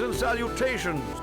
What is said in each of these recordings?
Greetings and salutations.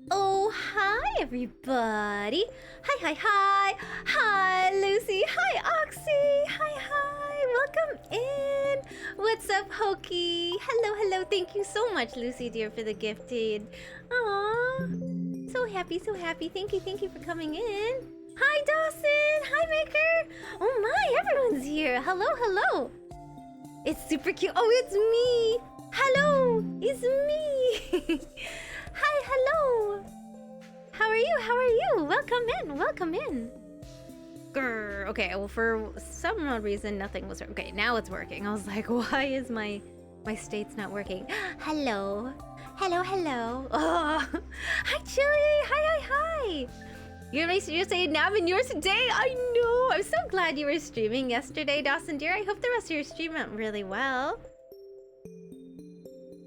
Oh, hi everybody. Hi, Lucy. Hi, Oxy. Hi. Welcome in. What's up, Hokey? Hello. Thank you so much, Lucy dear, for the gifted. Aww. So happy. Thank you for coming in. Hi, Dawson. Hi, Maker. Oh my, everyone's here. Hello. It's super cute. Oh, it's me. Hello. It's me. Hi, hello. How are you? Welcome in. Grr. Okay, well, for some odd reason, nothing was... Okay, now it's working. I was like, why is my state's not working? Hello. Oh. Hi, Chili. Hi. You're saying now I'm in yours today? I know. I'm so glad you were streaming yesterday, Dawson dear. I hope the rest of your stream went really well.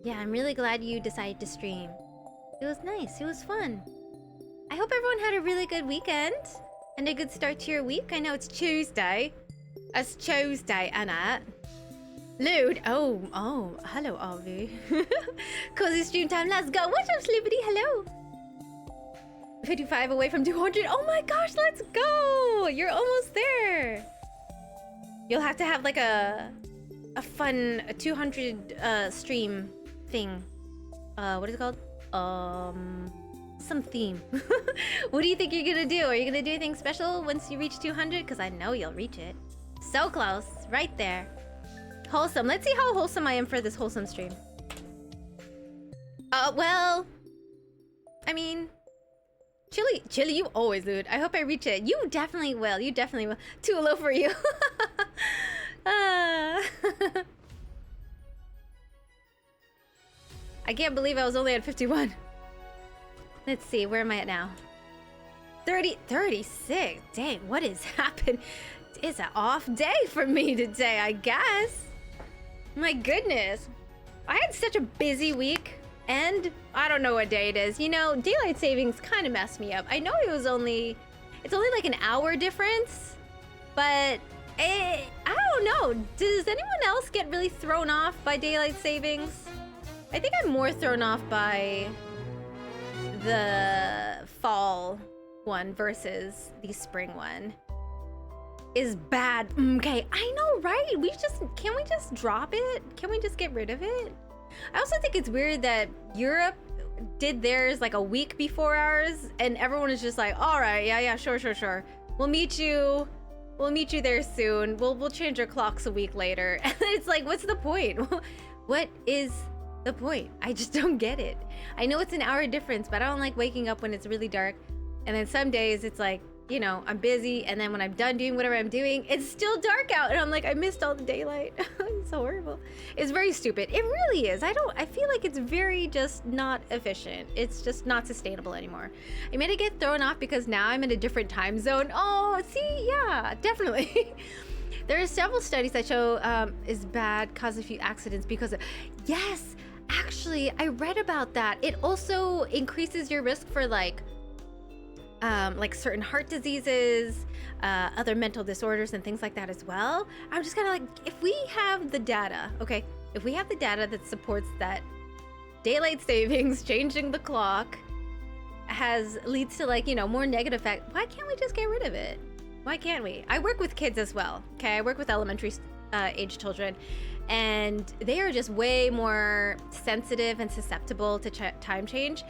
Yeah, I'm really glad you decided to stream. It was nice. It was fun. I hope everyone had a really good weekend and a good start to your week. I know it's Tuesday. It's Tuesday, Anna. Lude. Oh. Hello, Avi. Cozy stream time. Let's go. What's up, Slippity? Hello. 55 away from 200. Oh my gosh, let's go. You're almost there. You'll have to have like a fun 200 stream thing. What is it called? Some theme. What do you think you're gonna do? Are you gonna do anything special once you reach 200? Because I know you'll reach it. So close. Right there. Wholesome. Let's see how wholesome I am for this wholesome stream. Well... I mean... Chili, you always do it. I hope I reach it. You definitely will. Too low for you. I can't believe I was only at 51. Let's see, where am I at now? 36. Dang, what has happened? It's an off day for me today, I guess. My goodness. I had such a busy week, and I don't know what day it is. You know, daylight savings kind of messed me up. I know it's only like an hour difference, but I don't know. Does anyone else get really thrown off by daylight savings? I think I'm more thrown off by the fall one versus the spring one. Is bad. Okay, I know, right? Can we just drop it? Can we just get rid of it? I also think it's weird that Europe did theirs like a week before ours, and everyone is just like, all right, yeah, sure. We'll meet you there soon. We'll change our clocks a week later. And it's like, what's the point? What is the point? I just don't get it. I know it's an hour difference, but I don't like waking up when it's really dark. And then some days it's like, you know, I'm busy, and then when I'm done doing whatever I'm doing, it's still dark out, and I'm like, I missed all the daylight. It's so horrible. It's very stupid. It really is. I feel like it's very just not efficient. It's just not sustainable anymore. I made it get thrown off because now I'm in a different time zone. Oh, see, yeah, definitely. There are several studies that show is bad, cause a few accidents because of, yes, actually, I read about that. It also increases your risk for like certain heart diseases, other mental disorders and things like that as well. I'm just kind of like, if we have the data, okay, if we have the data that supports that daylight savings, changing the clock, leads to like, you know, more negative effect, why can't we just get rid of it? Why can't we? I work with kids as well, okay? I work with elementary age children, and they are just way more sensitive and susceptible to time change.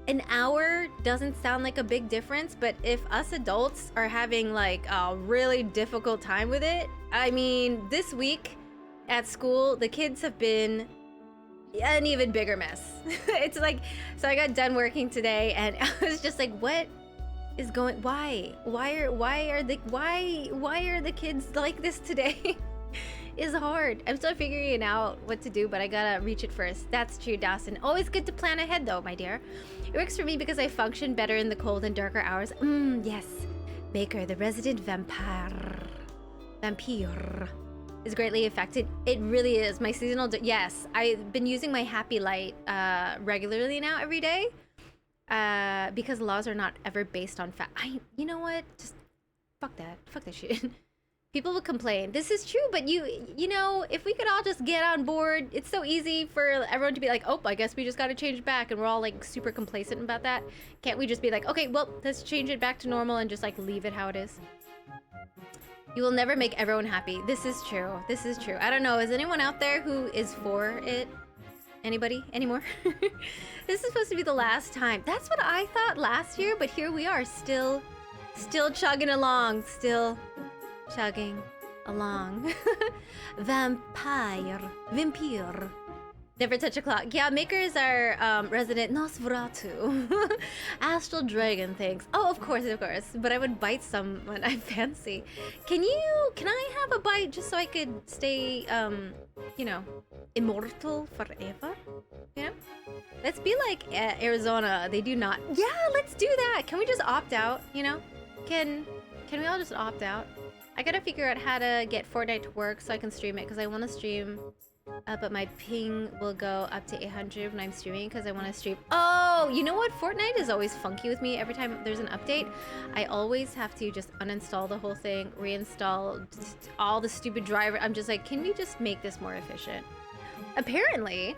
An hour doesn't sound like a big difference, but if us adults are having like a really difficult time with it, I mean, this week at school, the kids have been an even bigger mess. It's like, so I got done working today, and I was just like, what is going? Why are the kids like this today? Is hard. I'm still figuring out what to do, but I gotta reach it first. That's true, Dawson. Always good to plan ahead though, my dear. It works for me because I function better in the cold and darker hours. Yes. Baker, the resident vampire is greatly affected. It really is. My seasonal, yes. I've been using my Happy Light regularly now every day because laws are not ever based on fact. You know what? Just fuck that shit. People will complain. This is true, but you know, if we could all just get on board, it's so easy for everyone to be like, oh, I guess we just got to change it back, and we're all like super complacent about that. Can't we just be like, okay, well, let's change it back to normal and just like leave it how it is? You will never make everyone happy. This is true. This is true. I don't know. Is anyone out there who is for it? Anybody anymore? This is supposed to be the last time. That's what I thought last year, but here we are, still chugging along, still chugging along. Vampire. Never touch a clock. Yeah, makers are resident Nosferatu. Astral Dragon, thanks. Oh, of course. But I would bite someone I fancy. Can I have a bite just so I could stay, you know, immortal forever? You know? Let's be like Arizona. They do not. Yeah, let's do that. Can we just opt out, you know? Can we all just opt out? I gotta figure out how to get Fortnite to work so I can stream it, because I want to stream, but my ping will go up to 800 when I'm streaming because I want to stream. Oh, you know what? Fortnite is always funky with me. Every time there's an update, I always have to just uninstall the whole thing, reinstall all the stupid driver. I'm just like, can we just make this more efficient? Apparently,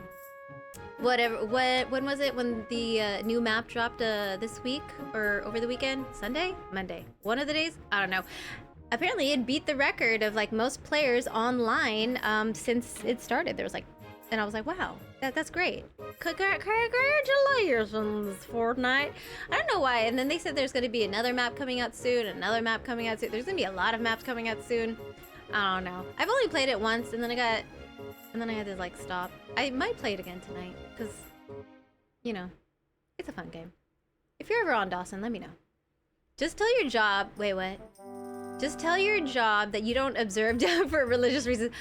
when was it when the new map dropped this week or over the weekend? Sunday? Monday? One of the days? I don't know. Apparently it beat the record of like most players online since it started. There was like, and I was like, wow, that's great. Congratulations, Fortnite. I don't know why. And then they said there's going to be another map coming out soon, another map coming out soon. There's going to be a lot of maps coming out soon. I don't know. I've only played it once, and then I had to like stop. I might play it again tonight because, you know, it's a fun game. If you're ever on Dawson, let me know. Just tell your job. Wait, what? Just tell your job that you don't observe for religious reasons.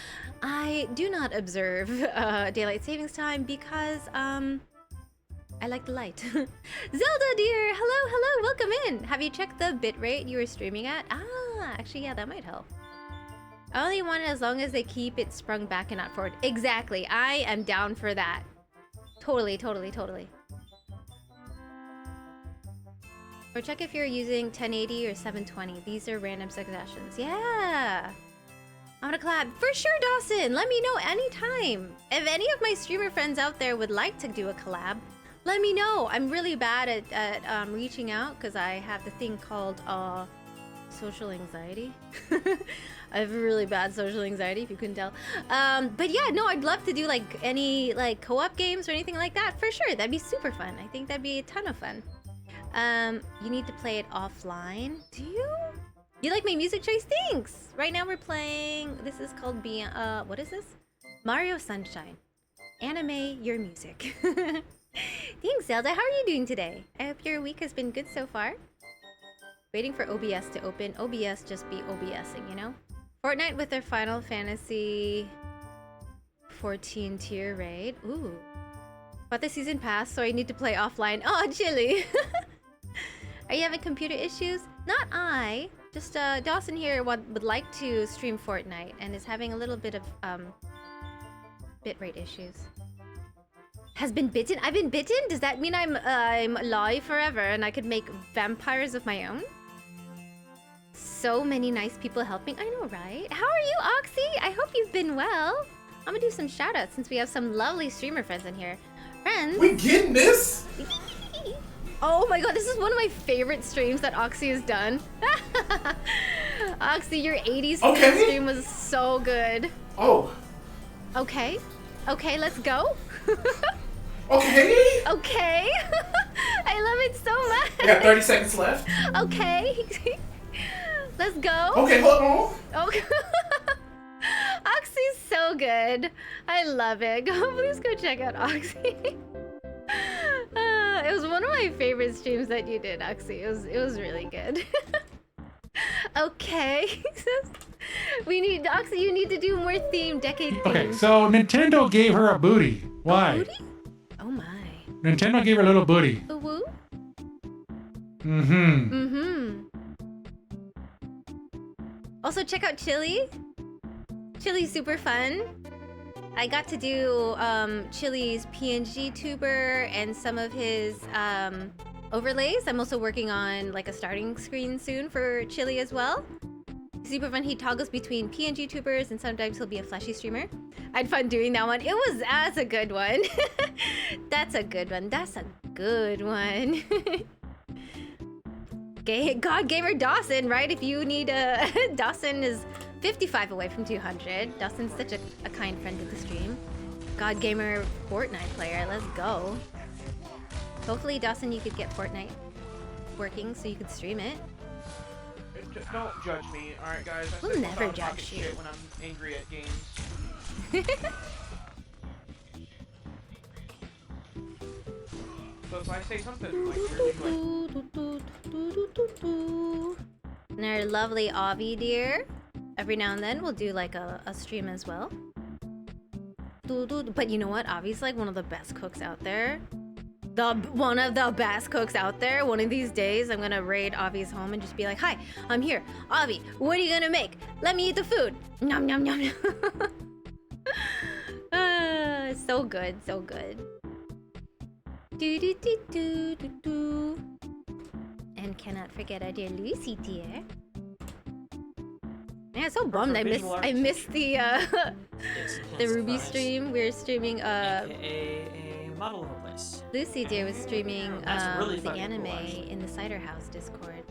I do not observe daylight savings time because I like the light. Zelda dear, hello, welcome in. Have you checked the bitrate you were streaming at? Ah, actually, yeah, that might help. I only want it as long as they keep it sprung back and not forward. Exactly, I am down for that. Totally. Or check if you're using 1080 or 720. These are random suggestions. Yeah. I'm gonna collab. For sure, Dawson. Let me know anytime. If any of my streamer friends out there would like to do a collab, let me know. I'm really bad at reaching out because I have the thing called social anxiety. I have really bad social anxiety, if you couldn't tell. But yeah, no, I'd love to do like any like co-op games or anything like that for sure. That'd be super fun. I think that'd be a ton of fun. You need to play it offline. Do you? You like my music choice? Thanks. Right now we're playing. This is called what is this? Mario Sunshine. Anime your music. Thanks, Zelda. How are you doing today? I hope your week has been good so far. Waiting for OBS to open. OBS just be OBSing, you know? Fortnite with their Final Fantasy 14 tier raid. Ooh. But the season passed, so I need to play offline. Oh, Chili! Are you having computer issues? Not I. Just Dawson here would like to stream Fortnite and is having a little bit of bitrate issues. Has been bitten? I've been bitten? Does that mean I'm alive forever and I could make vampires of my own? So many nice people helping. I know, right? How are you, Oxy? I hope you've been well. I'm gonna do some shoutouts since we have some lovely streamer friends in here. Friends. We getting this? Oh my god, this is one of my favorite streams that Oxy has done. Oxy, your 80s stream was so good. Oh. Okay. Okay, let's go. Okay. Okay. I love it so much. We got 30 seconds left. Okay. Let's go. Okay, hold on. Okay. Oxy's so good. I love it. Please go check out Oxy. It was one of my favorite streams that you did, Oxy. It was really good. Okay. We need Oxy, you need to do more decade themes. Okay, so Nintendo gave her a booty. Why? A booty? Oh my. Nintendo gave her a little booty. A woo? Mm-hmm. Mm-hmm. Also check out Chili. Chili's super fun. I got to do Chili's PNG tuber and some of his overlays. I'm also working on like a starting screen soon for Chili as well. Super fun. He toggles between PNG tubers and sometimes he'll be a fleshy streamer. I had fun doing that one. That's a good one. That's a good one. That's a good one. God Gamer Dawson, right? If you need Dawson is 55 away from 200. Dawson's such a kind friend to the stream. God Gamer Fortnite player, let's go. Hopefully, Dawson, you could get Fortnite working so you could stream it. Don't judge me, alright guys? We'll never judge you. Shit when I'm angry at games. So if I say something like really And our lovely Avi dear. Every now and then we'll do like a stream as well. But you know what? Avi's like one of the best cooks out there. One of the best cooks out there. One of these days I'm gonna raid Avi's home and just be like, hi, I'm here. Avi, what are you gonna make? Let me eat the food. Nom nom nom nom. So good, so good. Do do do do do do. And cannot forget our dear Lucy dear. Yeah, so bummed I missed the the Ruby stream. We were streaming a model of a place. Lucy dear was streaming Really the fucking anime cool, in the Cider House Discord.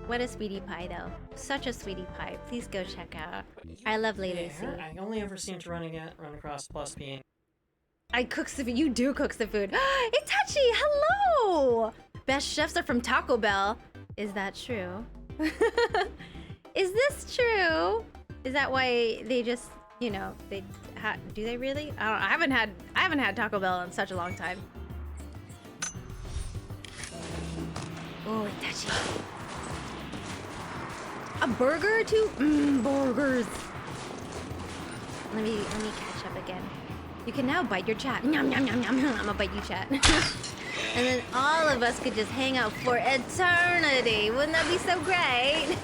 What a sweetie pie though. Such a sweetie pie. Please go check out. I love Lucy. I only ever seem to run across plus P. I cooks the food. You do cooks the food. Itachi, hello! Best chefs are from Taco Bell. Is that true? Is this true? Is that why they just, you know, they do they really? I don't know. I haven't had Taco Bell in such a long time. Oh, Itachi. A burger or two? Burgers. Let me catch up again. You can now bite your chat. Nom nom nom nom. I'm gonna bite you, chat. And then all of us could just hang out for eternity. Wouldn't that be so great?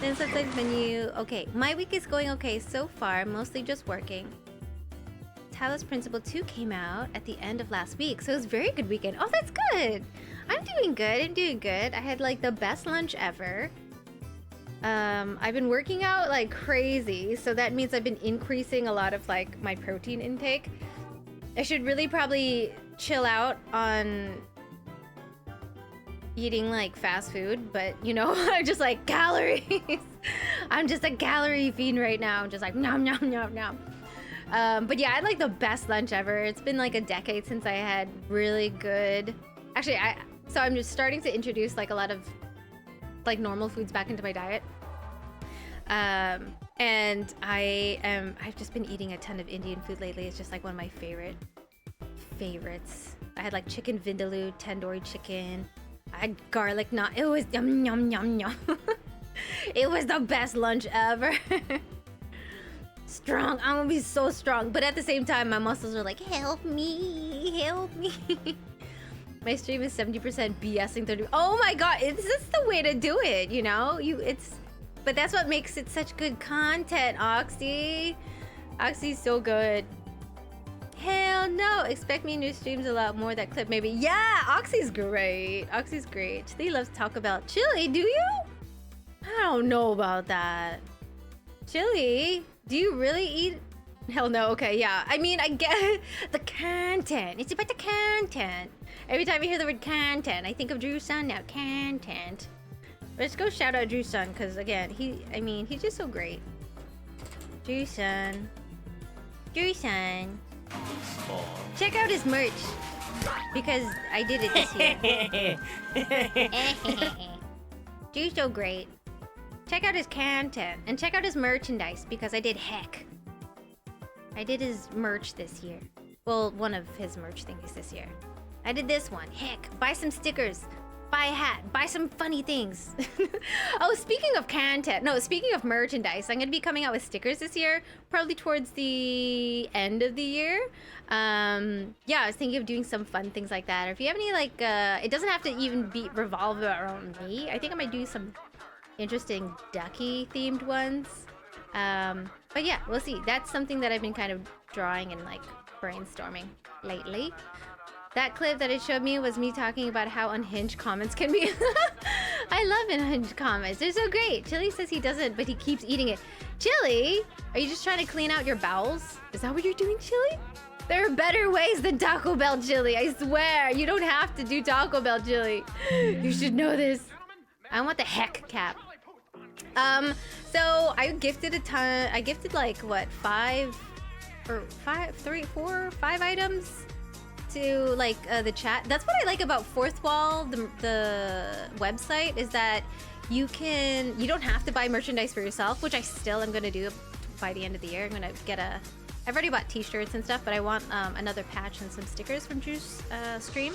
Then sometimes when you... Okay, my week is going okay so far. Mostly just working. Talos Principle 2 came out at the end of last week. So it was a very good weekend. Oh, that's good. I'm doing good. I had like the best lunch ever. I've been working out like crazy. So that means I've been increasing a lot of like my protein intake. I should really probably chill out on eating like fast food, but you know, I'm just like calories. I'm just a calorie fiend right now. I'm just like nom nom nom nom. But yeah, I had like the best lunch ever. It's been like a decade since I had really good. Actually, so I'm just starting to introduce like a lot of like normal foods back into my diet. And I've just been eating a ton of Indian food lately. It's just like one of my favorites. I had like chicken vindaloo, tandoori chicken. I had garlic naan. It was yum yum yum yum. It was the best lunch ever. Strong. I'm gonna be so strong. But at the same time, my muscles are like, help me, help me. My stream is 70% BSing 30. Oh my god, it's just the way to do it, you know? But that's what makes it such good content, Oxy. Oxy's so good. Hell no. Expect me in your streams a lot more. That clip maybe. Yeah, Oxy's great. Oxy's great. Chili loves to talk about chili, do you? I don't know about that. Chili? Do you really eat? Hell no. Okay, yeah. I mean, I get the content. It's about the content. Every time you hear the word content, I think of Drew Sun now. Content. Let's go shout out Drew Sun, because again, he's just so great. Drew Sun. Drew Sun. Check out his merch. Because I did it this year. Drew's so great. Check out his content. And check out his merchandise, because I did heck. I did his merch this year. Well, one of his merch thingies this year. I did this one. Heck, buy some stickers. Buy a hat. Buy some funny things. Oh, speaking of content. No, speaking of merchandise. I'm going to be coming out with stickers this year. Probably towards the end of the year. Yeah, I was thinking of doing some fun things like that. Or if you have any, like, it doesn't have to even revolve around me. I think I might do some interesting ducky-themed ones. But yeah, we'll see. That's something that I've been kind of drawing and, like, brainstorming lately. That clip that it showed me was me talking about how unhinged comments can be. I love unhinged comments. They're so great. Chili says he doesn't, but he keeps eating it. Chili, are you just trying to clean out your bowels? Is that what you're doing, Chili? There are better ways than Taco Bell chili. I swear. You don't have to do Taco Bell chili. You should know this. I want the heck cap. So I gifted a ton. I gifted like what, 5 items to like the chat. That's what I like about Fourth Wall, the website, is that you don't have to buy merchandise for yourself, which I still am gonna do by the end of the year. I'm gonna get I've already bought t-shirts and stuff, but I want another patch and some stickers from Drew's stream.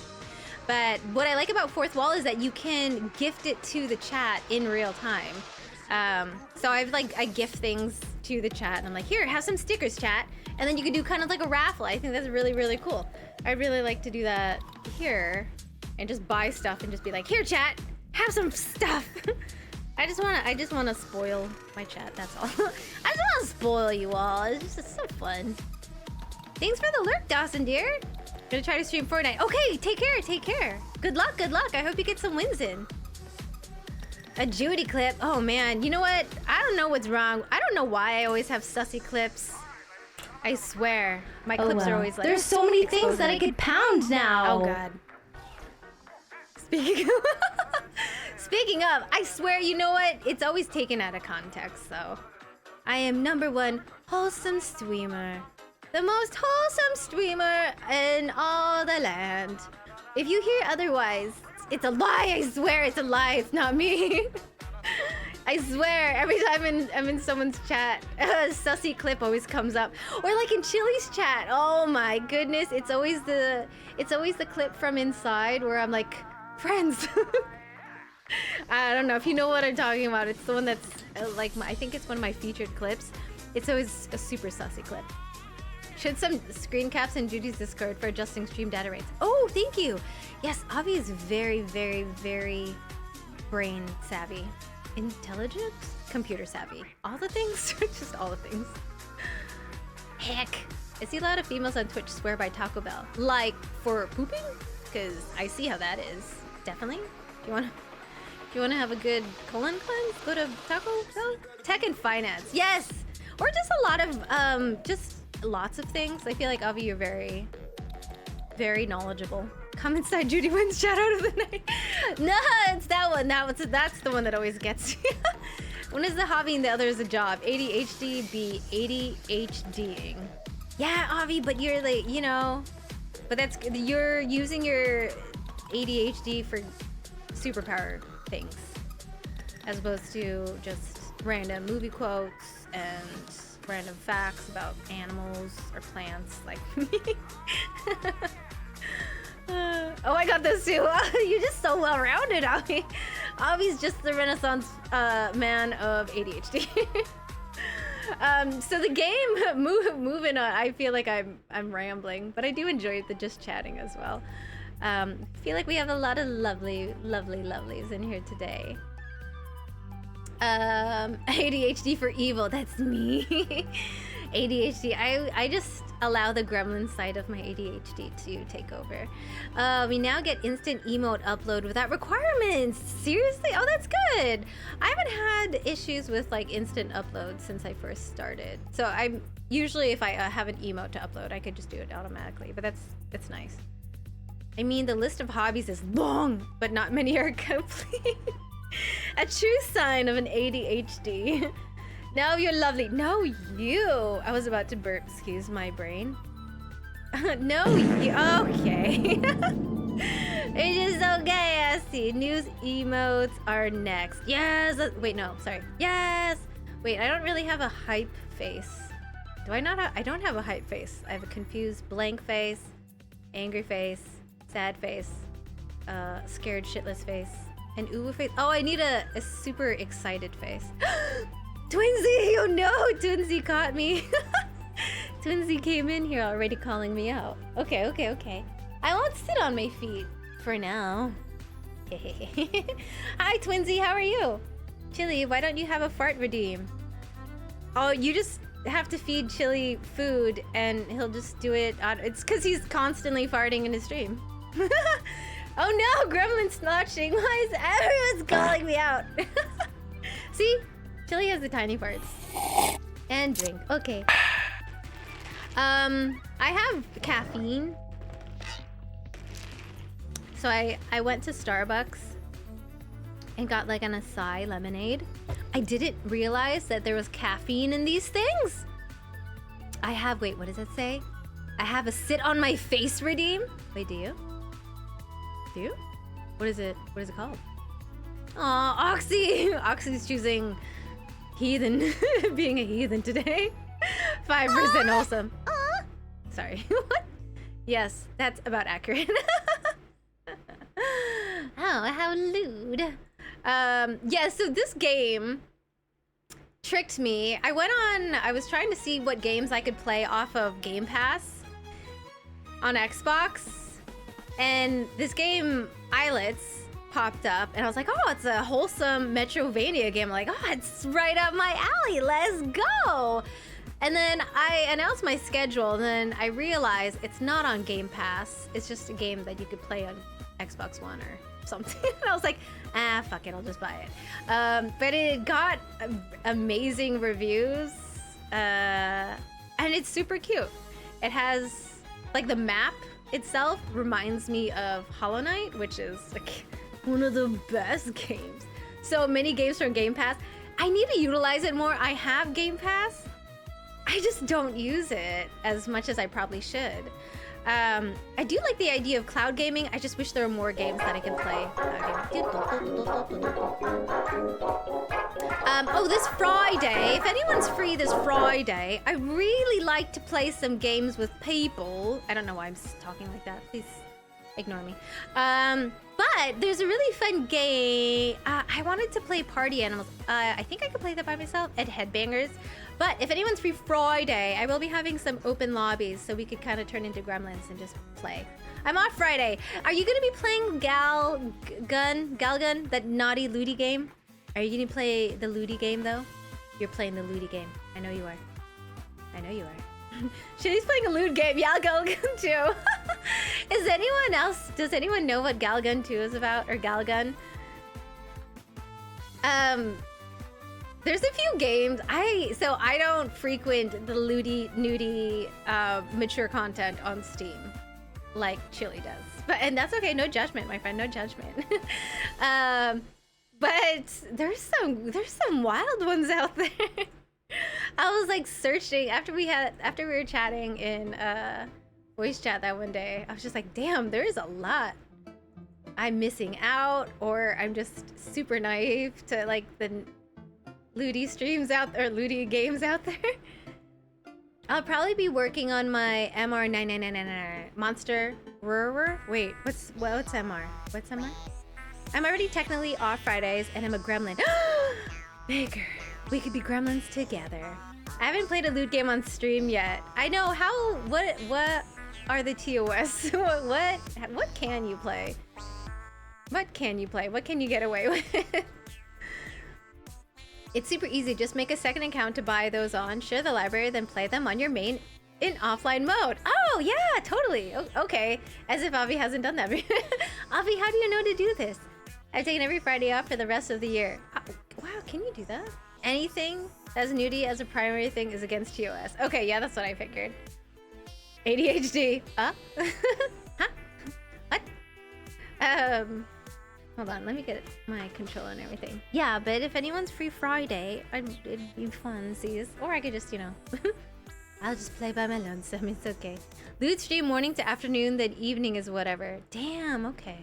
But what I like about Fourth Wall is that you can gift it to the chat in real time. So I gift things to the chat and I'm like, here, have some stickers, chat. And then you can do kind of like a raffle. I think that's really, really cool. I'd really like to do that here and just buy stuff and just be like, here, chat, have some stuff. I just wanna spoil my chat, that's all. I just wanna spoil you all. It's so fun. Thanks for the lurk, Dawson, dear. Gonna try to stream Fortnite. Okay, take care. Good luck. I hope you get some wins in. A Judy clip. Oh man, you know what? I don't know what's wrong. I don't know why I always have sussy clips. I swear. My clips are always like... There's so many things that I could pound now. Oh god. Speaking of, I swear, you know what? It's always taken out of context, so. I am #1 wholesome streamer. The most wholesome streamer in all the land. If you hear otherwise, it's a lie. I swear it's a lie. It's not me. I swear, every time I'm in someone's chat, a sussy clip always comes up. Or like in Chili's chat. Oh my goodness, it's always the clip from inside where I'm like, friends. I don't know if you know what I'm talking about. It's the one that's I think it's one of my featured clips. It's always a super sussy clip. Should some screen caps in Judy's Discord for adjusting stream data rates? Oh, thank you. Yes, Avi is very, very, very brain savvy. Intelligent? Computer savvy. All the things? Just all the things. Heck. I see a lot of females on Twitch swear by Taco Bell. Like, for pooping? Because I see how that is. Definitely. Do you wanna have a good colon cleanse? Go to Taco Bell? Tech and finance. Yes! Or just a lot of, just lots of things. I feel like, Avi, you're very, very knowledgeable Come inside Judy Wynn's chat out of the night. No, it's that one. That's the one that always gets me. One is the hobby and the other is a job. ADHD be ADHDing. Yeah, Avi, but you're like, you know, but you're using your ADHD for superpower things, as opposed to just random movie quotes and random facts about animals or plants like me. Oh, I got this too. You're just so well-rounded, Avi. Avi's just the Renaissance man of ADHD. So the game, moving on. I feel like I'm rambling, but I do enjoy the just chatting as well. Feel like we have a lot of lovely lovelies in here today. ADHD for evil. That's me. ADHD. I just allow the gremlin side of my ADHD to take over. We now get instant emote upload without requirements. Seriously? Oh, that's good. I haven't had issues with like instant upload since I first started. So I'm usually, if I have an emote to upload, I could just do it automatically. But that's nice. I mean, the list of hobbies is long, but not many are complete. A true sign of an ADHD. No, you're lovely. No, you. I was about to burp. Excuse my brain. No, you. Okay. It is okay, I see. News emotes are next. Yes. Wait, no. Sorry. Yes. Wait, I don't really have a hype face. Do I not have... I don't have a hype face. I have a confused blank face, angry face, sad face, scared shitless face, an uwu face. Oh, I need a super excited face. Twinsy! Oh no! Twinsy caught me. Twinsy came in here already calling me out. Okay. I won't sit on my feet for now. Hi, Twinsy. How are you? Chili, why don't you have a fart redeem? Oh, you just have to feed Chili food and he'll just do it. It's because he's constantly farting in his stream. Oh no! Gremlin snatching. Why is everyone's calling me out? See? Chili has the tiny parts. And drink. Okay. I have caffeine. So I went to Starbucks and got like an acai lemonade. I didn't realize that there was caffeine in these things. I have, wait, what does it say? I have a sit on my face redeem. Wait, do you? Do you? What is it called? Aw, Oxy! Oxy's choosing heathen, being a heathen today. 5% wholesome. Sorry, what? Yes, that's about accurate. Oh, how lewd. Yeah, so this game tricked me. I was trying to see what games I could play off of Game Pass on Xbox. And this game, Islets, popped up and I was like, oh, it's a wholesome Metrovania game. I'm like, oh, it's right up my alley. Let's go. And then I announced my schedule and then I realized it's not on Game Pass. It's just a game that you could play on Xbox One or something. And I was like, fuck it, I'll just buy it. But it got amazing reviews and it's super cute. It has, like, the map itself reminds me of Hollow Knight, which is like one of the best games. So many games from Game Pass. I need to utilize it more. I have Game Pass. I just don't use it as much as I probably should. I do like the idea of cloud gaming. I just wish there were more games that I can play. Oh, this Friday, if anyone's free this Friday, I really like to play some games with people. I don't know why I'm talking like that. Please ignore me. But there's a really fun game. I wanted to play Party Animals. I think I could play that by myself at Headbangers. But if anyone's free Friday, I will be having some open lobbies so we could kind of turn into gremlins and just play. I'm off Friday. Are you going to be playing Galgun, that naughty Ludi game? Are you going to play the Ludi game though? You're playing the Ludi game. I know you are. I know you are. She's playing a lewd game. Yeah, Galgun 2. Is anyone else, does anyone know what Galgun 2 is about? Or Galgun? There's a few games. So I don't frequent the nudie, mature content on Steam. like Chili does. And that's okay, no judgment, my friend, no judgment. But there's some wild ones out there. I was like searching after we were chatting in voice chat that one day. I was just like, damn, there is a lot I'm missing out, or I'm just super naive to like the looty streams out there, looty games out there. I'll probably be working on my MR999 Monster Rower. Wait, what's MR? What's MR? I'm already technically off Fridays, and I'm a gremlin. Bigger. We could be gremlins together. I haven't played a loot game on stream yet. I know what are the TOS? what can you play? What can you play? What can you get away with? It's super easy. Just make a second account to buy those on, share the library, then play them on your main in offline mode. Oh, yeah, totally. Okay. As if Avi hasn't done that. Avi, how do you know to do this? I've taken every Friday off for the rest of the year. Wow, can you do that? Anything as nudie as a primary thing is against TOS. Okay, yeah, that's what I figured. ADHD. Huh? What? Hold on, let me get my controller and everything. Yeah, but if anyone's free Friday, it'd be fun, sees. Or I could just, you know, I'll just play by my lonesome, it's okay. Loot stream morning to afternoon, then evening is whatever. Damn, okay.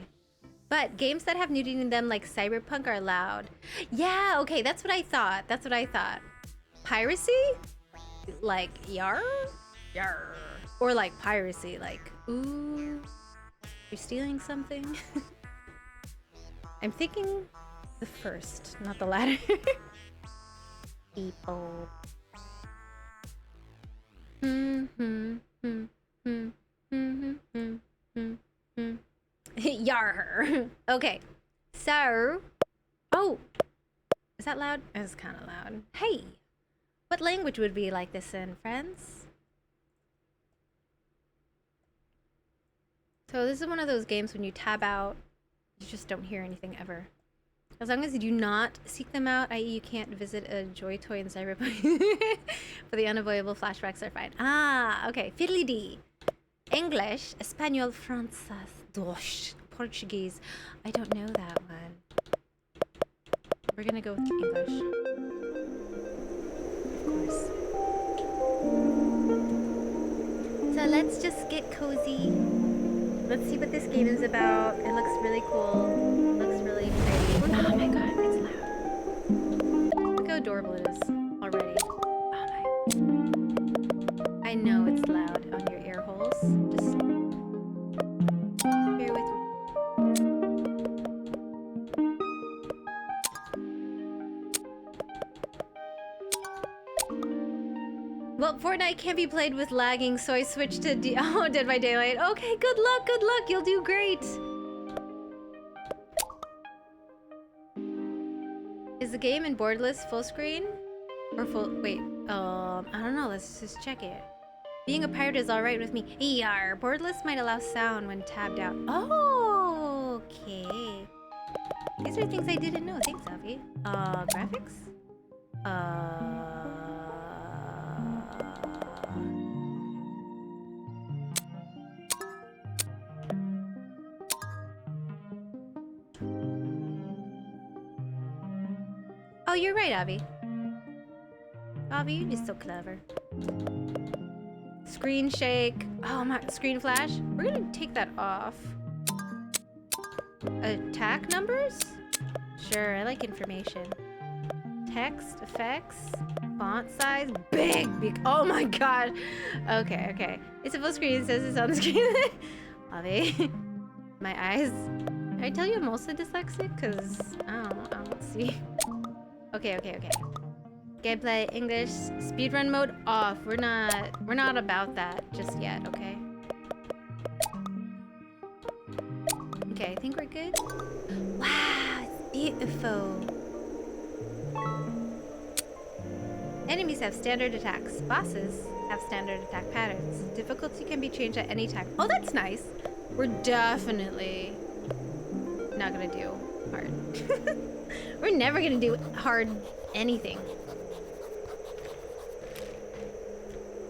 But games that have nudity in them like Cyberpunk are allowed. Yeah, okay, that's what I thought. That's what I thought. Piracy? Like, yar? Yar. Or like piracy, like, ooh, you're stealing something? I'm thinking the first, not the latter. People. Yar. Okay. So. Oh. Is that loud? It's kind of loud. Hey. What language would we like this in, friends? So this is one of those games when you tab out, you just don't hear anything ever. As long as you do not seek them out, i.e. you can't visit a joy toy in Cyberpunk. But the unavoidable flashbacks are fine. Ah, okay. Fiddly D. English, Espanol, Francais, Dosh, Portuguese. I don't know that one. We're gonna go with English. Of course. So let's just get cozy. Let's see what this game is about. It looks really cool. It looks really pretty. Oh my god, it's loud. Look how adorable it is already. Oh my. I know it's loud on your ear holes. Just bear with me. Well, Fortnite can't be played with lagging, so I switched to Dead by Daylight. Okay, good luck, you'll do great. Is the game in borderless full screen? Or full, wait, I don't know, let's just check it. Being a pirate is alright with me. ER, borderless might allow sound when tabbed out. Oh, okay. These are things I didn't know, thanks, Avi. Graphics? Oh, you're right, Avi. Avi, you're just so clever. Screen shake. Oh my, screen flash. We're gonna take that off. Attack numbers? Sure, I like information. Text, effects, font size, big. Oh my god. Okay. It's a full screen, it says it's on the screen. Avi. My eyes. Did I tell you I'm mostly dyslexic? Cause I don't see. Okay. Gameplay, English, speedrun mode off. We're not about that just yet, okay? Okay, I think we're good. Wow, it's beautiful. Enemies have standard attacks. Bosses have standard attack patterns. Difficulty can be changed at any time. Oh, that's nice. We're definitely not gonna do hard. We're never gonna do hard anything.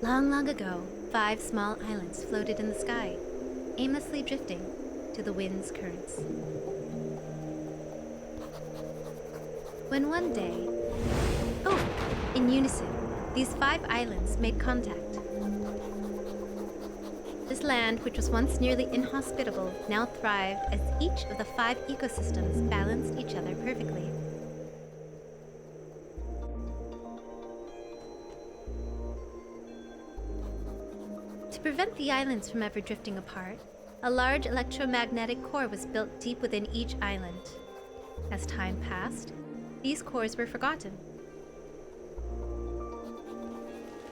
Long ago, 5 small islands floated in the sky. aimlessly drifting to the wind's currents. When one day, in unison, these 5 islands made contact. This land, which was once nearly inhospitable, now thrived as each of the 5 ecosystems balanced each other perfectly. To prevent the islands from ever drifting apart, a large electromagnetic core was built deep within each island. As time passed, these cores were forgotten.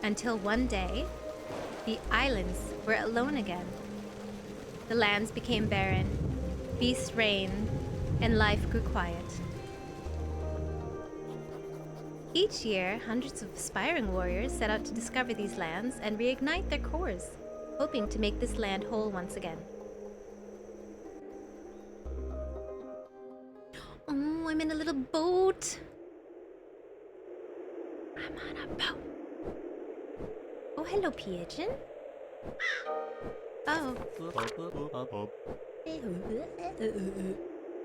Until one day, the islands were alone again. The lands became barren, beasts reigned, and life grew quiet. Each year, hundreds of aspiring warriors set out to discover these lands and reignite their cores, hoping to make this land whole once again. Oh, I'm in a little boat. I'm on a boat. Oh, hello, pigeon. Oh.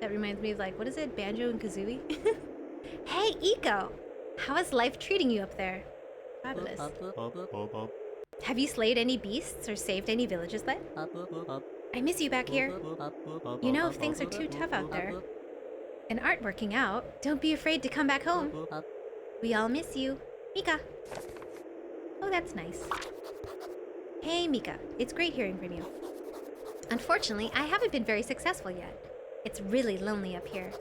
That reminds me of, like, what is it? Banjo and Kazooie? Hey, Eco! How is life treating you up there? Fabulous. Have you slayed any beasts or saved any villages lately? I miss you back here. You know, if things are too tough out there and aren't working out, don't be afraid to come back home. We all miss you. Mika. Oh, that's nice. Hey, Mika. It's great hearing from you. Unfortunately, I haven't been very successful yet. It's really lonely up here.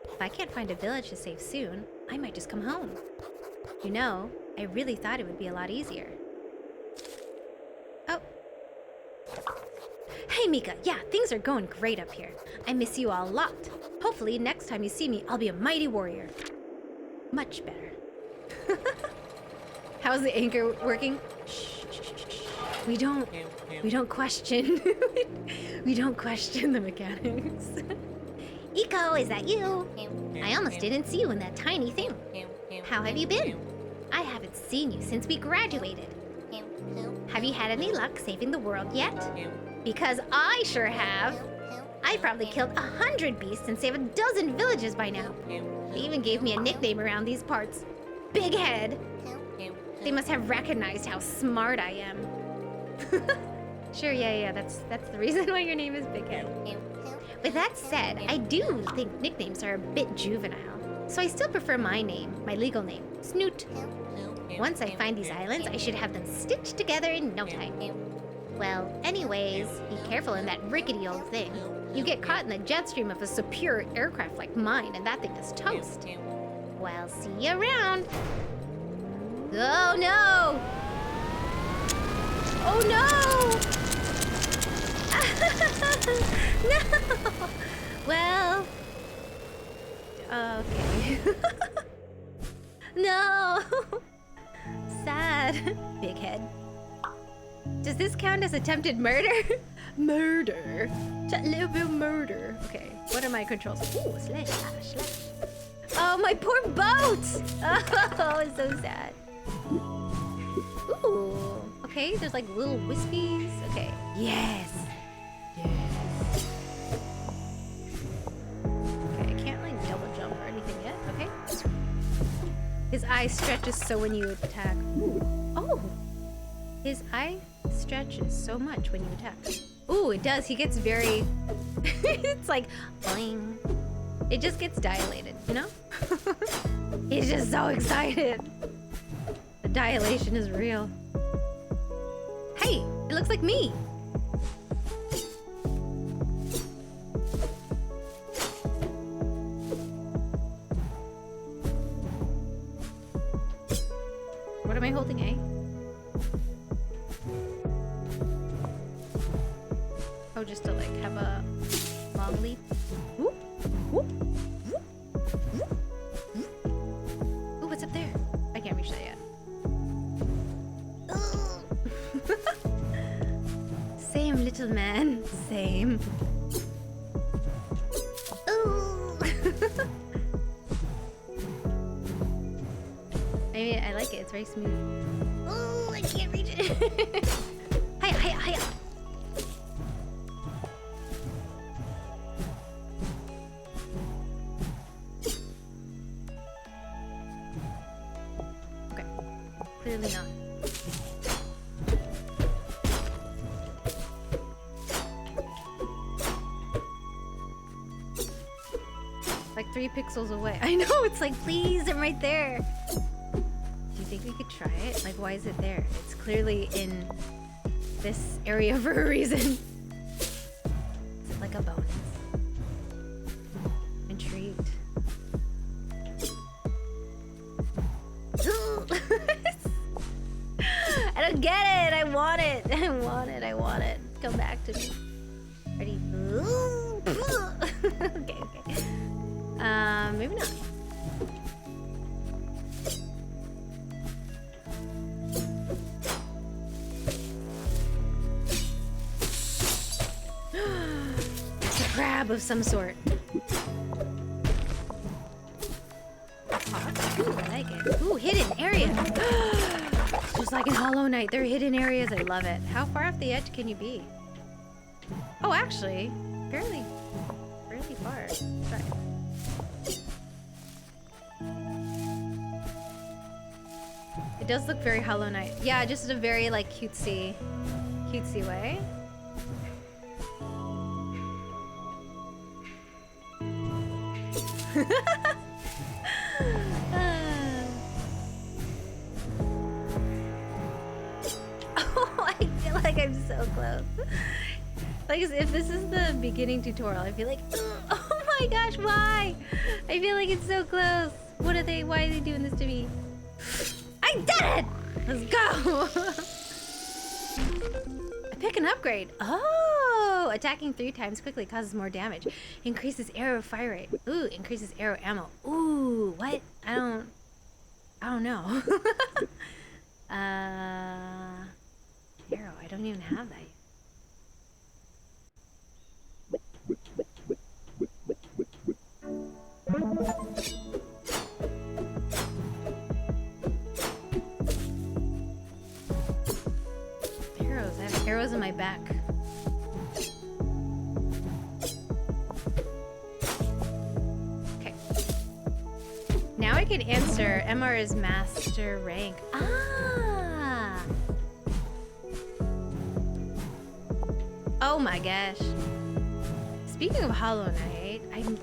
If I can't find a village to save soon, I might just come home. You know, I really thought it would be a lot easier. Oh. Hey, Mika. Yeah, things are going great up here. I miss you all a lot. Hopefully, next time you see me, I'll be a mighty warrior. Much better. How's the anchor working? Shh, shh, shh, shh. We don't question. We don't question the mechanics. Eco, is that you? I almost didn't see you in that tiny thing. How have you been? I haven't seen you since we graduated. Have you had any luck saving the world yet? Because I sure have. I probably killed 100 beasts and saved 12 villages by now. They even gave me a nickname around these parts. Big Head. They must have recognized how smart I am. Sure, yeah, that's the reason why your name is Big Head. With that said, I do think nicknames are a bit juvenile, so I still prefer my name, my legal name, Snoot. Once I find these islands, I should have them stitched together in no time. Well, anyways, be careful in that rickety old thing. You get caught in the jet stream of a superior aircraft like mine, and that thing is toast. Well, see you around. Oh no! Oh no! No! Well... Okay. No! Sad. Big Head. Does this count as attempted murder? Murder. Just a little bit of murder. Okay, what are my controls? Ooh, slash, slash, slash. Oh, my poor boat! Oh, it's so sad. Ooh. Okay, there's like little wispies. Okay. Yes. Yes. Okay, I can't like double jump or anything yet. Okay. His eye stretches so when you attack. Ooh. Oh. His eye stretches so much when you attack. Ooh, it does. He gets very... It's like, boing. It just gets dilated, you know? He's just so excited. The dilation is real. Hey, it looks like me. What am I holding, eh? Oh, just to like have a long leap. Whoop, whoop, whoop, whoop, whoop. Ooh, what's up there? I can't reach that yet. Same, little man. Same. Ooh. I mean, I like it. It's very smooth. Oh, I can't reach it. Hiya, hiya, hiya. clearly not. Like 3 pixels away. I know, it's like, please, I'm right there. Do you think we could try it? Like, why is it there? It's clearly in this area for a reason. Is it like a bonus? Intrigued. I don't get it. I want it. I want it. I want it. Come back to me. Ready? Okay, okay. Maybe not. It's a crab of some sort. Ooh, I like it. Ooh, hidden area. Just like in Hollow Knight, there are hidden areas. I love it. How far off the edge can you be? Oh, actually, fairly far. Sorry. It does look very Hollow Knight. Yeah, just in a very like cutesy way. Oh, I feel like I'm so close. Like, if this is the beginning tutorial, I feel like, oh my gosh, why? I feel like it's so close. Why are they doing this to me? I did it! Let's go! I pick an upgrade. Oh! Attacking 3 times quickly causes more damage. Increases arrow fire rate. Ooh, increases arrow ammo. Ooh, what? I don't know. Arrow, I don't even have that yet. Arrows, I have arrows in my back. Okay. Now I can answer MR's master rank. Ah! Oh my gosh. Speaking of Hollow Knight, I'm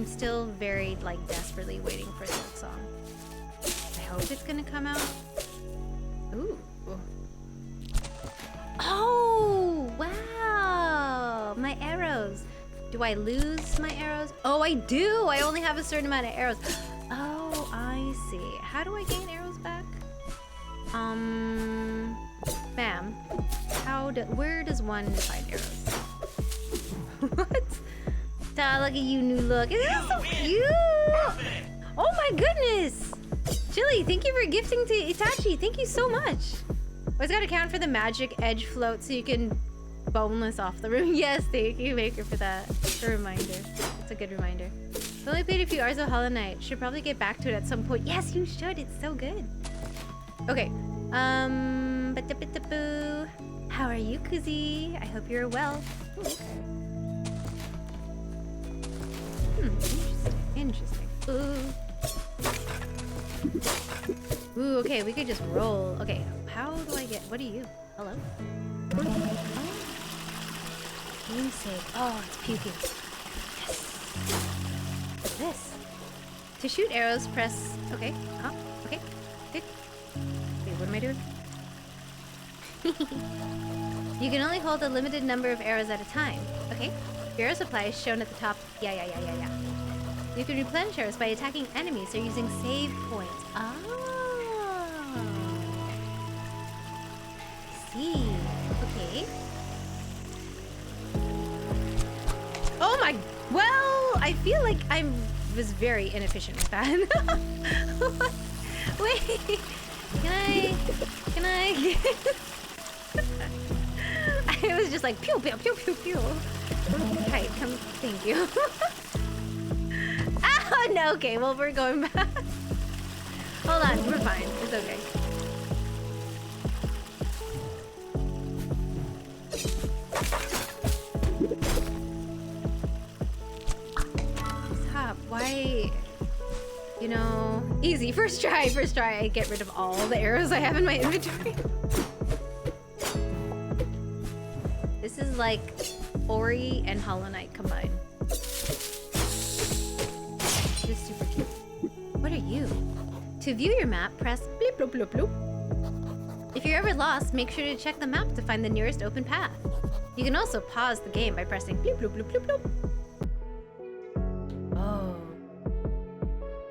still very like desperately waiting for that song. I hope it's gonna come out. Ooh. Oh wow! My arrows. Do I lose my arrows? Oh, I do. I only have a certain amount of arrows. Oh, I see. How do I gain arrows back? Ma'am, where does one find arrows? What? Duh, look at you, new look. Isn't that so cute? Oh my goodness! Chili, thank you for gifting to Itachi. Thank you so much. Always gotta count for the magic edge float so you can boneless off the room. Yes, thank you, Maker, for that. A reminder. It's a good reminder. I only played a few hours of Hollow Knight. Should probably get back to it at some point. Yes, you should. It's so good. Okay. Ba-da-ba-da-boo. How are you, Kuzi? I hope you're well. Ooh, okay. Interesting. Ooh, okay, we could just roll. Okay, how do I get... What are you? Hello? Namesake. Oh, it's puking. Yes. What's this? To shoot arrows, press... Okay. Okay. Good. Wait, what am I doing? You can only hold a limited number of arrows at a time. Okay. Your arrow supply is shown at the top. Yeah. You can replenish arrows by attacking enemies or using save points. Oh. I see. Okay. Oh my... Well, I feel like I was very inefficient with that. Wait. Can I... I was just like, pew, pew, pew, pew, pew. Right, come... Thank you. Oh, no, okay, well, we're going back. Hold on, we're fine. It's okay. Stop, why... You know, easy. First try, first try. I get rid of all the arrows I have in my inventory. This is like Ori and Hollow Knight combined. This is super cute. What are you? To view your map, press bloop bloop bloop bloop. If you're ever lost, make sure to check the map to find the nearest open path. You can also pause the game by pressing bloop bloop bloop bloop bloop. Oh.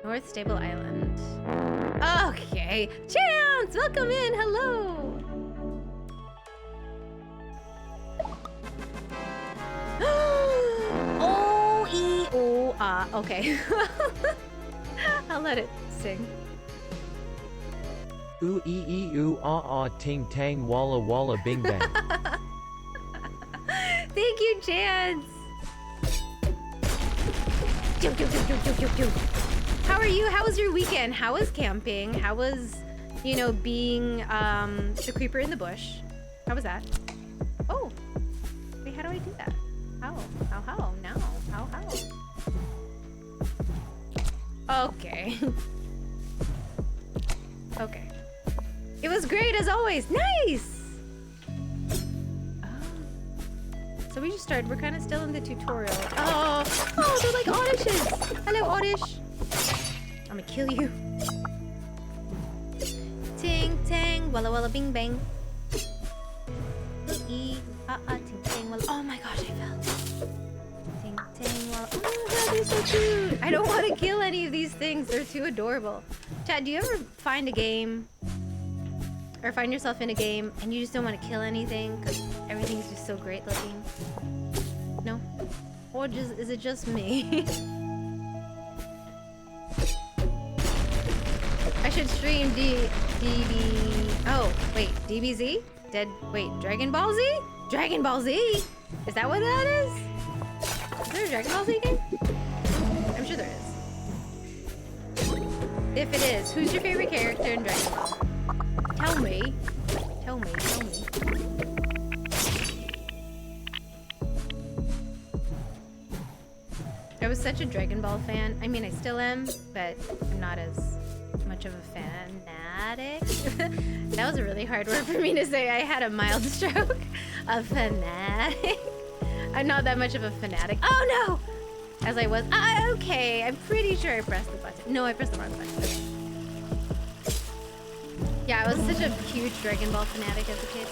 North Stable Island. Okay. Chance! Welcome in! Hello! O-E-O-A. Okay. I'll let it sing. Ooh ee ee ooh ah ah ting tang walla walla bing bang. Thank you, Chance! How are you? How was your weekend? How was camping? How was, you know, being the creeper in the bush? How was that? Oh, wait, how do I do that? How? No. How? Okay. Okay. It was great as always. Nice! Oh. So we just started. We're kind of still in the tutorial. Oh, they're like Oddishes. Hello, Oddish. I'm gonna kill you. Ting tang, walla walla bing bang. Ting tang, walla. Oh my gosh, I fell. Ting tang, walla. Oh my god, they're so cute. I don't want to kill any of these things. They're too adorable. Chad, do you ever find a game or find yourself in a game and you just don't want to kill anything because everything's just so great looking? No? Or is it just me? I should stream DBZ? Dragon Ball Z? Dragon Ball Z? Is that what that is? Is there a Dragon Ball Z game? I'm sure there is. If it is, who's your favorite character in Dragon Ball? Tell me. Tell me. I was such a Dragon Ball fan. I mean, I still am, but I'm not as much of a fanatic. That was a really hard word for me to say. I had a mild stroke. A fanatic. I'm not that much of a fanatic. Oh no! As I was. Okay, I'm pretty sure I pressed the button. No, I pressed the wrong button. Okay. Yeah, I was such a huge Dragon Ball fanatic as a kid.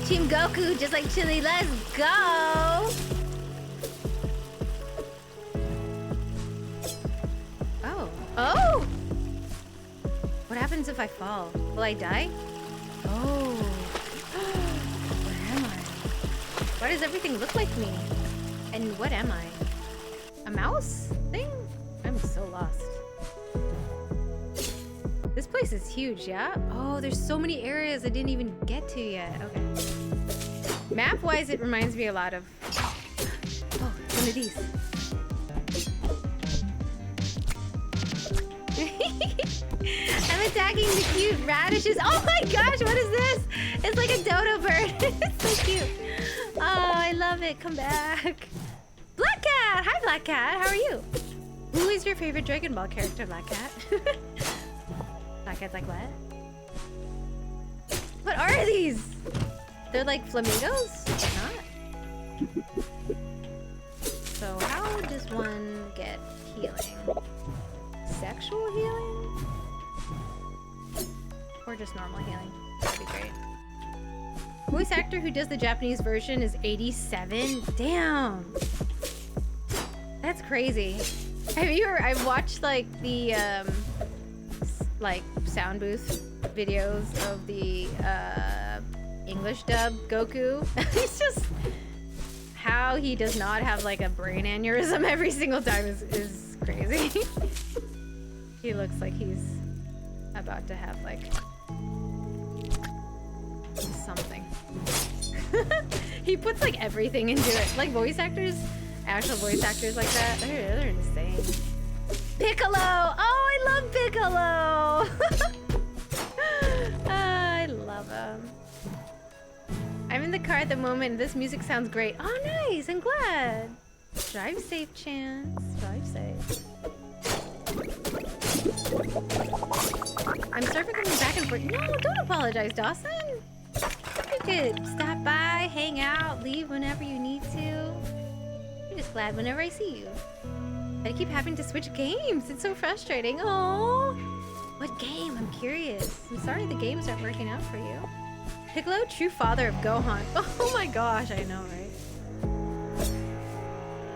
Team Goku, just like Chili, let's go! Oh! What happens if I fall? Will I die? Oh. Where am I? Why does everything look like me? And what am I? A mouse thing? I'm so lost. This place is huge, yeah? Oh, there's so many areas I didn't even get to yet. Okay. Map-wise, it reminds me a lot of... Oh, one of these. I'm attacking the cute radishes. Oh my gosh, what is this? It's like a dodo bird. It's so cute. Oh, I love it. Come back. Black Cat! Hi, Black Cat. How are you? Who is your favorite Dragon Ball character, Black Cat? Black Cat's like, what? What are these? They're like flamingos? Not? So how does one get healing? Sexual healing? Or just normal healing? That'd be great. Voice actor who does the Japanese version is 87? Damn! That's crazy. I've watched like the like sound booth videos of the English dub Goku. It's just how he does not have like a brain aneurysm every single time is crazy. He looks like he's about to have like something. He puts like everything into it. Like voice actors, actual voice actors like that, they're insane. Piccolo! Oh, I love Piccolo! I love him. I'm in the car at the moment. This music sounds great. Oh, nice! I'm glad. Drive safe, Chance. Drive safe. I'm sorry for coming back and forth. No, don't apologize, Dawson. You could stop by, hang out, leave whenever you need to. I'm just glad whenever I see you. I keep having to switch games. It's so frustrating. Oh, what game? I'm curious. I'm sorry the games aren't working out for you. Piccolo, true father of Gohan. Oh my gosh, I know, right?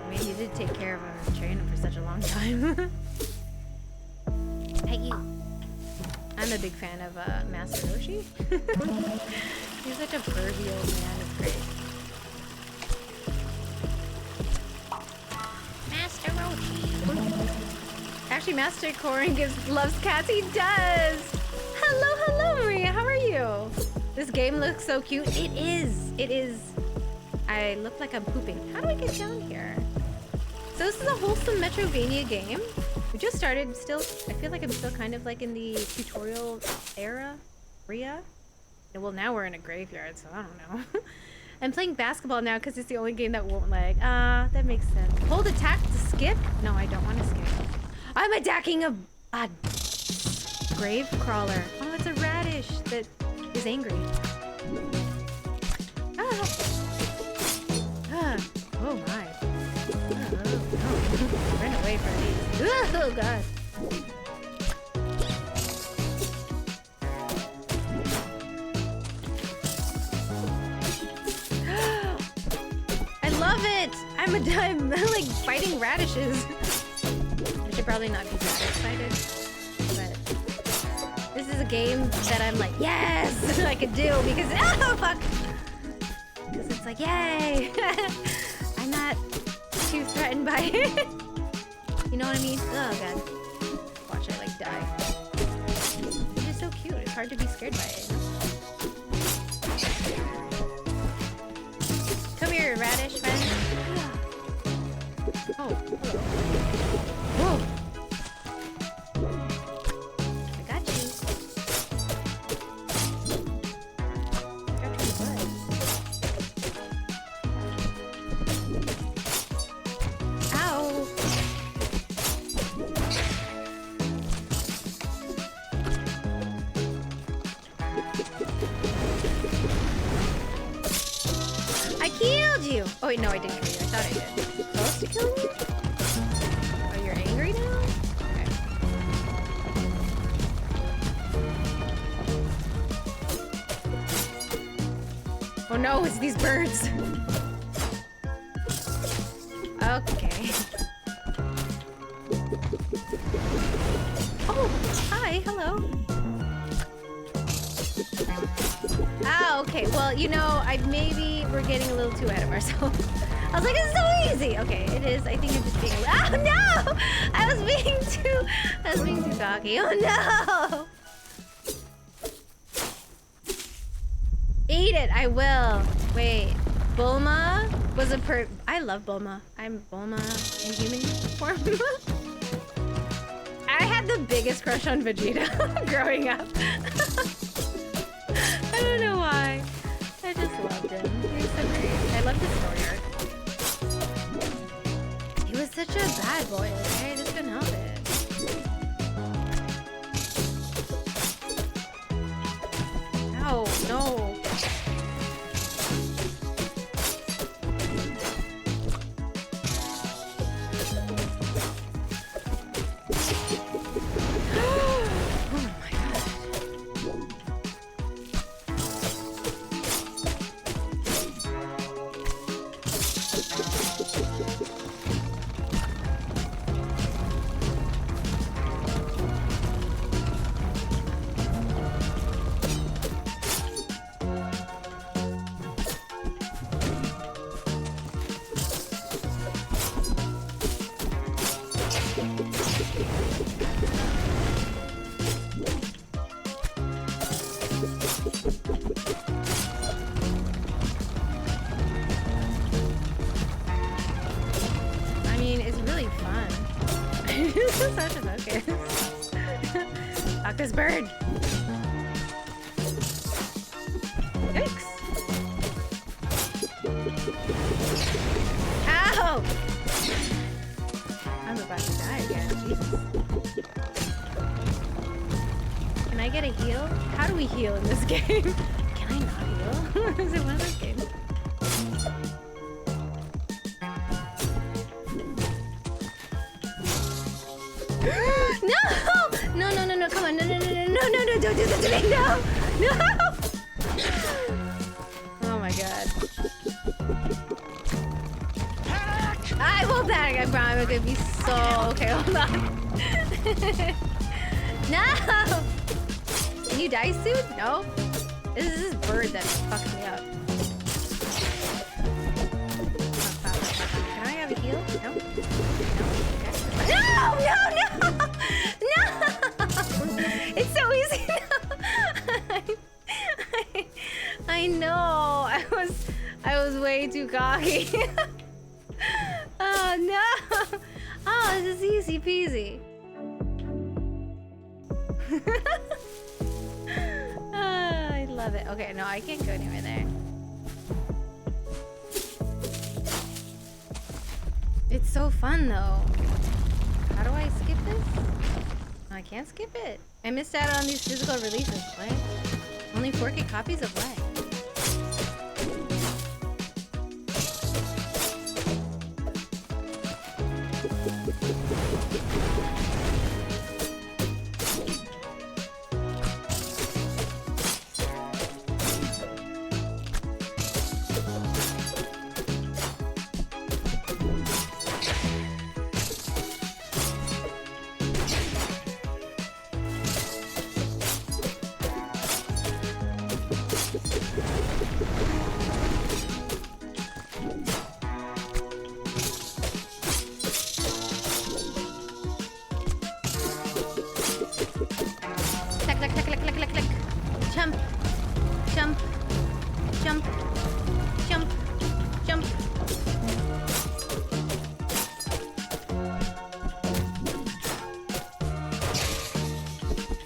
I mean, you did take care of him and train him for such a long time. Hey, you. I'm a big fan of Master Roshi. He's such a pervy old man. It's great. Master Roshi. Actually, Master Korin loves cats. He does. Hello, Maria. How are you? This game looks so cute. It is. It is. I look like I'm pooping. How do I get down here? So this is a wholesome Metrovania game. We just started. Still, I feel like I'm still kind of like in the tutorial era. Well, now we're in a graveyard, so I don't know. I'm playing basketball now because it's the only game that won't lag. That makes sense. Hold attack to skip? No, I don't want to skip. I'm attacking a grave crawler. Oh, it's a radish that is angry. Oh my. Oh, run away from these. Oh god. I love it! I'm like fighting radishes. I should probably not be that excited, but this is a game that I'm like, yes, I could do because oh fuck, because it's like yay, I'm not too threatened by it. You know what I mean? Oh god, watch I like die. It's just so cute. It's hard to be scared by it. Come here, radish friend. Oh, hello. Whoa. I got you. Got your butt. Ow. I killed you! Oh wait, no, I didn't kill you. I thought I did. Close to killing you? Oh, you're angry now? Okay. Oh no, it's these birds. Okay. Oh, hi, hello. Ah, okay. Well, you know, maybe we're getting a little too ahead of ourselves. I was like, it's so easy. Okay, it is. I think I'm just being. Oh no! I was being too cocky. Oh no! Eat it. I will. Wait. Bulma was I love Bulma. I'm Bulma in human form. I had the biggest crush on Vegeta growing up. I don't know why. I just loved him. He's so great. I love his story arc. He was such a bad boy, okay? I just couldn't help it. Ow, no. Such a focus. Fuck this bird. Yikes. Ow! I'm about to die again. Jesus. heal? How do we heal in this game? Can I not heal? Is it one of those games? No! No, no, no, no, come on. No, no, no, no, no, no, no, don't do this to me. No! No! Oh my god. I will panic. I promise. I'm gonna be so okay. Hold on. No! Can you die soon? No. This is this bird that fucks me up. Can I have a heal? No. No! No! No! No! It's so easy. No. I know. I was way too cocky. Oh no! Oh, this is easy peasy. I love it. Okay, no, I can't go anywhere there. It's so fun though. How do I skip this? I can't skip it. I missed out on these physical releases. What? Only 4K copies of what? Jump, jump, jump, jump, jump.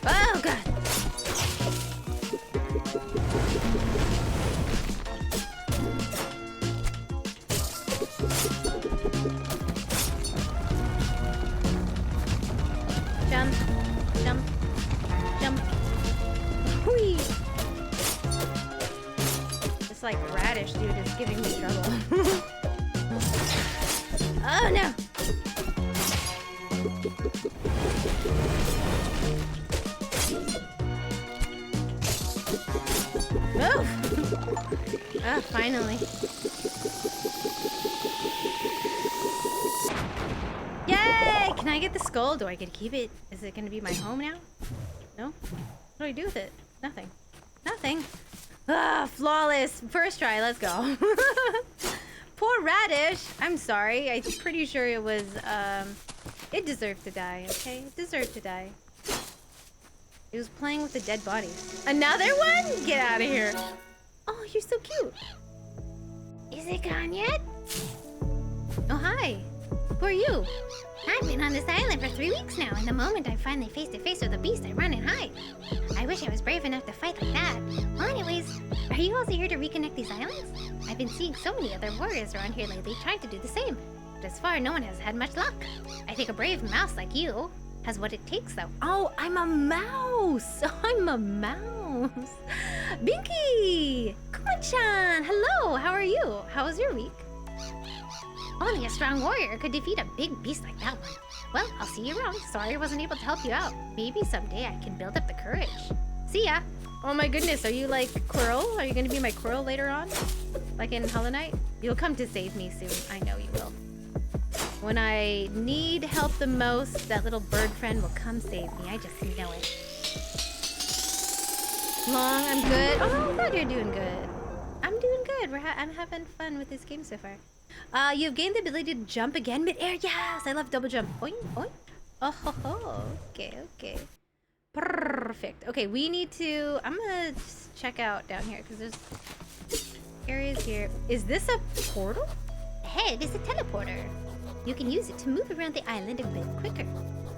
Oh god. Jump, jump, jump. Whee! This like radish dude is giving me trouble. Oh no! Move! Ah, finally. Yay! Can I get the skull? Do I get to keep it? Is it gonna be my home now? No? What do I do with it? Nothing. Nothing. Ah, flawless. First try, let's go. Poor radish. I'm sorry. I'm pretty sure it was, it deserved to die, okay? It deserved to die. It was playing with the dead bodies. Another one? Get out of here. Oh, you're so cute. Is it gone yet? Oh, hi. Who are you? I've been on this island for 3 weeks now, and the moment I'm finally face to face with a beast, I run and hide. I wish I was brave enough to fight like that. Well, anyways, are you also here to reconnect these islands? I've been seeing so many other warriors around here lately trying to do the same, but as far no one has had much luck. I think a brave mouse like you has what it takes, though. Oh, I'm a mouse. I'm a mouse. Binky! Kuma-chan! Hello, how are you? How was your week? Only a strong warrior could defeat a big beast like that one. Well, I'll see you around. Sorry I wasn't able to help you out. Maybe someday I can build up the courage. See ya! Oh my goodness, are you like Quirrell? Are you gonna be my Quirrell later on? Like in Hollow Knight? You'll come to save me soon. I know you will. When I need help the most, that little bird friend will come save me. I just know it. Long, I'm good. Oh, I'm glad you're doing good. I'm doing good. I'm having fun with this game so far. You've gained the ability to jump again mid-air. Yes, I love double jump. Oink, oink. Oh, ho, ho. Okay, okay. Perfect. Okay, we need to... I'm gonna just check out down here because there's areas here. Is this a portal? Ahead is a teleporter. You can use it to move around the island a bit quicker.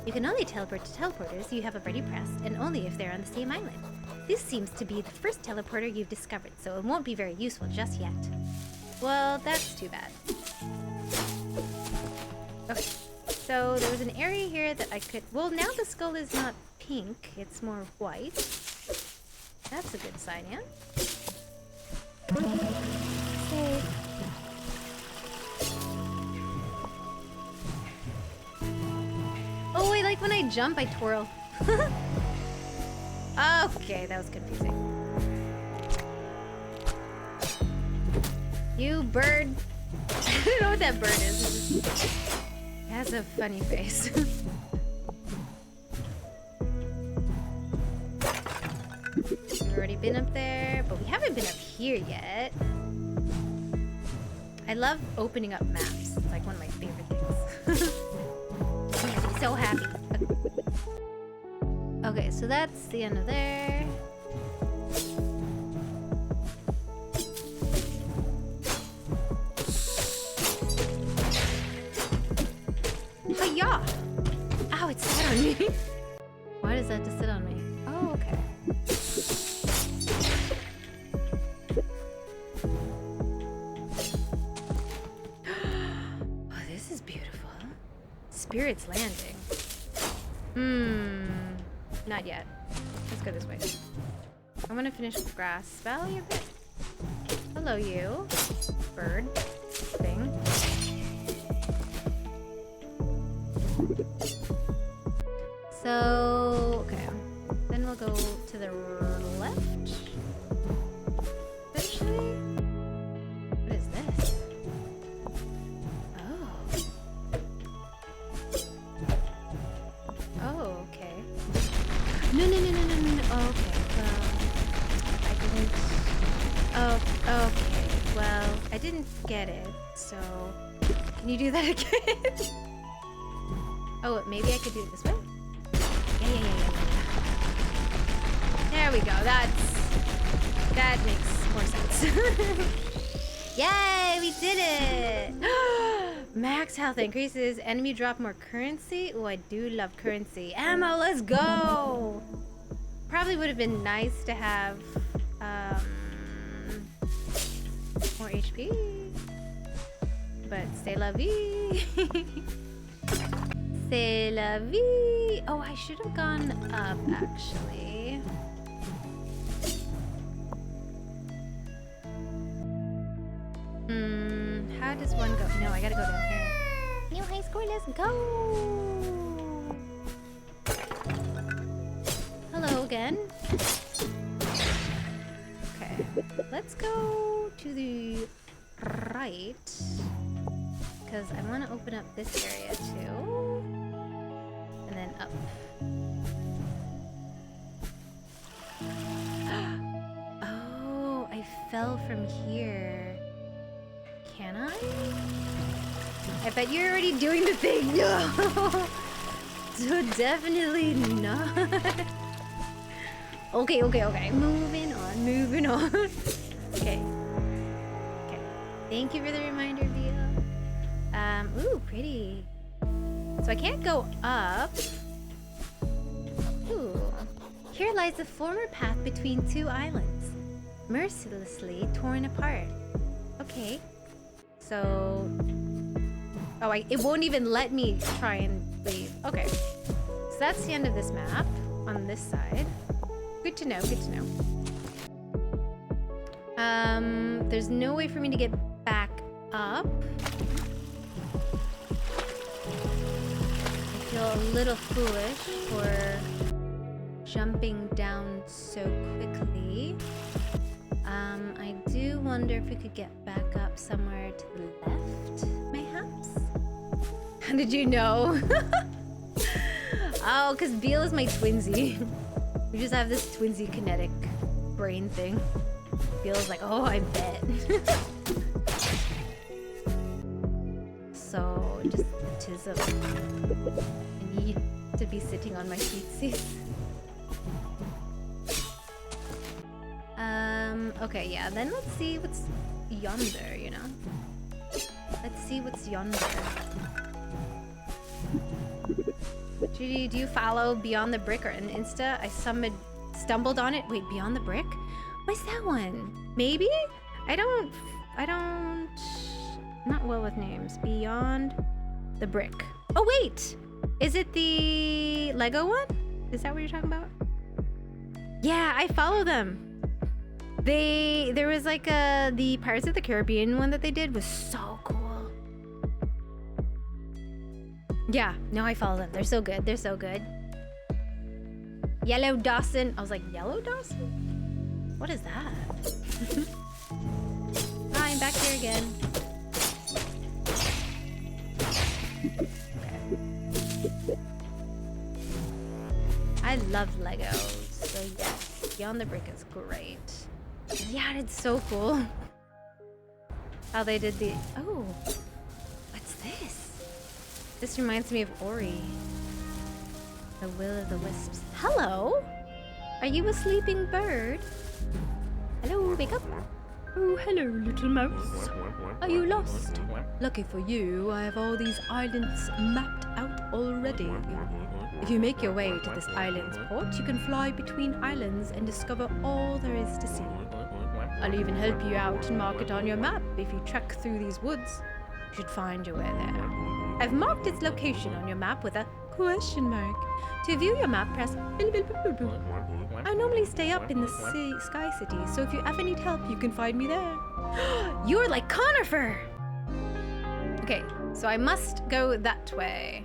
You can only teleport to teleporters you have already pressed, and only if they're on the same island. This seems to be the first teleporter you've discovered, so it won't be very useful just yet. Well, that's too bad. Okay, so there was an area here that I could... Well, now the skull is not pink, it's more white. That's a good sign, yeah? Oh, I like when I jump, I twirl. Okay, that was confusing. You bird. I don't know what that bird is. It has a funny face. We've already been up there, but we haven't been up here yet. I love opening up maps. It's like one of my favorite things. I'm so happy. Okay, so that's the end of there. Hiya! Ow, it sat on me. Why does that just sit on me? Oh, okay. Oh, this is beautiful. Spirit's Landing. Not yet. Let's go this way. I want to finish Grass Valley a bit. Hello, you. Bird. Thing. So, okay. Then we'll go to the left. Eventually. What is this? Oh. Oh, okay. No. Oh, okay. Well, I didn't. Oh, okay. Well, I didn't get it. So, can you do that again? Oh, maybe I could do it this way? Yeah. There we go. That makes more sense. Yay, we did it! Max health increases. Enemy drop more currency. Oh, I do love currency. Ammo, let's go! Probably would have been nice to have more HP. But c'est la vie. C'est la vie. Oh, I should have gone up, actually. How does one go? No, I gotta go down here. New high score, let's go! Hello again. Okay, let's go to the right. Because I want to open up this area too. And then up. Oh, I fell from here. Can I? I bet you're already doing the thing. No! So definitely not. Okay. Moving on. Okay. Thank you for the reminder, Via. Ooh, pretty. So I can't go up. Ooh. Here lies the former path between two islands, mercilessly torn apart. Okay. So... Oh, it won't even let me try and leave. Okay. So that's the end of this map on this side. Good to know. There's no way for me to get back up. I feel a little foolish for jumping down so quickly. I do wonder if we could get back up somewhere to the left, mayhaps? How did you know? Oh, because Beal is my twinsy. We just have this twinsy kinetic brain thing. Beal's like, oh, I bet. So, just autism. I need to be sitting on my feetsies. Okay, yeah, then let's see what's yonder, you know? Let's see what's yonder. Judy, do you follow Beyond the Brick or an Insta? I stumbled on it. Wait, Beyond the Brick? What's that one? Maybe? I don't, not well with names. Beyond the Brick. Oh, wait! Is it the Lego one? Is that what you're talking about? Yeah, I follow them. There was like the Pirates of the Caribbean one that they did was so cool. Yeah, no, I follow them. They're so good. They're so good. Yellow Dawson. I was like, Yellow Dawson? What is that? Hi, I'm back here again. Okay. I love Legos. So yes, Beyond the Brick is great. Yeah, it's so cool. How they did the... Oh, what's this? This reminds me of Ori. The Will of the Wisps. Hello? Are you a sleeping bird? Hello, wake up. Oh, hello, little mouse. Are you lost? Lucky for you, I have all these islands mapped out already. If you make your way to this island's port, you can fly between islands and discover all there is to see. I'll even help you out and mark it on your map. If you trek through these woods, you should find your way there. I've marked its location on your map with a question mark. To view your map, press bil, bil, bil, bil, bil. I normally stay up in the Sky City, so if you ever need help, you can find me there. You're like Conifer! Okay, so I must go that way.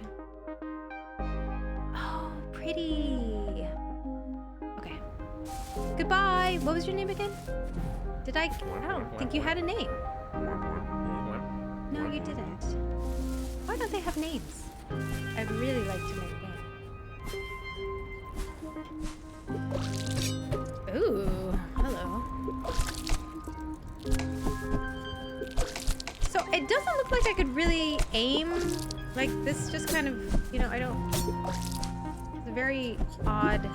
Oh, pretty. Okay. Goodbye. What was your name again? I don't think you had a name. No, you didn't. Why don't they have names? I'd really like to make names. Ooh, hello. So it doesn't look like I could really aim. Like this just kind of, you know, I don't... It's a very odd...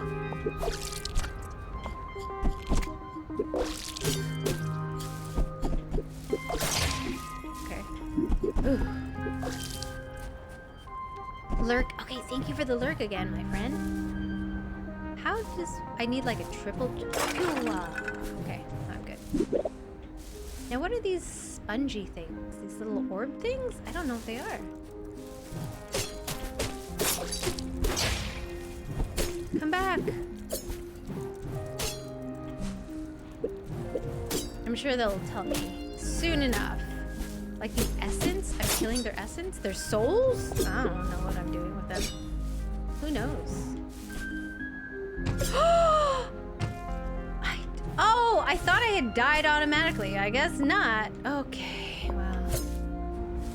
Okay. Ooh. Lurk. Okay, thank you for the lurk again, my friend. How does... I need like a triple... Okay, I'm good. Now what are these spongy things? These little orb things? I don't know what they are. Come back. I'm sure they'll tell me soon enough. Like the essence? I'm killing their essence? Their souls? I don't know what I'm doing with them. Who knows? I thought I had died automatically. I guess not. Okay, well.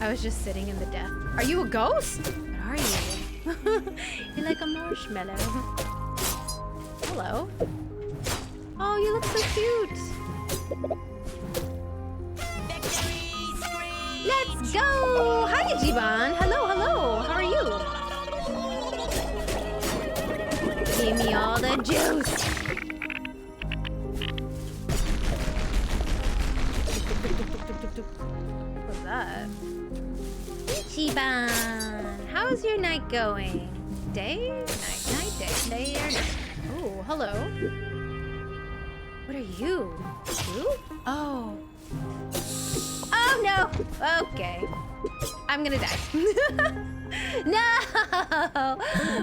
I was just sitting in the death. Are you a ghost? What are you? You're like a marshmallow. Hello. Oh, you look so cute. Let's go! Hi, Ichiban. Hello, hello. How are you? Give me all the juice. What's that? Ichiban, how's your night going? Day? Night, day or night? Oh, hello. What are you? You? Oh. Oh no! Okay. I'm gonna die. No!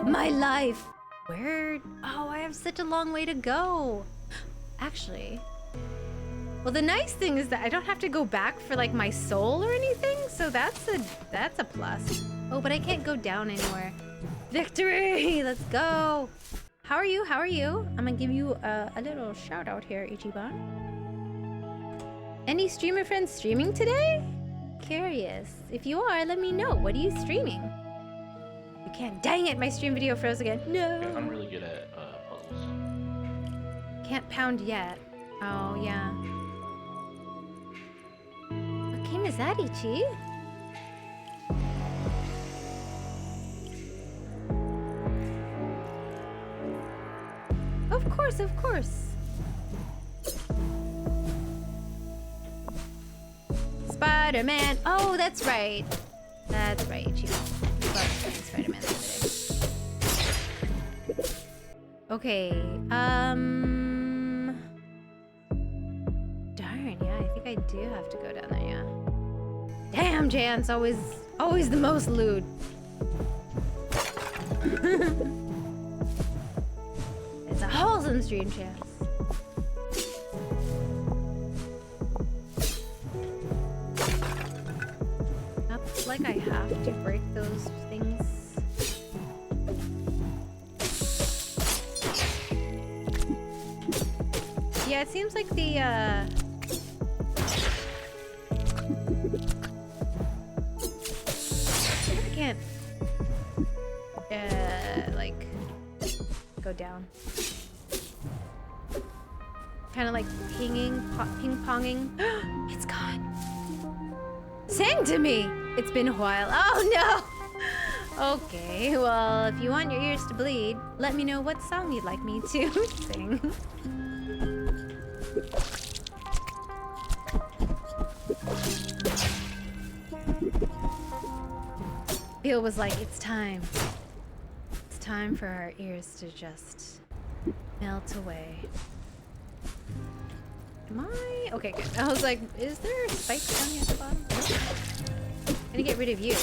My life. Where? Oh, I have such a long way to go. Actually. Well, the nice thing is that I don't have to go back for like my soul or anything, so that's a plus. Oh, but I can't go down anywhere. Victory! Let's go. How are you? How are you? I'm gonna give you a little shout out here, Ichiban. Any streamer friends streaming today? Curious. If you are, let me know. What are you streaming? You can't. Dang it, my stream video froze again. No. Yeah, I'm really good at puzzles. Can't pound yet. Oh, yeah. What game is that, Ichi? Of course, of course. Spider-Man. Oh, that's right. That's right, Ichi. Spider-Man the other day. Okay, darn, yeah, I think I do have to go down there, yeah. Damn, Jan's always the most lewd. Let's It's a wholesome stream, chance. Not like I have to break those things. Yeah, it seems like the I can't like go down. Kind of like ping-ponging. It's gone. Sing to me. It's been a while. Oh no. Okay, well, if you want your ears to bleed, let me know what song you'd like me to sing. Bill was like, it's time. It's time for our ears to just melt away. Am I? Okay, good. I was like, is there spikes down here at the bottom? Nope. Gonna get rid of you.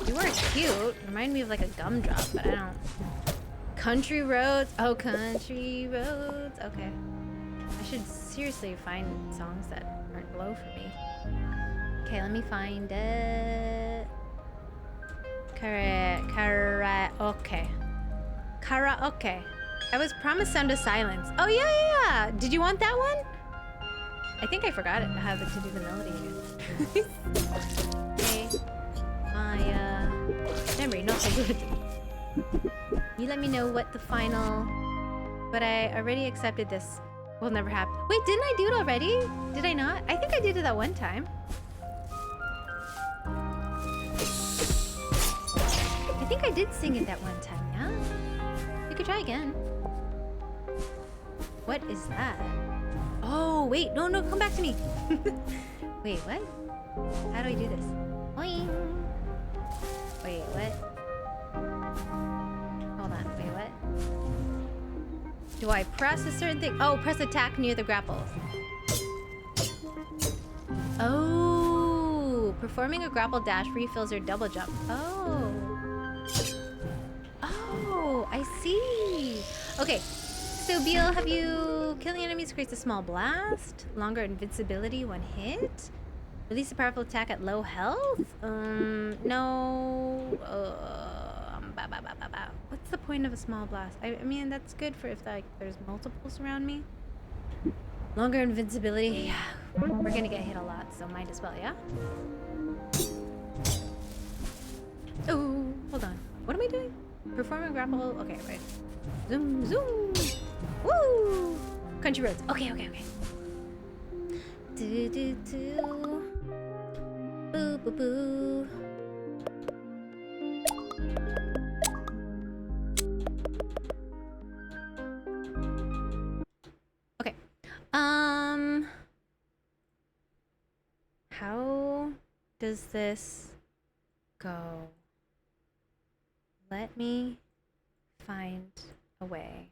You weren't cute. Remind me of like a gumdrop, but I don't. Country roads. Oh, country roads. Okay. I should seriously find songs that aren't low for me. Okay, let me find it. Karaoke. Karaoke. I was promised Sound of Silence. Oh yeah. Did you want that one? I think I forgot it. How to do the melody again. Okay. My memory not so good. You let me know what the final. But I already accepted this. Will never happen. Wait, didn't I do it already? Did I not? I think I did it that one time. I think I did sing it that one time, yeah? You could try again. What is that? Oh, wait. No, come back to me. Wait, what? How do I do this? Boing. Wait, what? Hold on. Wait, what? Do I press a certain thing? Oh, press attack near the grapples. Oh, performing a grapple dash refills your double jump. Oh, I see. Okay, so Beal, have you killing enemies creates a small blast, longer invincibility when hit, release a powerful attack at low health? No. What's the point of a small blast? I mean, that's good for if like there's multiples around me. Longer invincibility. Yeah, we're gonna get hit a lot, so might as well, yeah? Oh, hold on. What am I doing? Performing grapple. Okay, right. Zoom. Woo! Country roads. Okay. Do. Boo. Okay. How does this go? Let me find a way.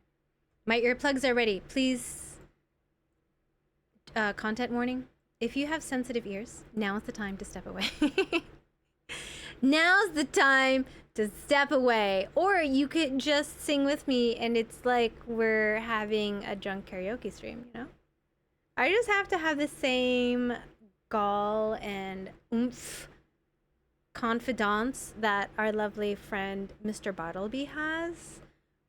My earplugs are ready. Please, content warning. If you have sensitive ears, now is the time to step away. Now's the time to step away. Or you could just sing with me and it's like we're having a drunk karaoke stream, you know? I just have to have the same gall and oomph confidence that our lovely friend Mr. Bartleby has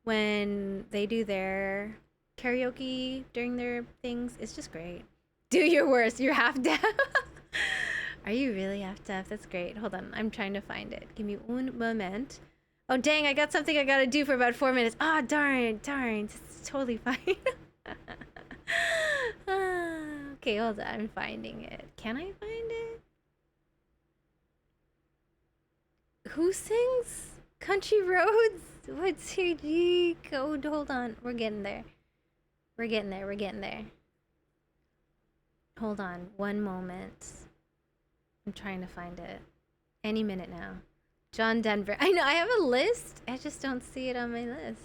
when they do their karaoke during their things. It's just great. Do your worst. You're half deaf. Are you really half deaf? That's great. Hold on. I'm trying to find it. Give me un moment. Oh, dang. I got something I gotta do for about 4 minutes. Ah, oh, darn. It's totally fine. Okay, hold on. I'm finding it. Can I find it? Who sings Country Roads? What's your G code? Hold on. We're getting there. Hold on. One moment. I'm trying to find it. Any minute now. John Denver. I know. I have a list. I just don't see it on my list.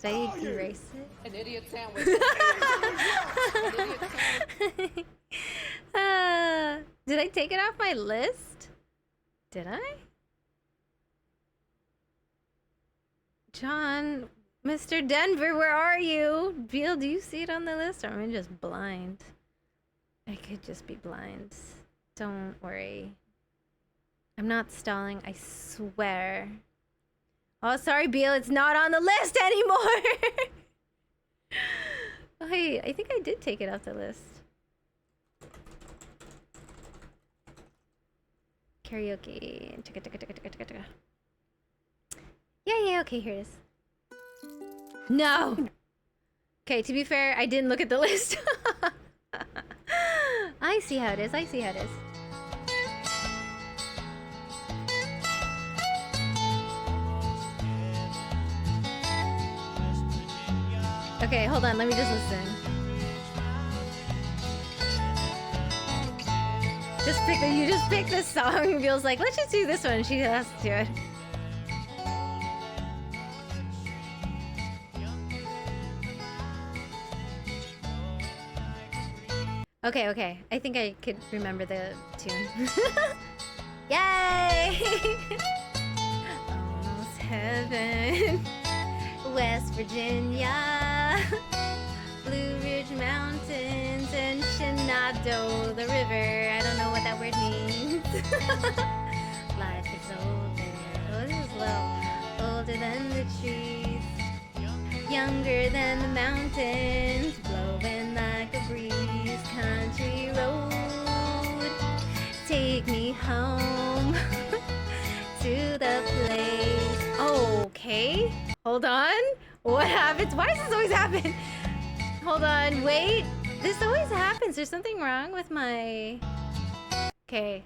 Did I erase it? An idiot sandwich. Did I take it off my list? Did I? John, Mr. Denver, where are you? Beal, do you see it on the list, or am I just blind? I could just be blind. Don't worry. I'm not stalling, I swear. Oh, sorry, Beal, it's not on the list anymore! Oh, hey, I think I did take it off the list. Karaoke. Yeah, okay, here it is. No! Okay, to be fair, I didn't look at the list. I see how it is, I see how it is. Okay, hold on, let me just listen. You just pick this song, Beal's like, let's just do this one, she has to do it. Okay, I think I could remember the tune. Yay! Almost heaven. West Virginia, Blue Ridge Mountains, and Shenandoah, the river. I don't know what that word means. Life is older. Oh, this is low. Older than the trees, younger than the mountains, blowing like a breeze. Country road, take me home to the place. Okay. Hold on. What happens? Why does this always happen? Hold on. Wait. This always happens. There's something wrong with my... Okay.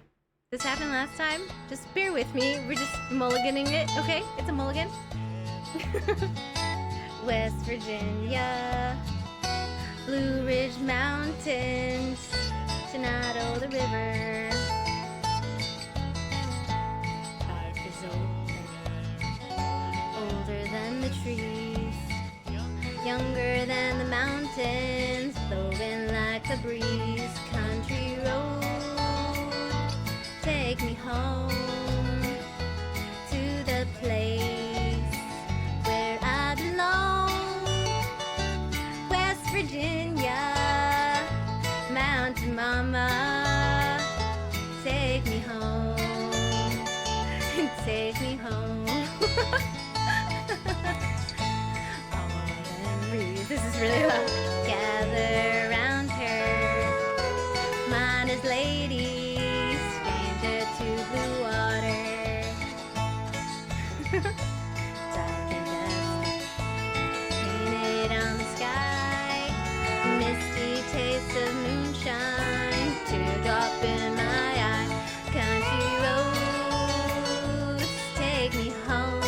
This happened last time. Just bear with me. We're just mulliganing it. Okay? It's a mulligan. West Virginia, Blue Ridge Mountains, Shenandoah, the river. Life is older than the trees, younger than the mountains, blowing like a breeze. Country road, take me home to the place where I belong. West Virginia, Mountain Mama, take me home, take me home. This is really loud. Gather around her, miners, ladies, stranger to blue water. Dark and dusty, painted on the sky, misty taste of moonshine, teardrop in my eye. Country roads, take me home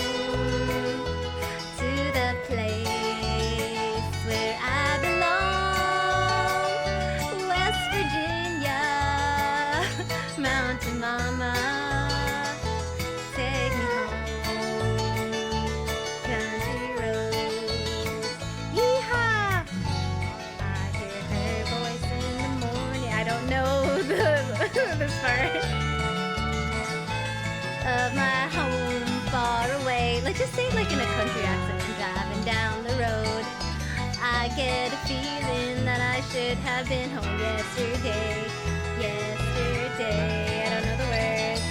to the place where I belong. West Virginia, Mountain Mama, take me home. Country roads, yeehaw! I hear her voice in the morning. I don't know this part of my home far away. Let's just say it like in a country accent. Driving down the road, I get a feeling that I should have been home yesterday. Yesterday, I don't know the words.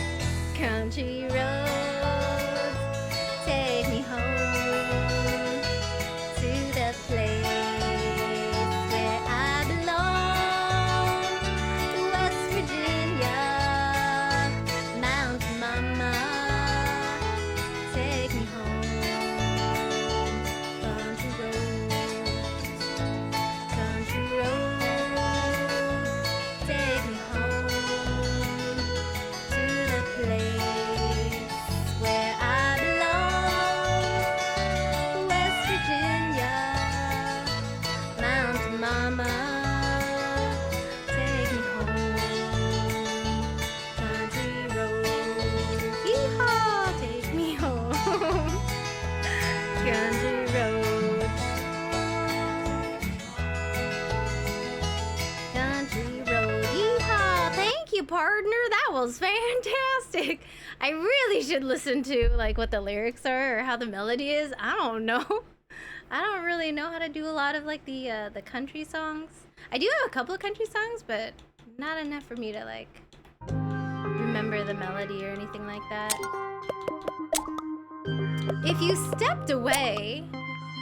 Country roads, take me home to the place where I belong. West Virginia, Mountain Mama, take me home. Country roads, take me home to the place where I belong. West Virginia, Mountain Mama, take me home. Country roads, yeehaw, take me home. Country roads, country road, yeehaw. Thank you, partner. That was fantastic. I really should listen to like what the lyrics are or how the melody is. I don't know. I don't really know how to do a lot of like the country songs. I do have a couple of country songs, but not enough for me to like remember the melody or anything like that. If you stepped away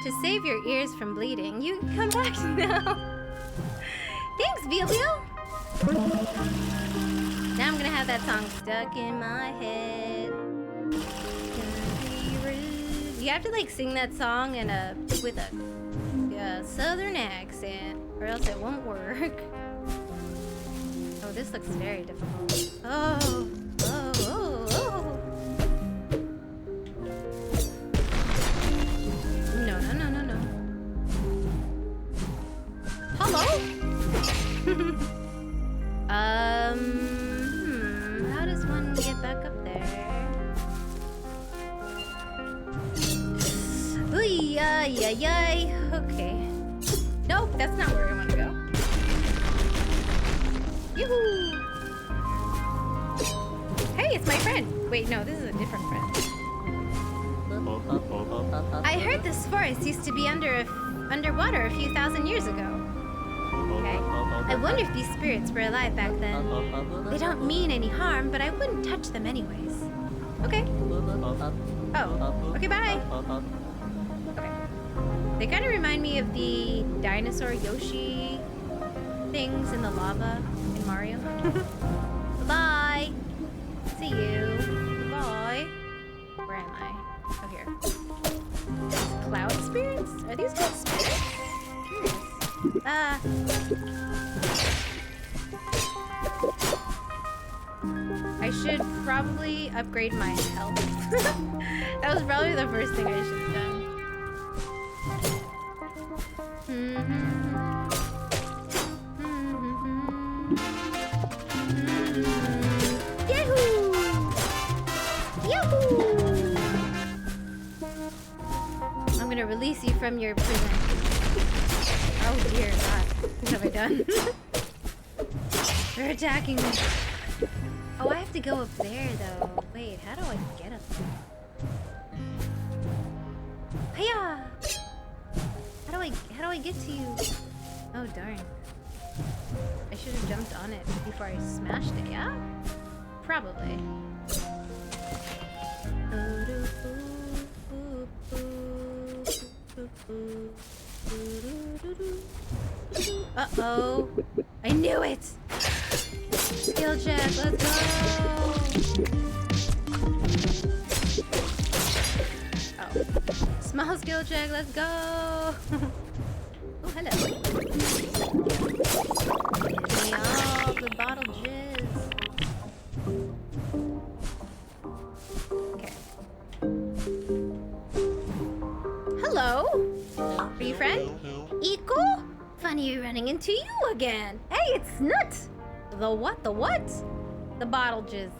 to save your ears from bleeding, you can come back now. Thanks, Veal Veal. Now I'm gonna have that song stuck in my head. You have to like sing that song in with a southern accent, or else it won't work. Oh, this looks very difficult. Oh. No. Hello? How does one get back up there? Ooh, yay. Okay. Nope, that's not where I want to go. Yoo-hoo! Hey, it's my friend. Wait, no, this is a different friend. I heard this forest used to be underwater a few thousand years ago. Okay. I wonder if these spirits were alive back then. They don't mean any harm, but I wouldn't touch them anyways. Okay. Oh. Okay, bye. Okay. They kind of remind me of the dinosaur Yoshi things in the lava in Mario. Bye. See you. Bye. Where am I? Oh, here. Cloud spirits? Are these called spirits? I should probably upgrade my health. That was probably the first thing I should have done. Yahoo! Yahoo! I'm gonna release you from your prison. Oh dear God, what have I done? They're attacking me. Oh, I have to go up there though. Wait, how do I get up there? Hiya! How do I get to you? Oh darn. I should have jumped on it before I smashed it, yeah? Probably. Uh-oh. I knew it! Skill check, let's go! Oh. Small skill check, let's go! Oh, hello. Give me all the bottle jizz. Okay. Hello? Are you friend? Iko? Funny running into you again. Hey, it's Snut! The what? The what? The bottle jizz.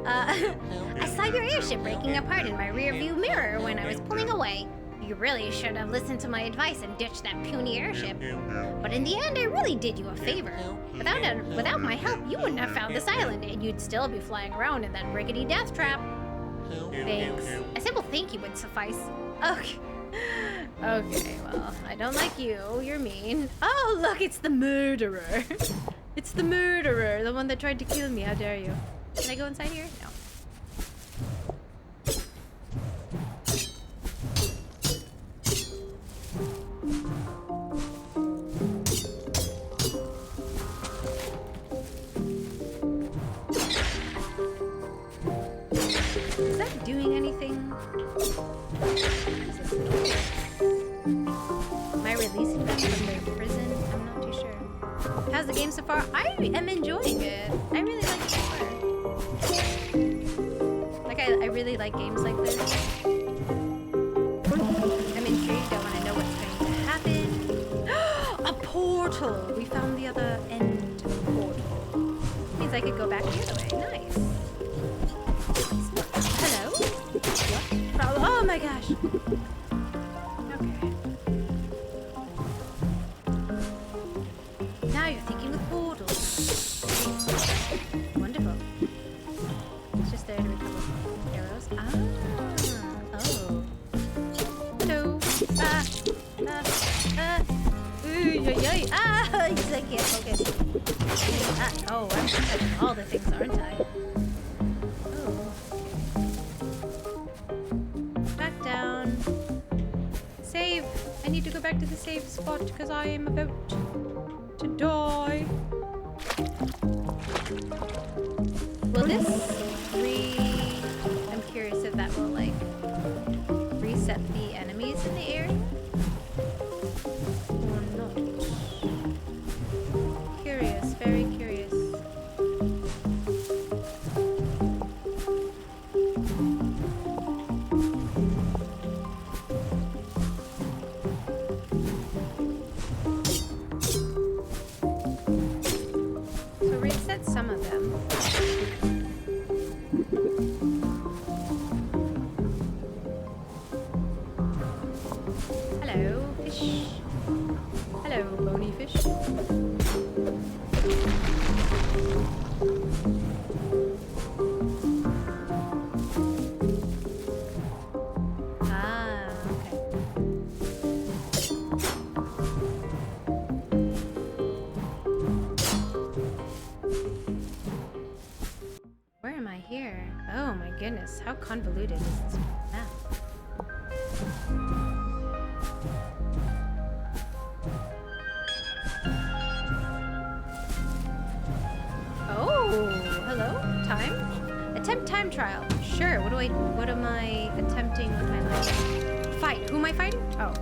I saw your airship breaking apart in my rearview mirror when I was pulling away. You really should have listened to my advice and ditched that puny airship. But in the end, I really did you a favor. Without my help, you wouldn't have found this island, and you'd still be flying around in that rickety death trap. Thanks. A simple thank you would suffice. Okay. Okay, well, I don't like you. You're mean. Oh, look, it's the murderer. It's the murderer, the one that tried to kill me. How dare you? Can I go inside here? No. Is that doing anything? Am I releasing them from their prison? I'm not too sure. How's the game so far? I am enjoying it. I really like it so far. Like, I really like games like this. I'm intrigued. I want to know what's going to happen. A portal! We found the other end of the portal. Means I could go back the other way. Nice. Hello? What? Oh my gosh. Okay. Now you're thinking with portals. Wonderful. It's just there to recover arrows. Ah. Oh. Hello. Hey, ah! Because I can't focus. Oh, I'm touching all the things, aren't I? Oh. Back down. Save. I need to go back to the save spot because I am about to die. Will this I'm curious if that will like reset the enemies in the area or not. Curious, very curious. So reset some of them. Hello, fish. Hello, bony fish. Ah, okay. Where am I here? Oh my goodness, how convoluted is this map? Oh, hello? Time? Attempt time trial. Sure, what am I attempting with my life? Fight. Who am I fighting? Oh.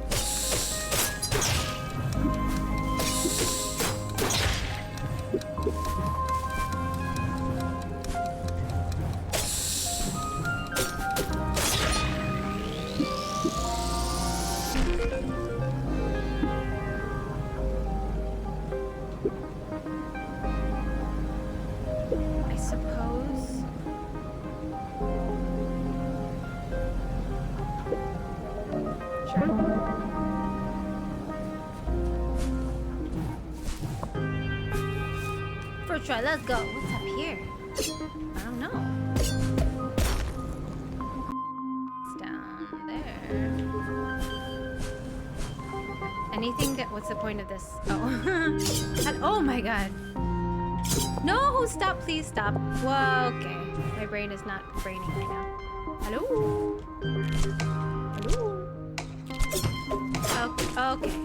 I suppose. Sure. First try, let's go. What's up here? I don't know. It's down there. Anything that, what's the point of this? Oh. And, oh my god. No, stop, please stop. Whoa, okay. My brain is not braining right now. Hello? Hello? Okay.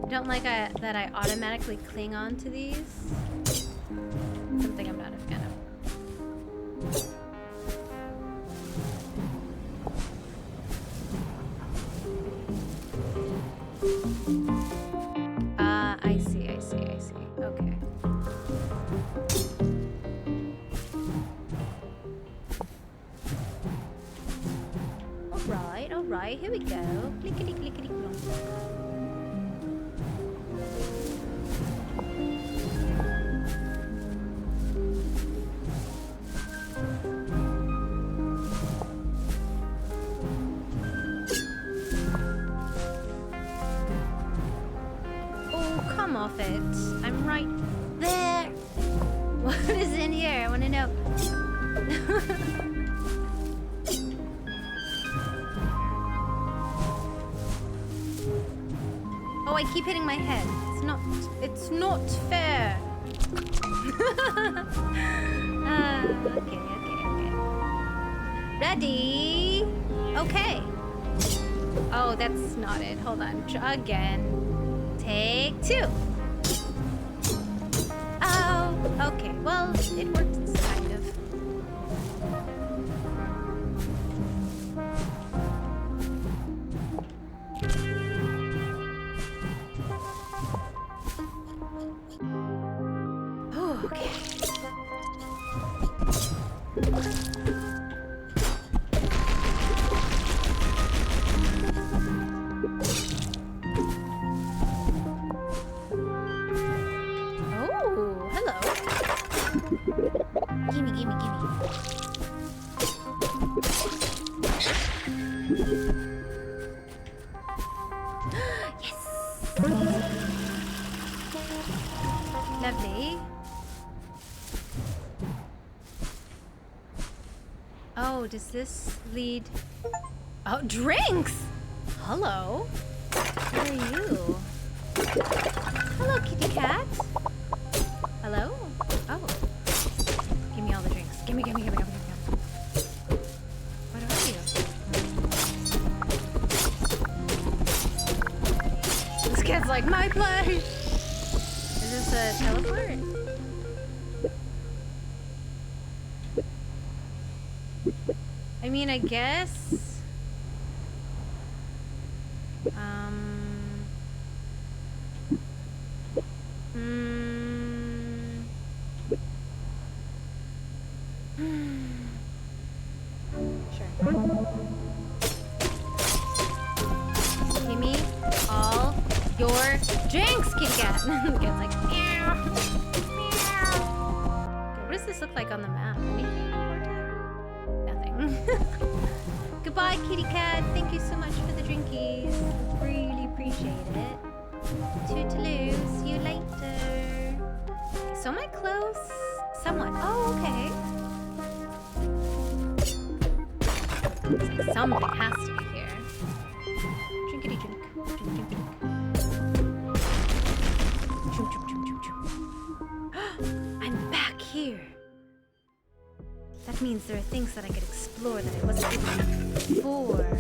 I don't like that I automatically cling on to these. Something I'm not a fan of. I see. Okay. Alright, here we go. Clickety clickety clonk. Oh, come off it. I'm right there. What is in here? I want to know. Oh, I keep hitting my head. It's not fair. Okay. Ready? Okay. Oh, that's not it. Hold on. Again. Take two. Oh, okay. Well, it worked, kind of. Oh, okay. Oh, hello. Gimme. Yes! Lovely. Oh, does this lead? Oh, drinks! Hello. Who are you? Hello, kitty cat. Hello? Oh. Give me all the drinks. Gimme. What are you? This cat's like, my place! Is this a teleport? I mean, I guess. Sure. Give me all your drinks, kitty cat. The cat's like, meow, meow. Okay, what does this look like on the map? Anything important? Nothing. Goodbye, kitty cat. Thank you so much for the drinkies. Really appreciate it. Toodaloo. See you later. Okay, so am I close? Somewhat. Oh, okay. Something has to be here. Drinkity drink. Drink. I'm back here. That means there are things that I could explore that I wasn't able to before.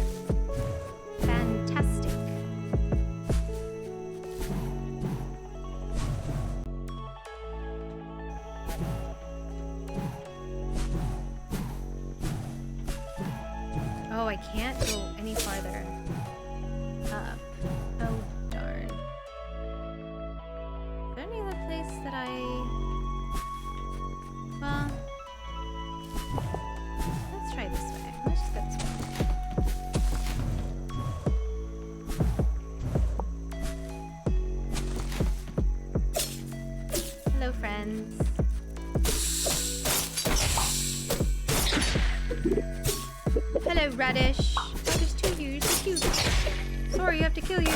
Fantastic. Oh, I can't go any farther up. Oh, darn. Is there any other place that well, let's try this way. Let's just go this way. Hello, friends. Hello, Radish. Oh, there's two of you. You're so cute. Sorry, you have to kill you.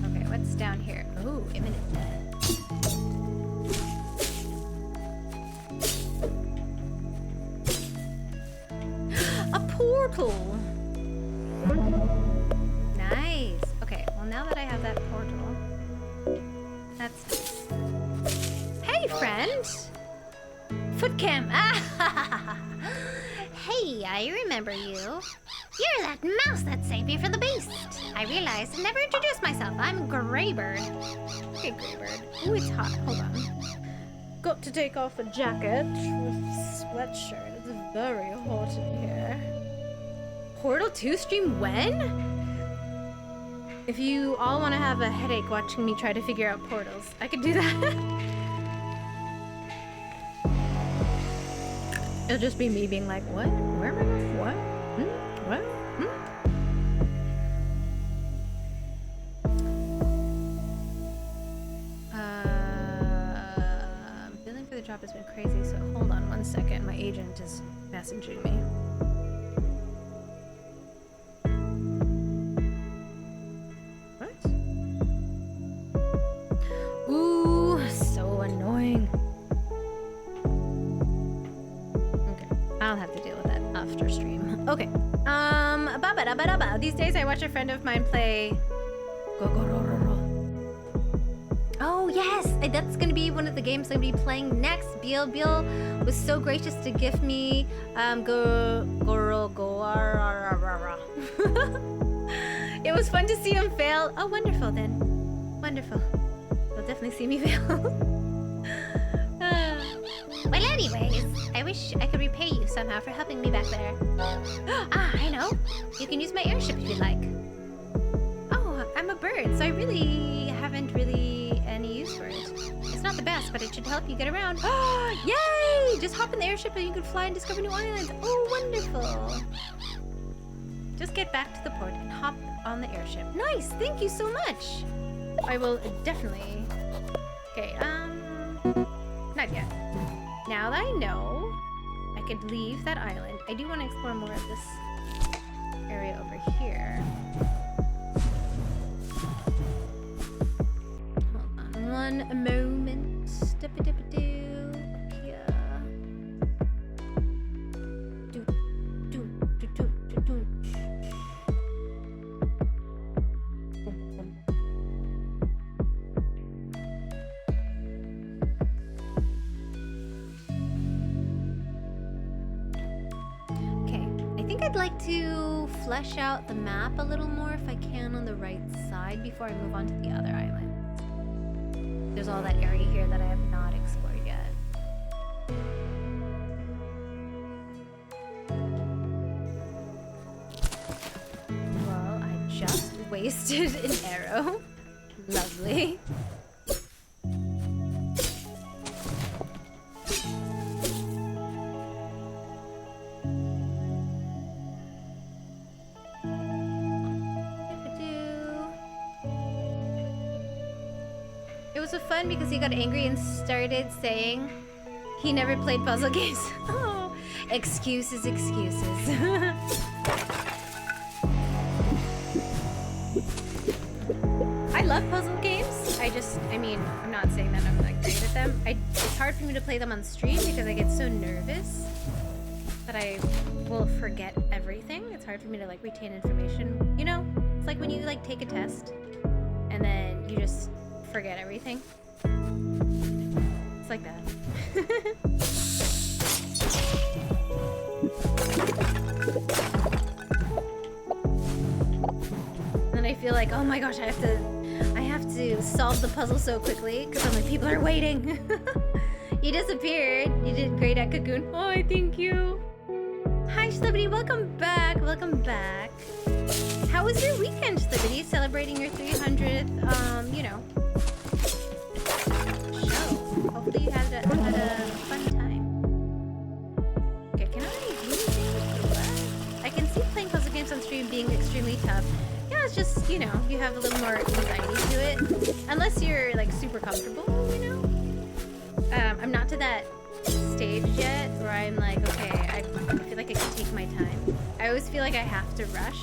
Okay, what's down here? Oh, imminent death. A portal. Nice. Okay, well now that I have that portal, that's nice. Hey, friend. Footcam. Hey, I remember you. You're that mouse that saved me from the beast. I realized I never introduced myself. I'm Greybird. Okay, Greybird. Ooh, it's hot. Hold on. Got to take off a jacket with sweatshirt. It's very hot in here. Portal 2 stream when? If you all want to have a headache watching me try to figure out portals, I could do that. It'll just be me being like, what? Where am I going? What? What? Billing for the job has been crazy, so hold on one second. My agent is messaging me. What? Ooh, so annoying. I'll have to deal with that after stream. Okay. Ba-ba-da-ba-da-ba. These days I watch a friend of mine play Gogororo. Oh yes, that's gonna be one of the games I'm gonna be playing next. Bill was so gracious to gift me Goro. It was fun to see him fail. Oh, wonderful then. Wonderful. You'll definitely see me fail. Well, anyways, I wish I could repay you somehow for helping me back there. I know. You can use my airship if you'd like. Oh, I'm a bird, so I really haven't any use for it. It's not the best, but it should help you get around. Yay! Just hop in the airship and you can fly and discover new islands. Oh, wonderful. Just get back to the port and hop on the airship. Nice, thank you so much. I will definitely. Okay, not yet. Now that I know I could leave that island, I do want to explore more of this area over here. Hold on one moment. Dip-a-dip-a-doo. would like to flesh out the map a little more if I can on the right side before I move on to the other island. There's all that area here that I have not explored yet. Well, I just wasted an arrow. Lovely. It was so fun because he got angry and started saying he never played puzzle games. Oh, excuses, excuses. I love puzzle games. I mean, I'm not saying that I'm like great at them. It's hard for me to play them on stream because I get so nervous that I will forget everything. It's hard for me to like retain information. You know, it's like when you like take a test and then you just forget everything. It's like that. And I feel like, oh my gosh, I have to solve the puzzle so quickly because other people are waiting. You disappeared. You did great at Cocoon. Oh, I thank you. Hi, Schlibbity. Welcome back. Welcome back. How was your weekend, Schlibbity? Celebrating your 300th, you know, show. Hopefully you had a fun time. Okay, can I do anything with the left? I can see playing puzzle games on stream being extremely tough. Yeah, it's just, you know, you have a little more anxiety to it. Unless you're, like, super comfortable, you know? I'm not to that stage yet where I'm like, okay, I feel like I can take my time. I always feel like I have to rush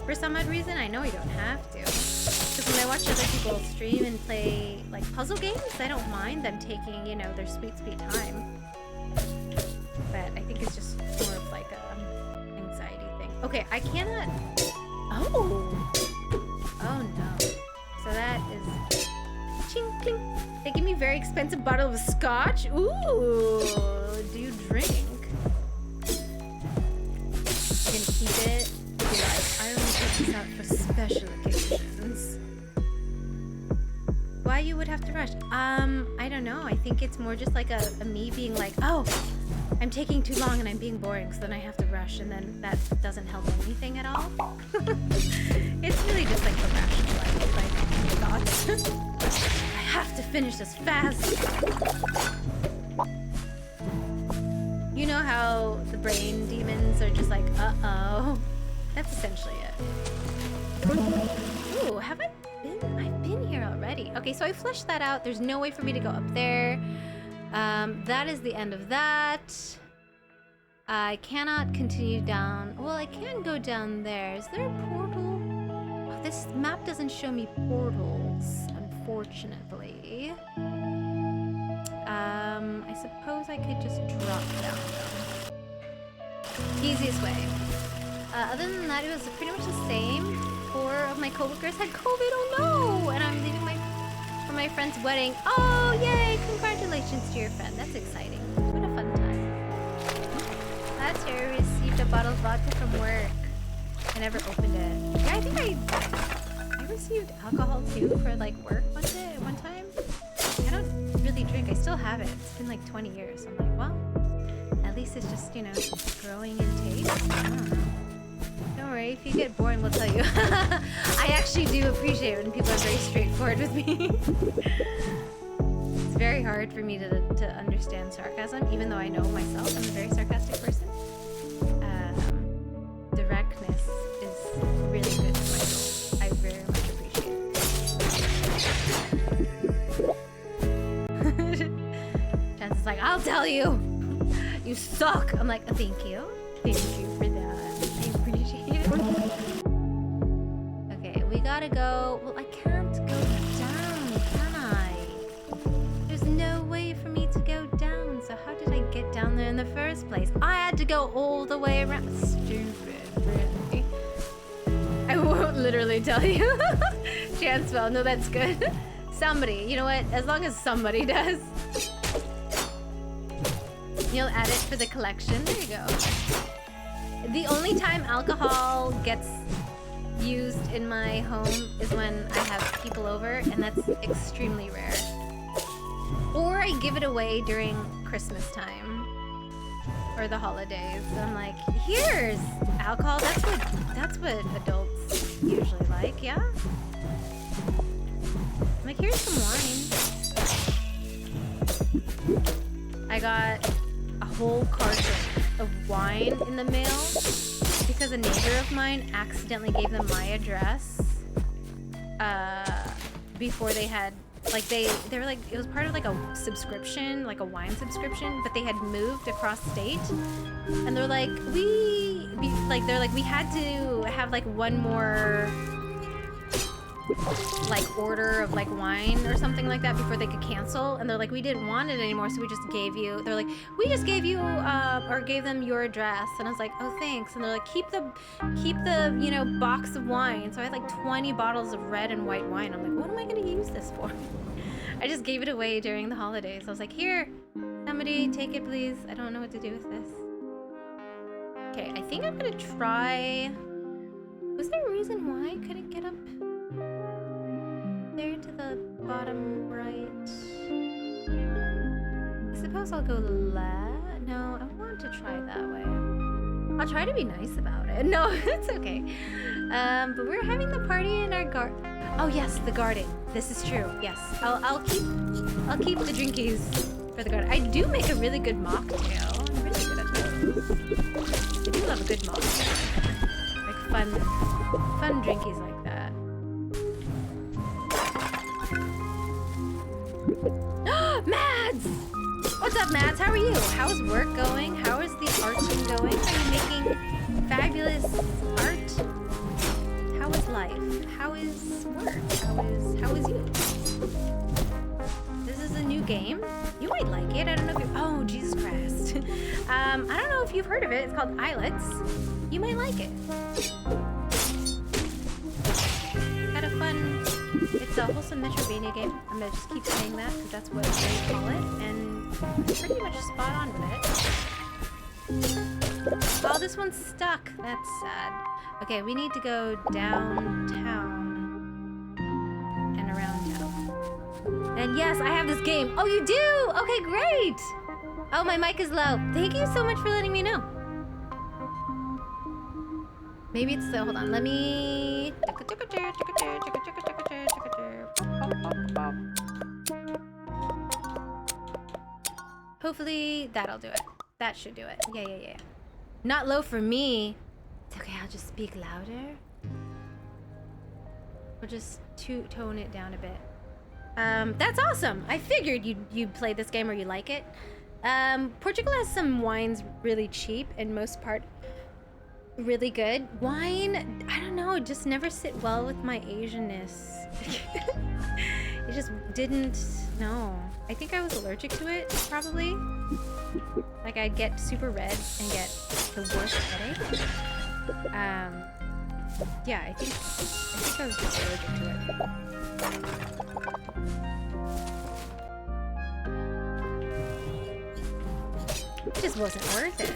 for some odd reason. I know you don't have to. Because when I watch other people stream and play, like, puzzle games, I don't mind them taking, you know, their sweet, sweet time. But I think it's just more of, like, a anxiety thing. Okay, I cannot... Oh! Oh, no. So that is... Ching, ching. They give me a very expensive bottle of scotch. Ooh! Do you drink? I'm gonna keep it. Be like, I only take this out for special occasions. Why you would have to rush? I don't know. I think it's more just like a me being like, oh, I'm taking too long and I'm being boring, so then I have to rush, and then that doesn't help anything at all. It's really just like irrational, like thoughts. I have to finish this fast. You know how the brain demons are just like, uh-oh. That's essentially it. Ooh, have I been? I've been here already. Okay, so I fleshed that out. There's no way for me to go up there. That is the end of that. I cannot continue down. Well, I can go down there. Is there a portal? Oh, this map doesn't show me portals, unfortunately. I suppose I could just drop down though. Easiest way. Other than that, it was pretty much the same. 4 of my coworkers had COVID. Oh no! And I'm leaving for my friend's wedding. Oh yay! Congratulations to your friend. That's exciting. What a fun time. Last year I received a bottle of vodka from work. I never opened it. Yeah, I think I received alcohol too for like work one time. I don't really drink. I still have it. It's been like 20 years. I'm like, well, at least it's just, you know, growing in taste. I don't know. Don't worry, if you get boring, we'll tell you. I actually do appreciate it when people are very straightforward with me. It's very hard for me to understand sarcasm, even though I know myself I'm a very sarcastic person. Directness is really good for my soul. I very much appreciate it. Chance is like, I'll tell you! You suck! I'm like, thank you. Thank you for that. I appreciate it. Okay, we gotta go. Well, I can't go down, can I? There's no way for me to go down. So how did I get down there in the first place? I had to go all the way around. Stupid, really. I won't literally tell you. Chancewell, no, that's good. Somebody, you know what? As long as somebody does. You'll add it for the collection. There you go. The only time alcohol gets used in my home is when I have people over, and that's extremely rare. Or I give it away during Christmas time or the holidays. So I'm like, here's alcohol. That's what adults usually like, yeah? I'm like, here's some wine. I got a whole carton of wine in the mail because a neighbor of mine accidentally gave them my address before they had, like, they were like, it was part of like a subscription, like a wine subscription, but they had moved across state, and they're like, we had to have like one more like order of like wine or something like that before they could cancel, and they're like, we didn't want it anymore, so we just gave you, they're like, we just gave you or gave them your address. And I was like, oh thanks. And they're like, keep the you know, box of wine. So I had like 20 bottles of red and white wine. I'm like, what am I gonna use this for? I just gave it away during the holidays. I was like, here, somebody take it please, I don't know what to do with this. Okay, I think I'm gonna try, was there a reason why I couldn't get up there to the bottom right? I suppose I'll go left. No, I want to try that way. I'll try to be nice about it. No, it's okay. But we're having the party in our garden. Oh yes, the garden. This is true. Yes, I'll keep the drinkies for the garden. I do make a really good mocktail. I'm really good at those. I do love a good mocktail. Like fun drinkies like that. Mads! What's up, Mads? How are you? How's work going? How is the arting going? Are you making fabulous art? How is life? How is work? How is you? This is a new game. You might like it. I don't know if you, oh, Jesus Christ. I don't know if you've heard of it. It's called Islets. You might like it. Got a fun, it's a wholesome Metroidvania game. I'm gonna just keep saying that because that's what they call it, and pretty much spot on with it. Oh, this one's stuck. That's sad. Okay, we need to go downtown and around town. And yes, I have this game. Oh, you do? Okay, great. Oh, my mic is low. Thank you so much for letting me know. Maybe it's still, hold on, let me... Hopefully that'll do it. That should do it. Yeah. Not low for me. It's okay, I'll just speak louder. We'll just tone it down a bit. That's awesome. I figured you'd play this game or you like it. Portugal has some wines really cheap and most part really good. Wine, I don't know, it just never sit well with my Asianness. It just didn't, no. I think I was allergic to it, probably. Like I'd get super red and get the worst headache. Yeah, I think I was just allergic to it. It just wasn't worth it.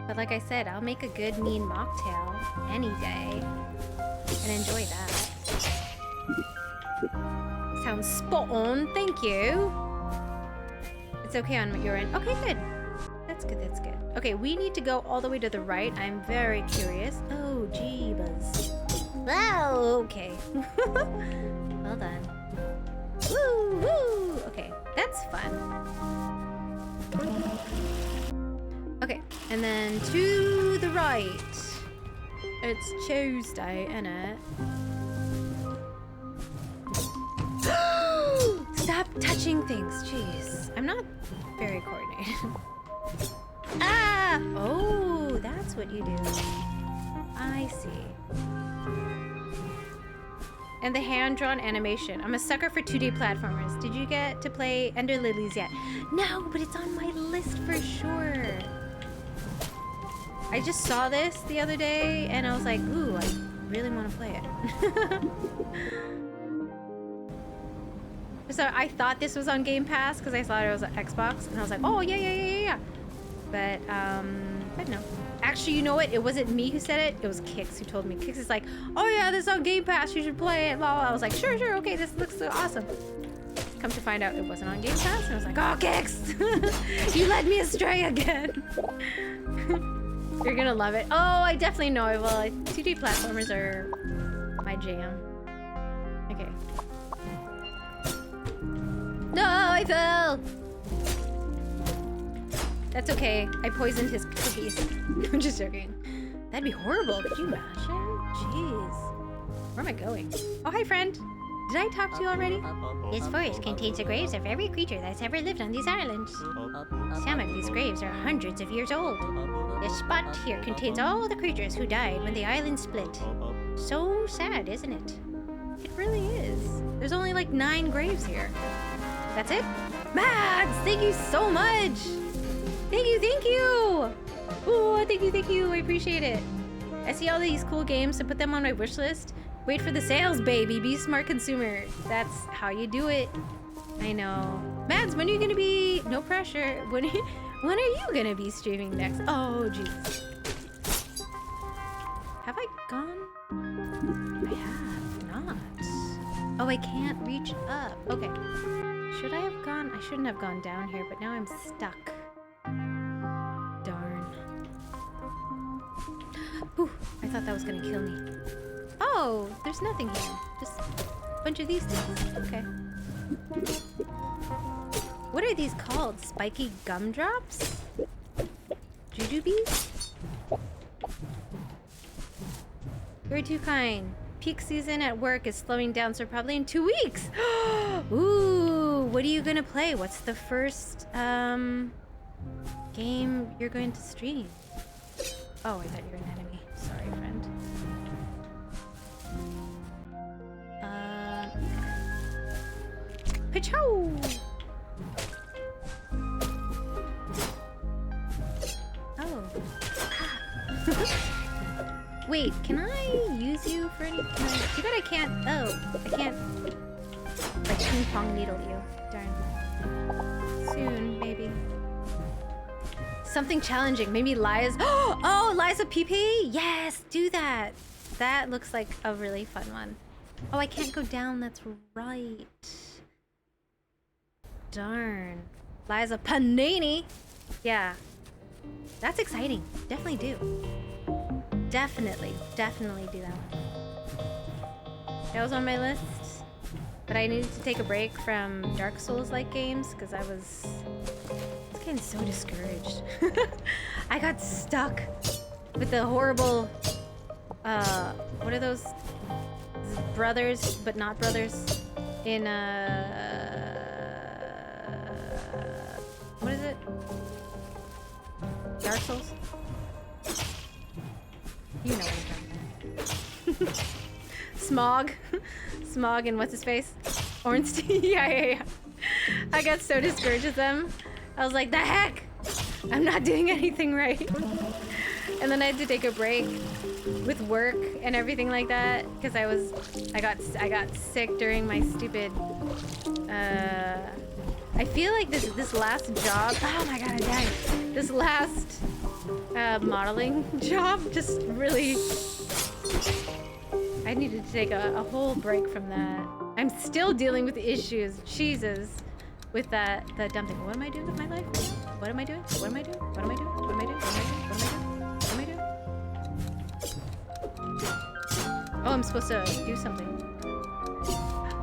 But like I said, I'll make a good mean mocktail any day and enjoy that. Sounds spot on, thank you. It's okay on your end. Okay, good. That's good. Okay, we need to go all the way to the right. I'm very curious. Oh, jeebus. Wow, okay. Well done. Woo! Okay, that's fun. Okay, and then to the right. It's Tuesday, innit? Stop touching things, jeez. I'm not very coordinated. Ah! Oh, that's what you do. I see. And the hand-drawn animation. I'm a sucker for 2D platformers. Did you get to play Ender Lilies yet? No, but it's on my list for sure. I just saw this the other day and I was like, ooh, I really want to play it. So I thought this was on Game Pass because I thought it was on Xbox and I was like, oh, yeah. But But no. Actually, you know what? It wasn't me who said it. It was Kix who told me. Kix is like, oh yeah, this is on Game Pass. You should play it. Blah, blah. I was like, sure, okay. This looks so awesome. Come to find out, it wasn't on Game Pass. And I was like, oh, Kix, you led me astray again. You're gonna love it. Oh, I definitely know it will. 2D platformers are my jam. Okay. No, I fell. That's okay. I poisoned his cookies. I'm just joking. That'd be horrible. Could you imagine? Jeez. Where am I going? Oh, hi, friend. Did I talk to you already? This forest contains the graves of every creature that's ever lived on these islands. Some of these graves are hundreds of years old. This spot here contains all the creatures who died when the island split. So sad, isn't it? It really is. There's only like 9 graves here. That's it? Max, thank you so much. Thank you. Oh, thank you. I appreciate it. I see all these cool games, so put them on my wish list. Wait for the sales, baby. Be a smart consumer. That's how you do it. I know. Mads, when are you gonna be? No pressure. When are you gonna be streaming next? Oh, jeez. Have I gone? I have not. Oh, I can't reach up. Okay. Should I have gone? I shouldn't have gone down here, but now I'm stuck. Darn. Whew, I thought that was gonna kill me. Oh, there's nothing here. Just a bunch of these things. Okay. What are these called? Spiky gumdrops? Jujubes? You're too kind. Peak season at work is slowing down, so probably in 2 weeks. Ooh, what are you gonna play? What's the first game you're going to stream? Oh, I thought you were an enemy. Sorry, friend. Pachow! Oh. Wait, can I use you for any? Too bad I can't. Oh, I can't. Like ping pong needle you. Darn. Soon, maybe. Something challenging. Maybe Liza. Oh, Liza PP. Yes, do that. That looks like a really fun one. Oh, I can't go down. That's right. Darn. Liza Panini. Yeah. That's exciting. Definitely do. Definitely do that one. That was on my list. But I needed to take a break from Dark Souls-like games because I was getting so discouraged. I got stuck with the horrible, what are those? Brothers, but not brothers in, what is it? Dark Souls? You know what I'm talking about. Smog. Smog and what's his face? Ornstein. Yeah. I got so discouraged with them. I was like, the heck? I'm not doing anything right. And then I had to take a break with work and everything like that because I got sick during my stupid I feel like this last job, oh my god, I died. This last modeling job just really, I needed to take a whole break from that. I'm still dealing with issues, Jesus, with the dumb thing. What am I doing with my life? What am I doing? What am I doing? What am I doing? What am I doing? What am I doing? What am I doing? What am I doing? Oh, I'm supposed to do something.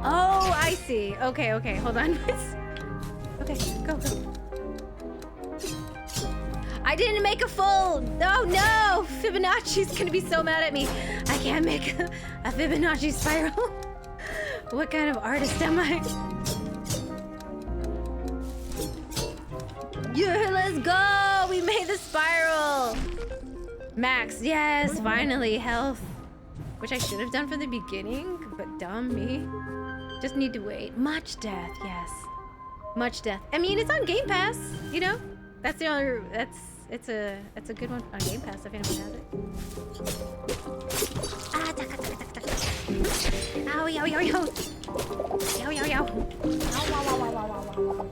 Oh, I see. Okay, hold on. Okay, go. I didn't make a full. Oh no! Fibonacci's gonna be so mad at me. I can't make a Fibonacci spiral. What kind of artist am I? Yeah, let's go! We made the spiral! Max, yes, finally, health. Which I should have done from the beginning, but dumb me. Just need to wait. Much death, yes. Much death. I mean, it's on Game Pass, you know? That's the only, it's a good one on Game Pass if anyone has it. Ah, taka, taka, taka, taka. Ow, yow, yow, yow. Yow, yow, yow. Ow, wow, wow, wow, wow, wow, wow.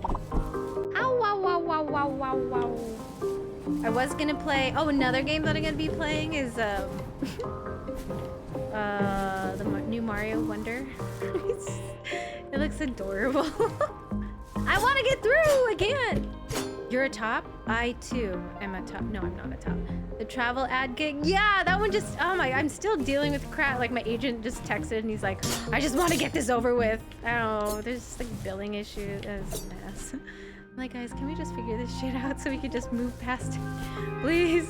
Ow, wow, wow, wow, wow, wow, wow. I was gonna play. Oh, another game that I'm gonna be playing is new Mario Wonder. It looks adorable. I want to get through. I can't. You're a top. I too am a top. No, I'm not a top. The travel ad gig. Yeah, that one just. Oh my! I'm still dealing with crap. Like my agent just texted and he's like, I just want to get this over with. Oh, there's just like billing issues. It's a mess. I'm like, guys, can we just figure this shit out so we can just move past it, please?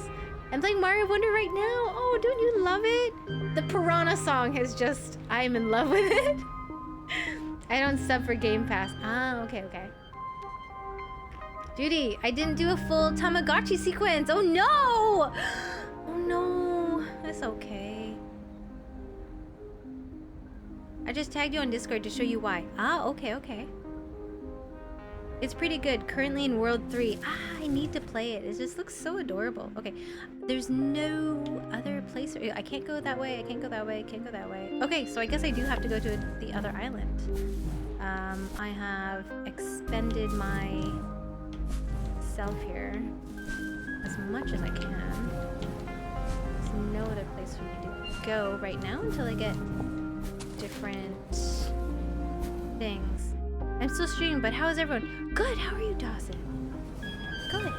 I'm playing Mario Wonder right now. Oh, don't you love it? The Piranha song has just. I am in love with it. I don't sub for Game Pass. Ah, okay, okay. Judy, I didn't do a full Tamagotchi sequence. Oh no! Oh no. That's okay. I just tagged you on Discord to show you why. Ah, okay, okay. It's pretty good. Currently in World 3. Ah, I need to play it. It just looks so adorable. Okay, there's no other place. I can't go that way. I can't go that way. I can't go that way. Okay, so I guess I do have to go to the other island. I have expended my self here as much as I can. There's no other place for me to go right now until I get different things. I'm still streaming, but how is everyone? Good, how are you, Dawson? Good.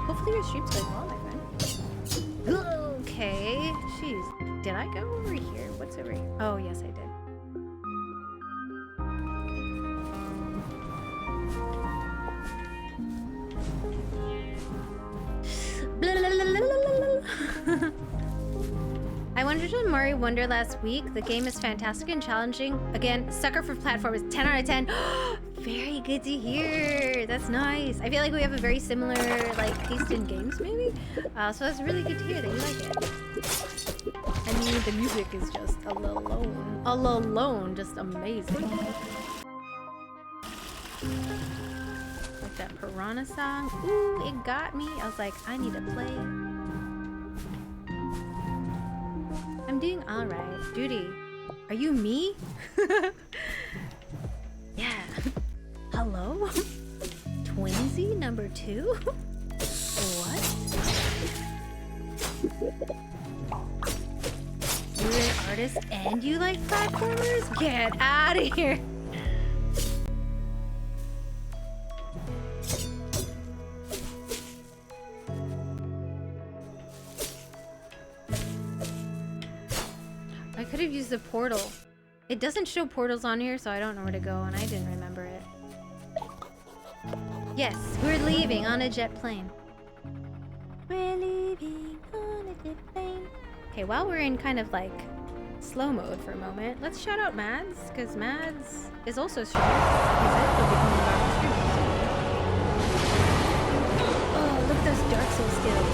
Hopefully your stream's going well, my friend. Okay, jeez. Did I go over here? What's over here? Oh, yes, I did. I wondered on Mario Wonder last week. The game is fantastic and challenging. Again, sucker for platformers. 10 out of 10. Very good to hear. That's nice. I feel like we have a very similar like taste in games, maybe. So that's really good to hear that you like it. I mean, the music is just alone, just amazing. Like that Piranha song. Ooh, it got me. I was like, I need to play. I'm doing all right. Judy, are you me? Yeah. Hello? Twinsy number 2? What? You're an artist and you like platformers? Get out of here. I could have used the portal. It doesn't show portals on here, so I don't know where to go, and I didn't remember it. Yes, we're leaving on a jet plane. We're leaving on a jet plane. Okay, while we're in kind of like slow mode for a moment, let's shout out Mads, because Mads is also streaming. He said he'll be coming back to stream. Oh, look at those Dark Souls skills.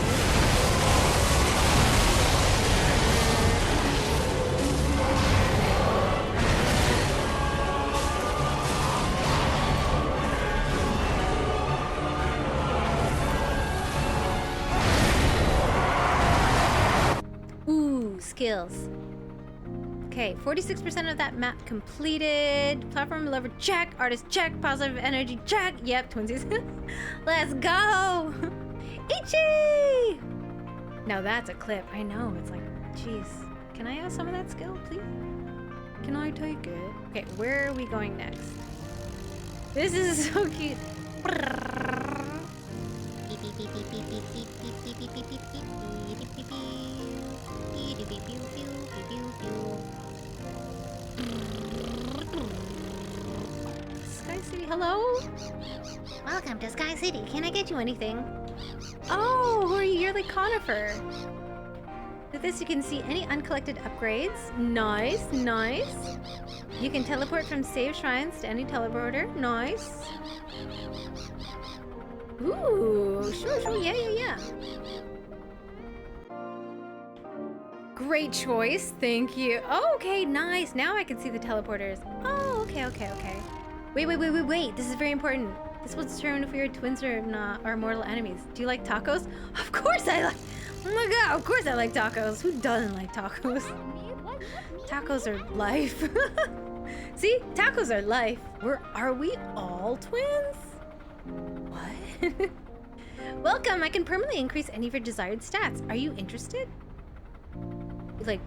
Skills. Okay, 46% of that map completed. Platform lover check. Artist check. Positive energy check. Yep, twinsies. Let's go. Ichi! Now that's a clip. I know. It's like, jeez. Can I have some of that skill, please? Can I take it? Okay, where are we going next? This is so cute. Sky City, hello? Welcome to Sky City. Can I get you anything? Oh, who are you? You're like Conifer. With this, you can see any uncollected upgrades. Nice, nice. You can teleport from save shrines to any teleporter. Nice. Ooh, sure, yeah. Great choice, thank you. Oh, okay, nice. Now I can see the teleporters. Oh, okay. Wait. This is very important. This will determine if we are twins or not, or mortal enemies. Do you like tacos? Of course I like. Oh my god, of course I like tacos. Who doesn't like tacos? Tacos are life. See, tacos are life. Are we all twins? What? Welcome! I can permanently increase any of your desired stats. Are you interested? Like,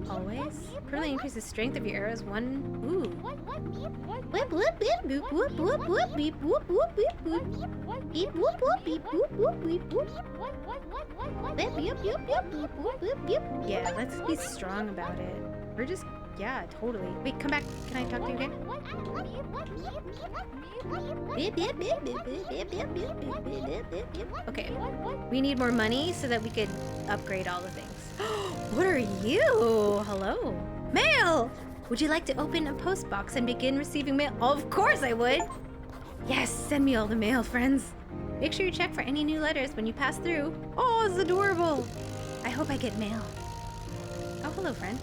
always? Permanently increases strength of your arrows one... Ooh. Whip, whoop, beep, boop, whoop, whoop, whoop, beep, whoop, whoop, beep, boop. Beep, whoop, whoop, beep, whoop, whoop, beep, whoop. Whip, yip, yip, yip, beep, whoop, whip, yip. Yeah, let's be strong about it. We're just... Yeah, totally. Wait, come back. Can I talk to you again? Beep, beep, beep, beep, beep, beep, beep, beep, beep, beep, beep, beep. Okay. We need more money so that we could upgrade all the things. What are you? Hello. Mail! Would you like to open a post box and begin receiving mail? Of course I would! Yes, send me all the mail, friends. Make sure you check for any new letters when you pass through. Oh, it's adorable. I hope I get mail. Oh, hello, friend.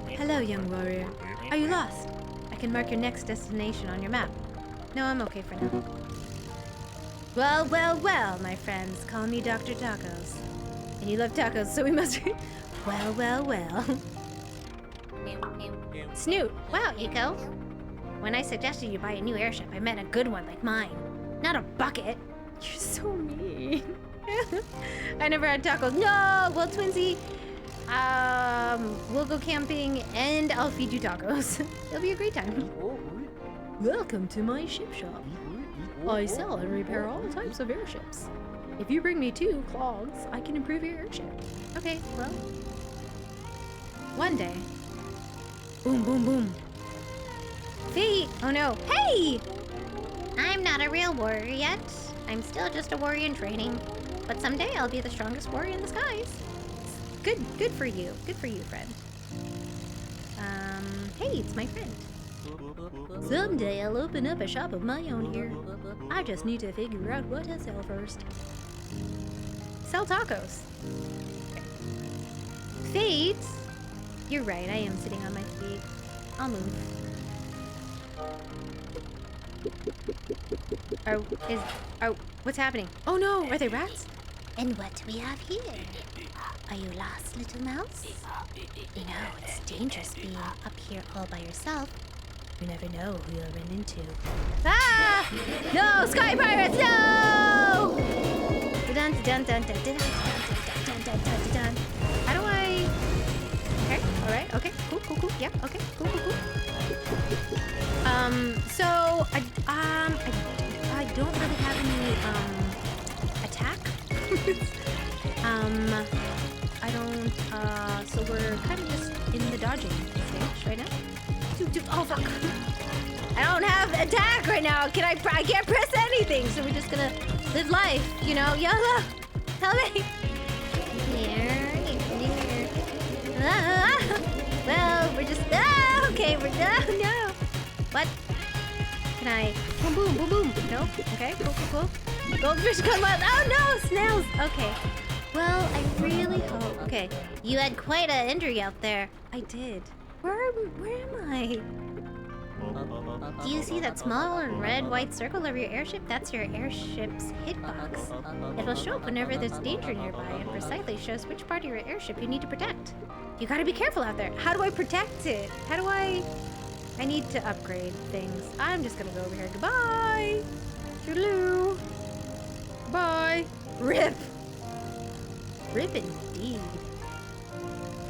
Hello, young warrior. Are you lost? I can mark your next destination on your map. No, I'm okay for now. Well, well, well, my friends. Call me Dr. Tacos. And you love tacos, so we must be... Well, well, well. Snoot. Wow, Eco. When I suggested you buy a new airship, I meant a good one like mine. Not a bucket. You're so mean. I never had tacos. No! Well, Twinsy, we'll go camping and I'll feed you tacos. It'll be a great time. Welcome to my ship shop. I sell and repair all types of airships. If you bring me 2 clogs, I can improve your airship. Okay, well. One day. Boom, boom, boom. Feet! Oh no. Hey! I'm not a real warrior yet. I'm still just a warrior in training. But someday I'll be the strongest warrior in the skies. Good for you. Good for you, friend. Hey, it's my friend. Someday I'll open up a shop of my own here. I just need to figure out what to sell first. Sell tacos. Feet? You're right, I am sitting on my feet. I'll move. What's happening? Oh no, are they rats? And what do we have here? Are you lost, little mouse? You know, it's dangerous being up here all by yourself. You never know who you'll run into. Ah! No, Sky Pirates, no! Dun dun dun dun dun dun dun dun dun dun. How do I? Okay, all right, okay, cool, yeah, okay, cool. So I don't really have any attack. I don't. So we're kind of just in the dodging stage right now. Oh fuck! I don't have attack right now. I can't press anything. So we're just gonna live life, you know. YOLO. Help me. Here. Well, we're just. Okay. We're done. No. What? Can I? Boom, boom, boom, boom. Nope. Okay. Cool. Goldfish come up. Oh no, snails. Okay. Well, I really hope. Okay. You had quite an injury out there. I did. Where am I? Do you see that small and red white circle over your airship? That's your airship's hitbox. It will show up whenever there's danger nearby and precisely shows which part of your airship you need to protect. You gotta be careful out there. How do I protect it? How do I need to upgrade things. I'm just gonna go over here. Goodbye. Toodaloo. Bye. Rip. Rip indeed.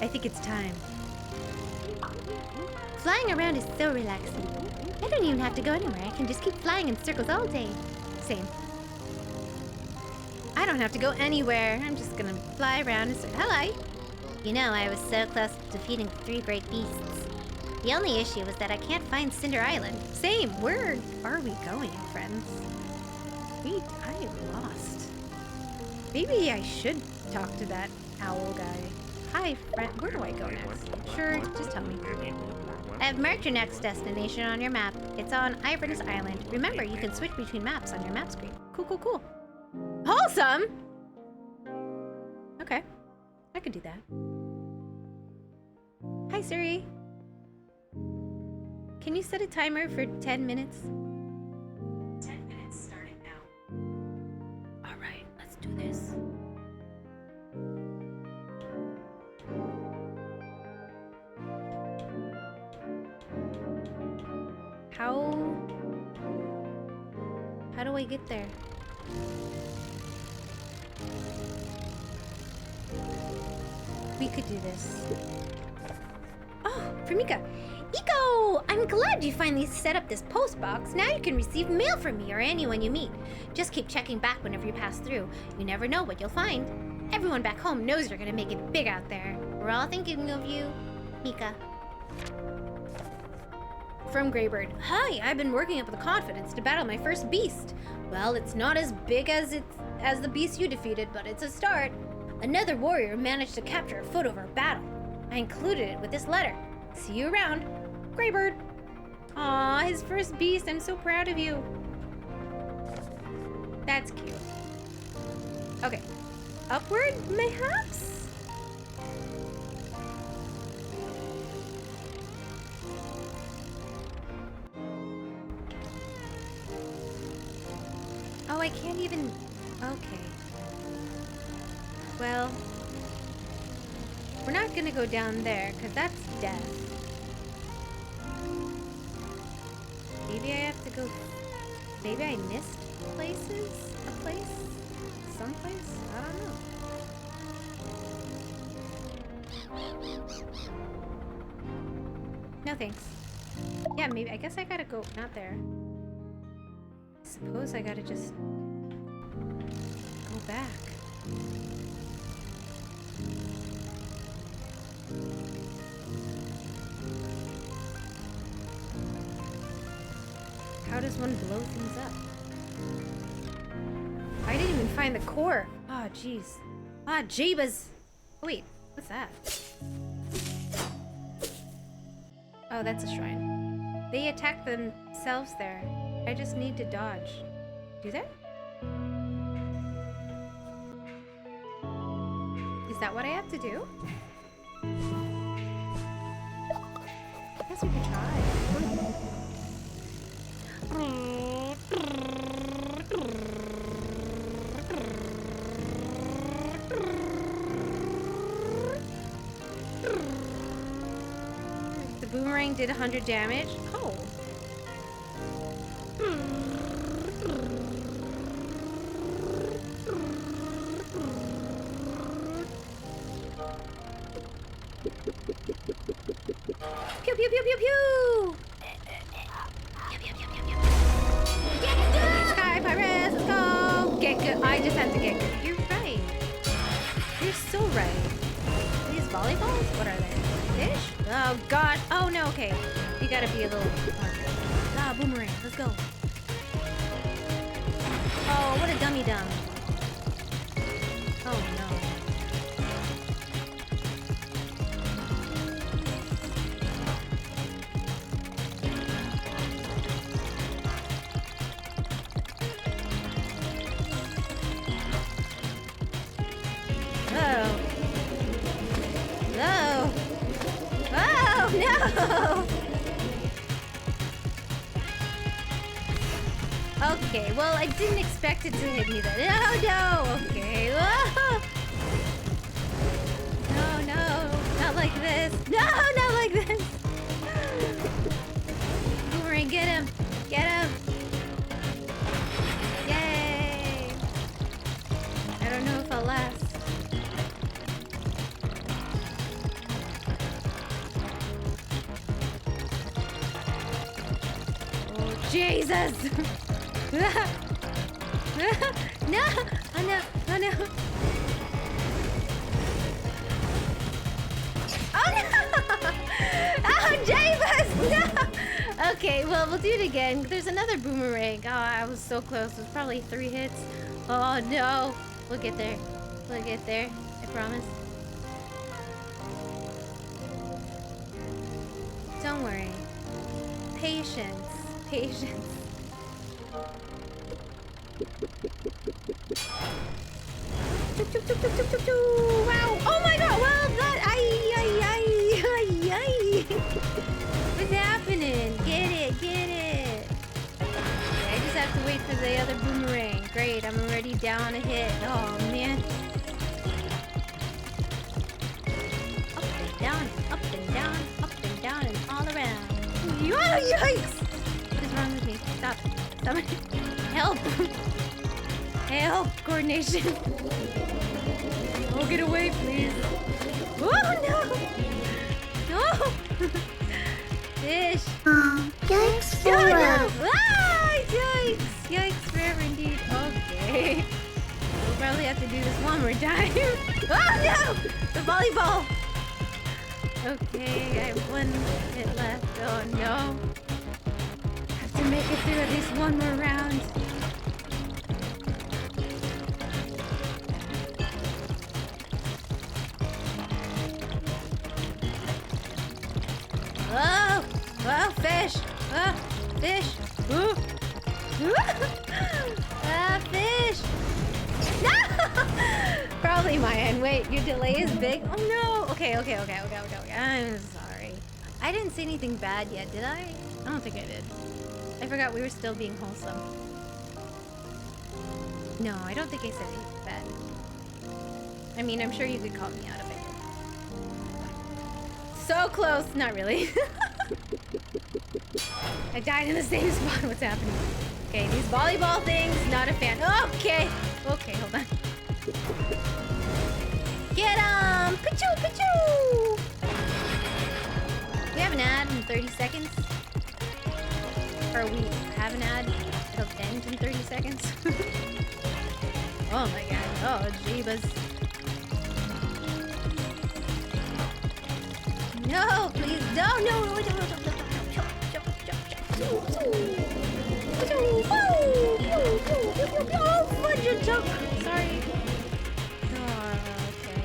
I think it's time. Flying around is so relaxing. I don't even have to go anywhere. I can just keep flying in circles all day. Same. I don't have to go anywhere. I'm just gonna fly around and say, hello. You know, I was so close to defeating the 3 great beasts. The only issue was that I can't find Cinder Island. Same. Where are we going, friends? I am lost. Maybe I should talk to that owl guy. Hi, friend. Where do I go next? Sure, just tell me. I've marked your next destination on your map. It's on Iverness Island. Remember, you can switch between maps on your map screen. Cool. Wholesome! Okay. I could do that. Hi, Siri. Can you set a timer for 10 minutes? 10 minutes starting now. Alright, let's do this. How do I get there? We could do this. Oh, for Mika. Iko! I'm glad you finally set up this post box. Now you can receive mail from me or anyone you meet. Just keep checking back whenever you pass through. You never know what you'll find. Everyone back home knows you're gonna make it big out there. We're all thinking of you, Mika. From Greybird. Hi, I've been working up the confidence to battle my first beast. Well, it's not as big as the beast you defeated, but it's a start. Another warrior managed to capture a foot over a battle. I included it with this letter. See you around. Greybird. Aw, his first beast. I'm so proud of you. That's cute. Okay. Upward, mayhaps? Oh, I can't even... Okay. Well... We're not gonna go down there, because that's death. Maybe I have to go... Maybe I missed places? A place? Someplace? I don't know. No thanks. Yeah, maybe... I guess I gotta go... Not there. Suppose I gotta just... go back. How does one blow things up? I didn't even find the core. Ah, jeez. Ah, Jabas. Oh, wait, what's that? Oh, that's a shrine. They attack themselves there. I just need to dodge. Do that? Is that what I have to do? I guess we could try. The boomerang did 100 damage. Oh. Pew pew pew pew pew! Sky Pirates, let's go! Get good. I just have to get good. You're right. You're so right. Are these volleyballs? What are they? Fish? Oh god. Oh no, okay. You gotta be a little... Ah, boomerang. Let's go. Oh, what a dummy dumb. Oh no. No! Okay, well, I didn't expect it to hit me then. No! Okay. Whoa. No, not like this. No, not like this. Boomerang, get him. Get him. Yay. I don't know if I'll last. Jesus! No! Oh no! Oh no! Oh no! Oh, Javis! No! Okay, well, we'll do it again. There's another boomerang. Oh, I was so close. It was probably 3 hits. Oh no! We'll get there. We'll get there. I promise. Don't worry. Patience. Patience. Wow! Oh my god! Well, that what's happening? Get it! Get it! Okay, I just have to wait for the other boomerang. Great! I'm already down a hit. Oh man! Up and down, and all around. Oh, yikes! What is wrong with me? Stop. Stop. Help! Help! Coordination. Oh, get away, please. Oh, no! No! Fish. Yikes for Oh, no! her. Ah, yikes! Yikes forever indeed. Okay. We'll probably have to do this one more time. Oh, no! The volleyball! Okay, I have 1 hit left. Oh, no. Have to make it through at least one more round. Oh! Oh, fish! Oh, fish! Ooh. Ah, fish! No! Probably my end. Wait, your delay is big? Oh no! Okay. I'm sorry. I didn't say anything bad yet, did I? I don't think I did. I forgot we were still being wholesome. No, I don't think I said anything bad. I mean, I'm sure you could call me out if I did. So close! Not really. I died in the same spot. What's happening? Okay, these volleyball things, not a fan. Okay. Okay, hold on. Get 'em! Pichu, pichu! We have an ad in 30 seconds. Or we have an ad. It'll end in 30 seconds. Oh my god. Oh, jeebus. No, please. No. Oh, fudge and choke. Sorry. Oh, okay.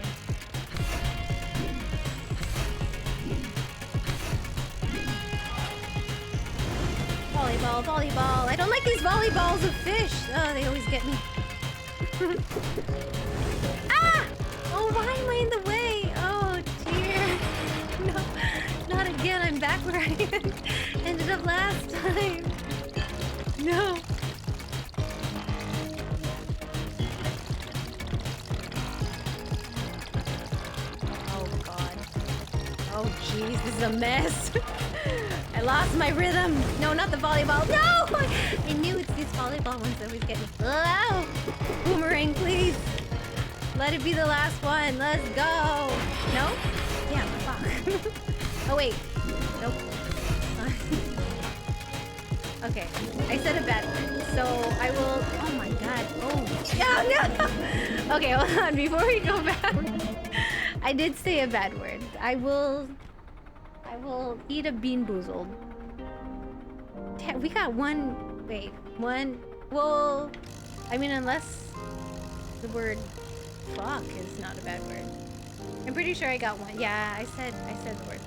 Volleyball. I don't like these volleyballs of fish. Oh, they always get me. Ah! Oh, why am I in the way? Oh, dear. No, not again. I'm back where I ended up last time. No. Oh, God. Oh, jeez. This is a mess. I lost my rhythm. No, not the volleyball. No! I knew it's these volleyball ones that always get me. Oh! Boomerang, please. Let it be the last one. Let's go. No? Yeah, fuck. Oh, wait. Nope. Okay. I said a bad word. So I will... Oh, my God. Oh. No! Okay, hold on. Before we go back. I did say a bad word. I will eat a bean boozled. We got one. Wait, one. Well, I mean, unless the word fuck is not a bad word. I'm pretty sure I got one. Yeah, I said the word.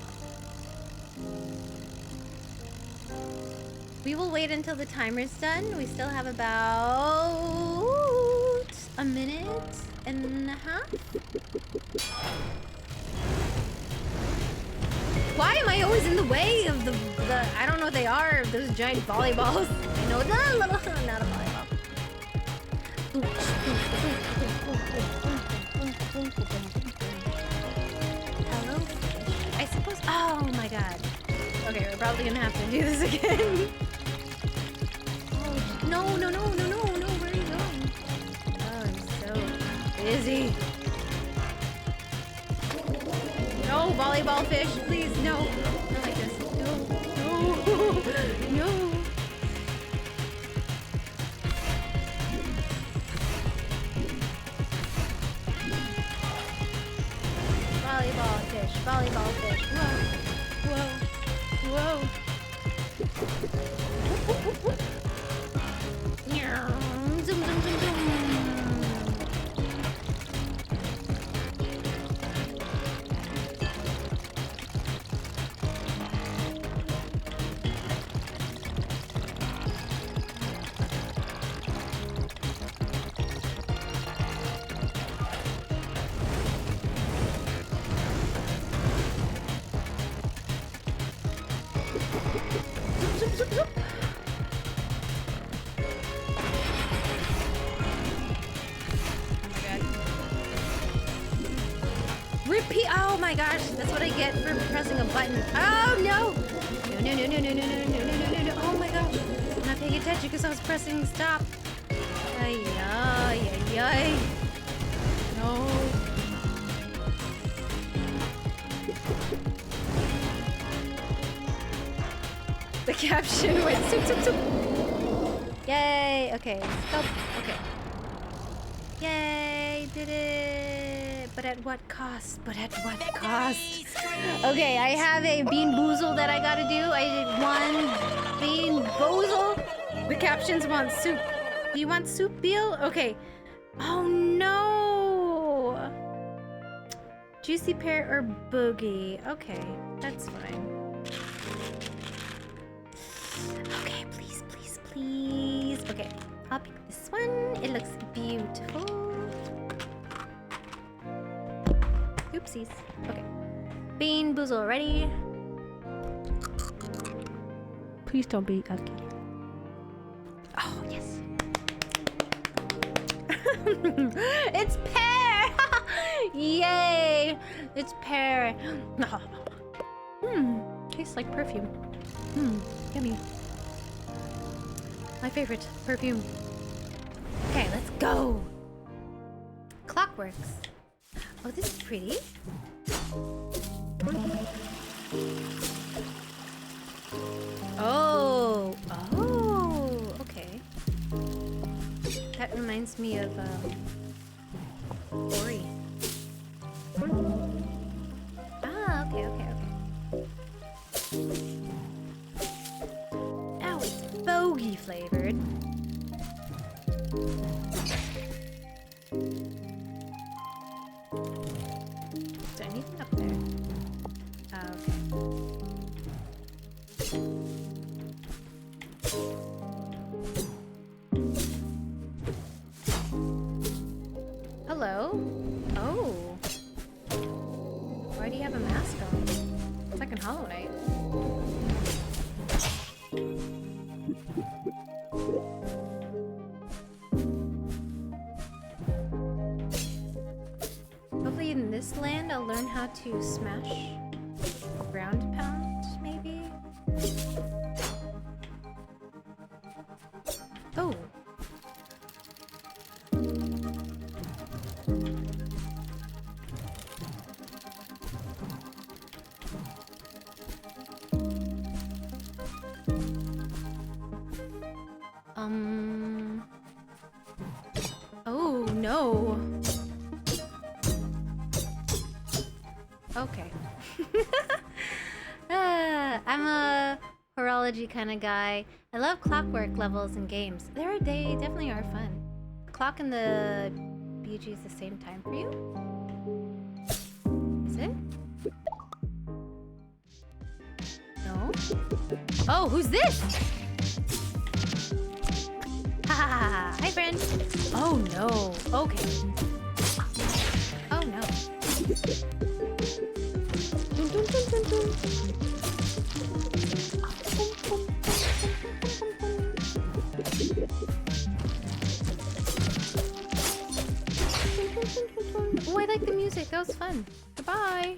We will wait until the timer's done. We still have about a minute and a half. Why am I always in the way of the I don't know what they are, those giant volleyballs. I know, not a volleyball. Hello? I suppose, oh my god. Okay, we're probably gonna have to do this again. Oh, no, where are you going? Oh, I'm so busy. No, volleyball fish, please, no. Not like this. No. Volleyball fish. Whoa. Zoom. Repeat. Oh my gosh, that's what I get for pressing a button. Oh no! No. Oh my gosh. I'm not paying attention because I was pressing stop. Ay, ay, ay, ay. No. The caption went soup, soup, soup. Yay. Okay. Go. Okay. Yay. Did it. But at what cost? But at what cost? Okay. I have a bean boozle that I gotta do. I did one bean boozle. The captions want soup. Do you want soup, Beal? Okay. Oh no. Juicy pear or boogie? Okay. That's fine. Okay, please, please, please. Okay, I'll pick this one. It looks beautiful. Oopsies. Okay. Bean boozle ready. Please don't be ugly. Oh, yes. It's pear! Yay! It's pear. Tastes like perfume. Yummy. My favorite perfume. Okay, let's go. Clockworks. Oh, this is pretty. Oh, okay. That reminds me of Ori. Ah, okay. Now it's bogey flavored. Is there anything up there? Ah, hello? Oh. Why do you have a mask on? It's like in Hollow Knight. Hopefully in this land I'll learn how to smash ground pound, maybe? Oh. Oh, no. Okay. I'm a horology kind of guy. I love clockwork levels in games. They definitely are fun. The clock and the BG is the same time for you? Is it? No? Oh, who's this? Ha! Hi, friend. Oh no. Okay. Oh no. Dun, dun, dun, dun, dun. Oh, I like the music. That was fun. Goodbye.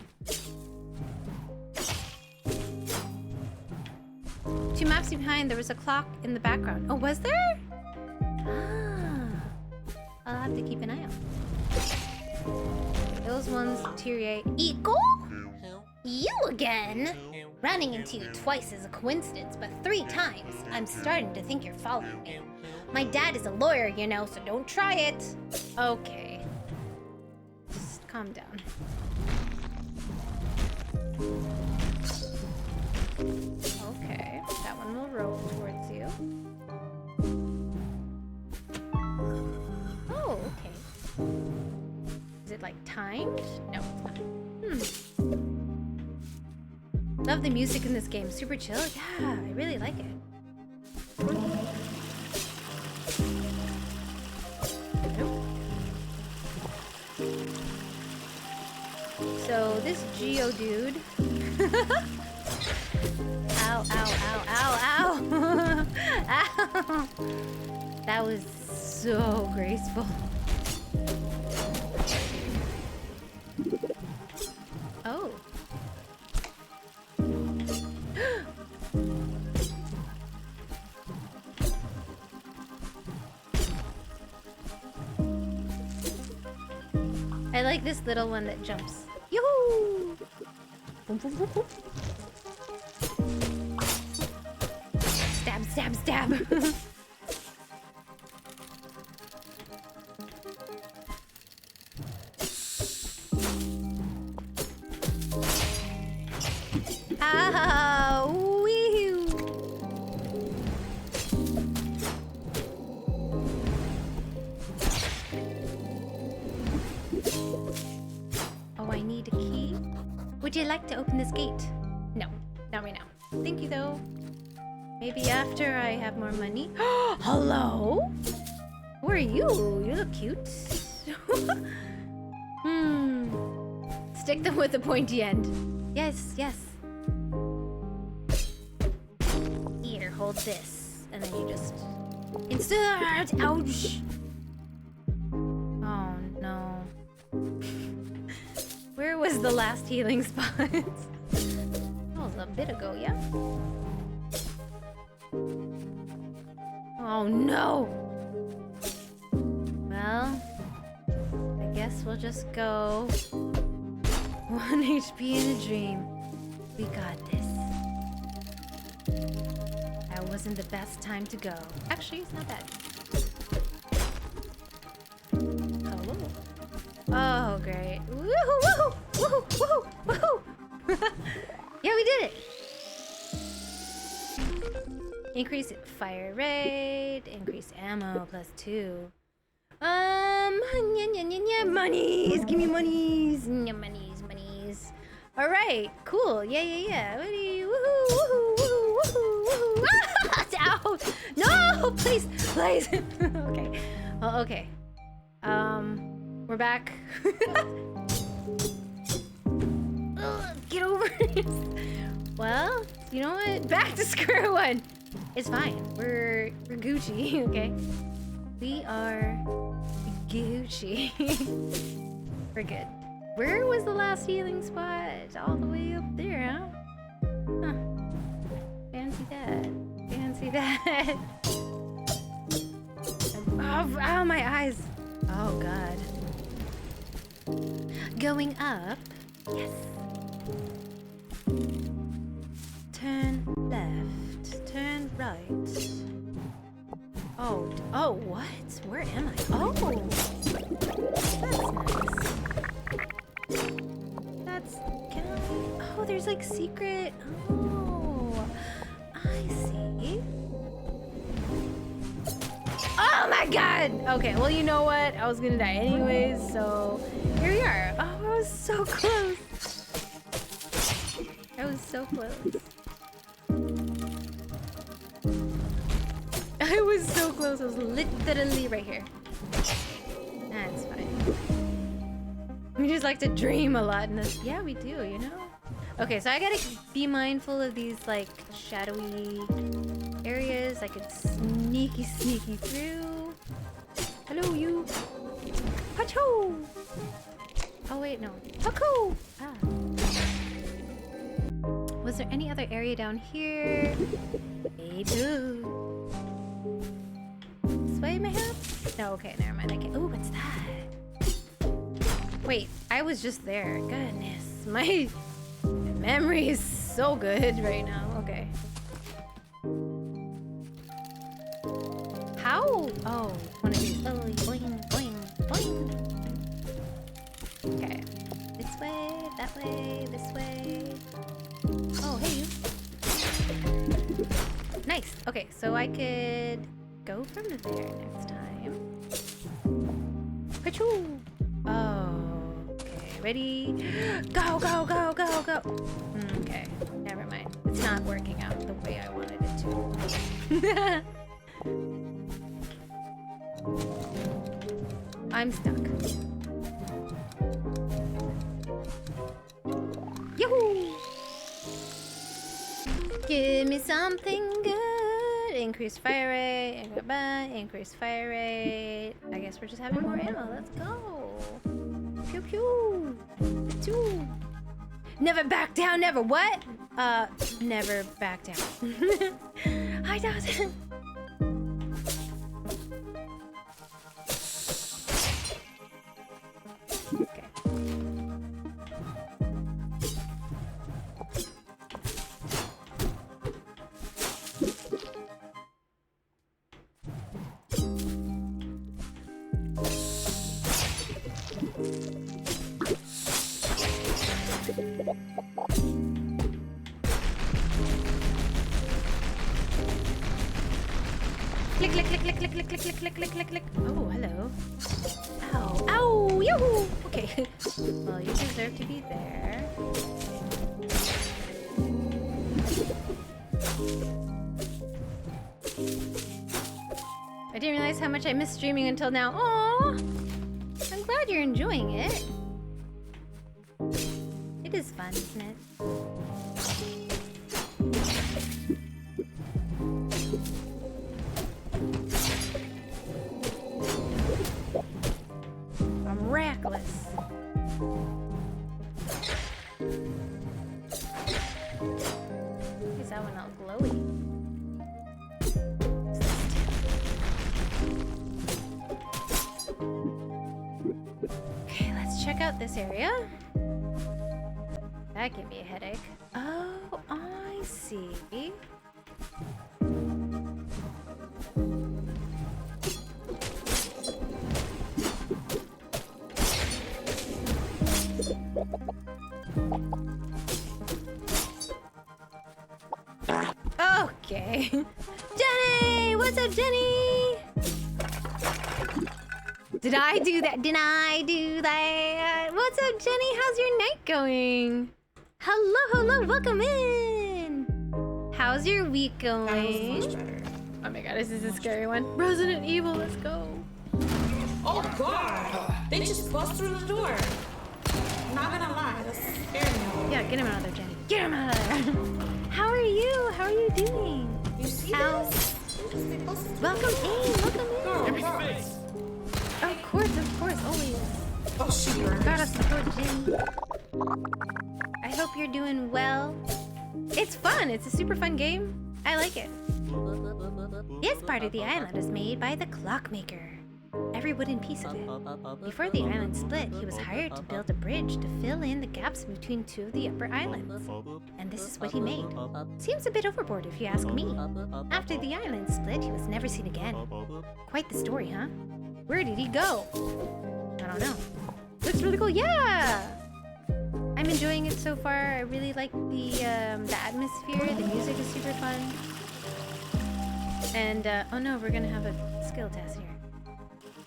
2 maps behind, there was a clock in the background. Oh, was there? Ah. I'll have to keep an eye out. Those ones deteriorate. Eagle? You again? Running into you twice is a coincidence, but 3 times. I'm starting to think you're following me. My dad is a lawyer, you know, so don't try it. Okay. Just calm down. Okay, that one will roll towards you. Oh, okay. Is it like timed? No, it's not. Love the music in this game. Super chill. Yeah, I really like it. Nope. So this Geodude. Ow, ow, ow, ow, ow. Ow. That was so graceful. Oh. like this little one that jumps. Yoo-hoo! Boom, boom, boom, boom. Stab, stab, stab. Ah, wee-hoo. Oh, I need a key. Would you like to open this gate? No, not right now. Thank you, though. Maybe after I have more money. Hello? Who are you? You look cute. Stick them with a pointy end. Yes, yes. Here, hold this. And then you just... Insert! Ouch! Oh, no. Where was the last healing spot? That was a bit ago, yeah? Oh, no! Well, I guess we'll just go... 1 HP in a dream. We got this. That wasn't the best time to go. Actually, it's not bad. Hello. Oh, great. Woohoo! Woohoo! Woohoo! Woohoo! Woohoo! Yeah, we did it! Increase fire rate, increase ammo +2. Monies! Give me monies! Monies, monies. Alright, cool. Yeah. Woohoo, woohoo, woohoo, woohoo, woohoo. Ah, ow! No! Please! Okay. Oh, okay. We're back. Get over it. Well, you know what? Back to square one. It's fine. We're Gucci, okay? We are Gucci. We're good. Where was the last healing spot? All the way up there, huh? Huh. Fancy that. Fancy that. Oh, my eyes. Oh, God. Going up. Yes. Turn left. Turn right. Oh, what? Where am I? Oh! That's nice. Can I? Oh, there's like secret. Oh, I see. Oh my god! Okay, well, you know what? I was gonna die anyways, so here we are. Oh, I was so close. I was so close. I was so close. I was literally right here. That's fine. We just like to dream a lot in this. Yeah, we do, you know? Okay, so I gotta be mindful of these, like, shadowy areas. I could sneaky through. Hello, you. Pacho! Oh, wait, no. Paco! Ah. Was there any other area down here? Maybe. This way, mayhap? No, okay, never mind. I can't. Ooh, what's that? Wait, I was just there. Goodness, my memory is so good right now. Okay. How? Oh, one of these. Oh, boing, boing, boing. Okay. This way, that way, this way. Oh, hey, you. Nice. Okay, so I could go from there next time. Pachoo! Oh, okay. Ready? Go, go, go, go, go! Okay, never mind. It's not working out the way I wanted it to. I'm stuck. Yahoo! Give me something good. Increase fire rate, increase fire rate. I guess we're just having more ammo. Let's go. Pew pew. Pew. Never back down, never what? Never back down. Hi, Dawson. Okay. Click, click, click, click, click, click, click, click, click, click, click, click. Oh, hello. Ow. Ow! Yahoo! Okay. Well, you deserve to be there. I didn't realize how much I missed streaming until now. Aww! I'm glad you're enjoying it. It is fun, isn't it? I'm reckless. Is that one all glowy? Okay, let's check out this area. That gave me a headache. Oh, I see. Okay. Jenny! What's up, Jenny? Did I do that? Did I do that? What's up, Jenny? How's your night going? Hello, hello, welcome in. How's your week going? Much better. Oh my god, this is a scary one. Resident Evil, let's go. Oh god! They just bust through the door. Not gonna lie, that's scary. Yeah, get him out of there, Jenny. Get him out of there. How are you? How are you doing? You see How? this? They busted Welcome in, welcome in. Girl, Of course, always. oh, she burned. Gotta support Jenny. I hope you're doing well. It's fun. It's a super fun game. I like it. This part of the island is made by the Clockmaker. Every wooden piece of it. Before the island split, he was hired to build a bridge to fill in the gaps between two of the upper islands. And this is what he made. Seems a bit overboard if you ask me. After the island split, he was never seen again. Quite the story, huh? Where did he go? I don't know. Looks really cool. Yeah! I'm enjoying it so far. I really like the atmosphere. The music is super fun. And, oh no, we're gonna have a skill test here.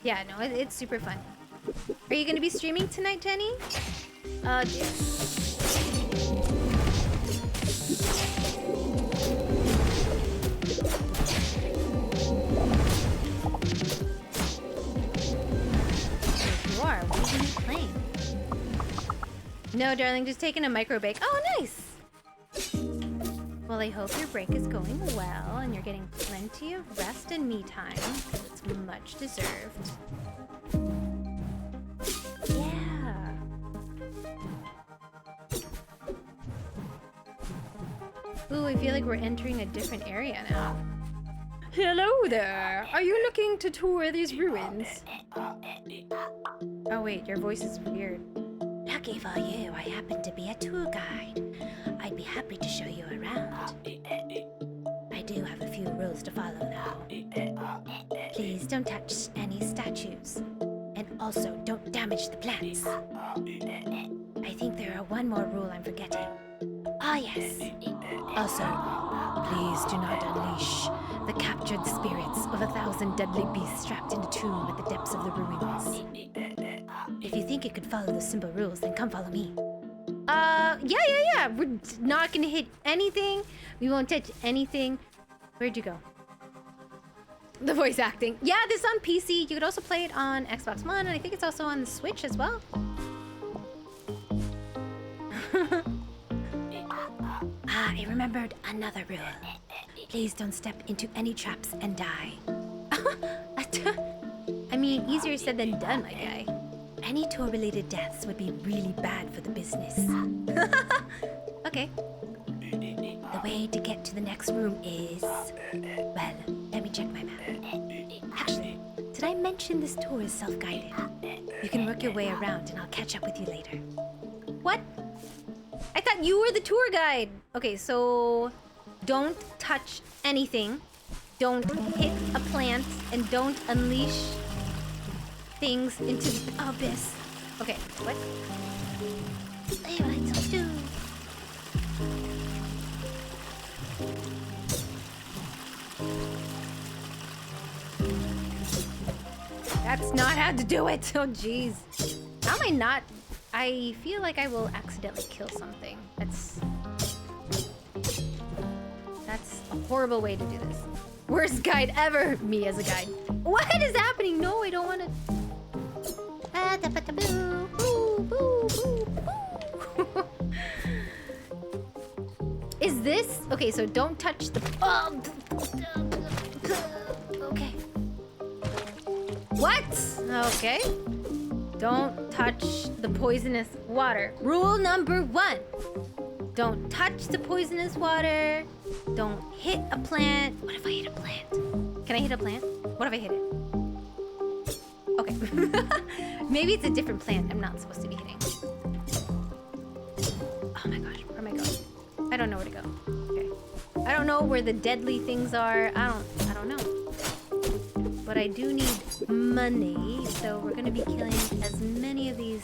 Yeah, no, it's super fun. Are you gonna be streaming tonight, Jenny? Oh dear. You are. What are you playing? No, darling, just taking a micro break. Oh, nice! Well, I hope your break is going well and you're getting plenty of rest and me time, because it's much deserved. Yeah. Ooh, I feel like we're entering a different area now. Hello there! Are you looking to tour these ruins? Oh wait, your voice is weird. Lucky for you, I happen to be a tour guide. I'd be happy to show you around. I do have a few rules to follow though. Please don't touch any statues. And also, don't damage the plants. I think there are one more rule I'm forgetting. Ah yes. Also, please do not unleash the captured spirits of 1,000 deadly beasts trapped in a tomb at the depths of the ruins. If you think you could follow the simple rules, then come follow me. Yeah. We're not gonna hit anything. We won't touch anything. Where'd you go? The voice acting. Yeah, this is on PC. You could also play it on Xbox One, and I think it's also on the Switch as well. I remembered another rule. Please don't step into any traps and die. I mean, easier said than done, my guy. Any tour-related deaths would be really bad for the business. Okay. The way to get to the next room is... Well, let me check my map. Actually, did I mention this tour is self-guided? You can work your way around and I'll catch up with you later. What? I thought you were the tour guide! Okay, so... Don't touch anything. Don't hit a plant. And don't unleash... things into the abyss. Okay, what? Hey, what I told you. That's not how to do it. Oh, jeez. How am I not? I feel like I will accidentally kill something. That's a horrible way to do this. Worst guide ever. Me as a guide. What is happening? No, I don't want to. Is this okay? So don't touch the. Okay. What? Okay. Don't touch the poisonous water. Rule number 1. Don't touch the poisonous water. Don't hit a plant. What if I hit a plant? Can I hit a plant? What if I hit it? Okay. Maybe it's a different plant I'm not supposed to be hitting. Oh my gosh, where am I going? I don't know where to go. Okay. I don't know where the deadly things are. I don't know. But I do need money, so we're gonna be killing as many of these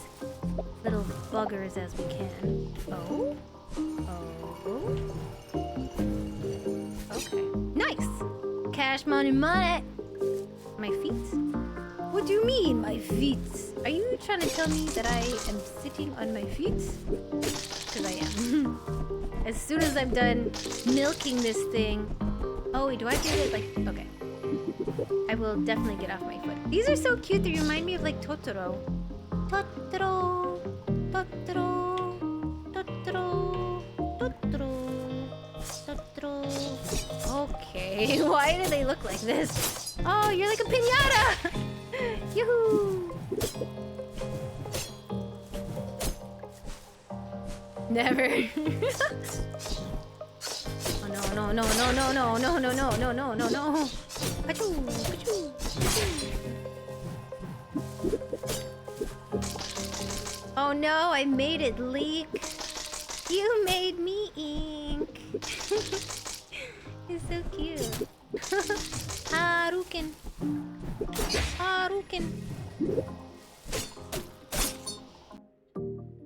little buggers as we can. Oh. Okay. Nice! Cash money, money! My feet? What do you mean, my feet? Are you trying to tell me that I am sitting on my feet? Because I am. As soon as I'm done milking this thing... Oh, wait, do I do it like... Okay. I will definitely get off my foot. These are so cute. They remind me of like Totoro. Totoro. Totoro. Totoro. Totoro. Totoro. Okay. Why do they look like this? Oh, you're like a piñata! Yoo-hoo! Never. Oh no, no, no, no, no, no, no, no, no, no, no, no, no. Pachoo, pachoo, pachoo. Oh no, I made it leak. You made me ink. It's so cute. Haruken. Haruken.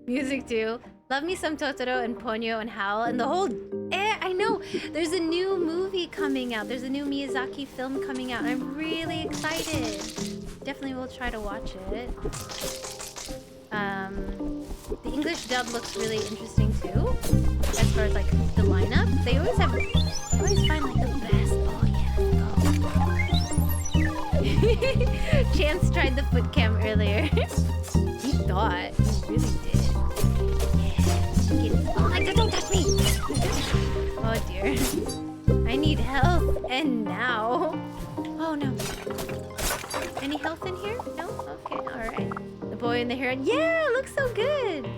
Music too. Love me some Totoro and Ponyo and Howl and the whole... I know! There's a new movie coming out. There's a new Miyazaki film coming out. I'm really excited. Definitely will try to watch it. The English dub looks really interesting too. As far as like the lineup. They always find like the best. Oh yeah. Oh. Chance tried the foot cam earlier. He thought. He really did. Oh my god, don't touch me! Oh dear. I need health, and now... Oh no. Any health in here? No? Okay, alright. The boy and the heron. Yeah, it looks so good!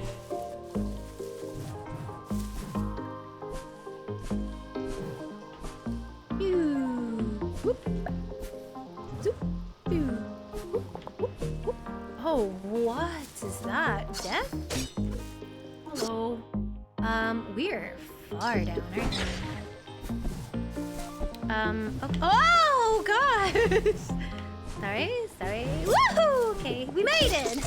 Oh, what is that? Death? Hello. We're far down, aren't we? Oh, gosh! Sorry. Woohoo! Okay, we made it!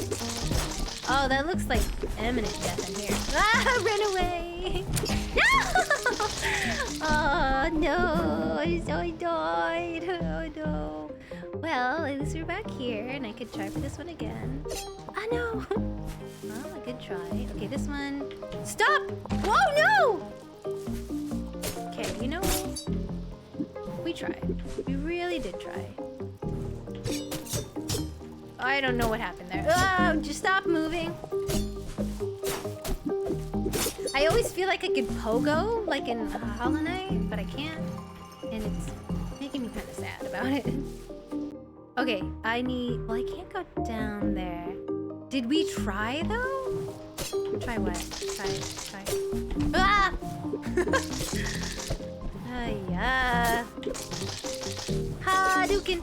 Oh, that looks like imminent death in here. Ah, run away! No! Oh, no! I died! Oh, no. Well, at least we're back here, and I could try for this one again. Oh, no! Well, a good try. Okay, this one... Stop! Whoa, no! Okay, you know... We tried. We really did try. I don't know what happened there. Oh, just stop moving. I always feel like I could pogo, like in Hollow Knight, but I can't. And it's making me kind of sad about it. Okay, I need... Well, I can't go down there. Did we try, though? Try what? Try. Ah! Yeah. Hadouken!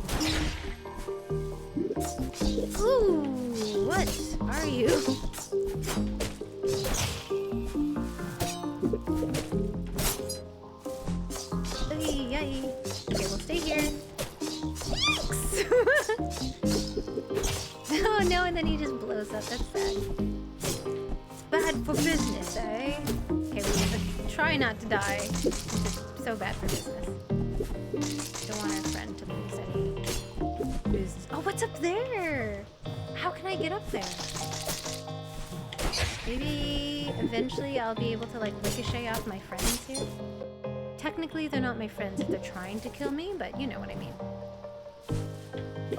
Ooh, what are you? Okay, we'll stay here. Oh no, and then he just blows up. That's sad. It's bad for business, eh? Okay, we have to try not to die. It's so bad for business. Don't want our friend to lose any business. Oh what's up there? How can I get up there? Maybe eventually I'll be able to like ricochet off my friends here. Technically, they're not my friends if they're trying to kill me, but you know what I mean.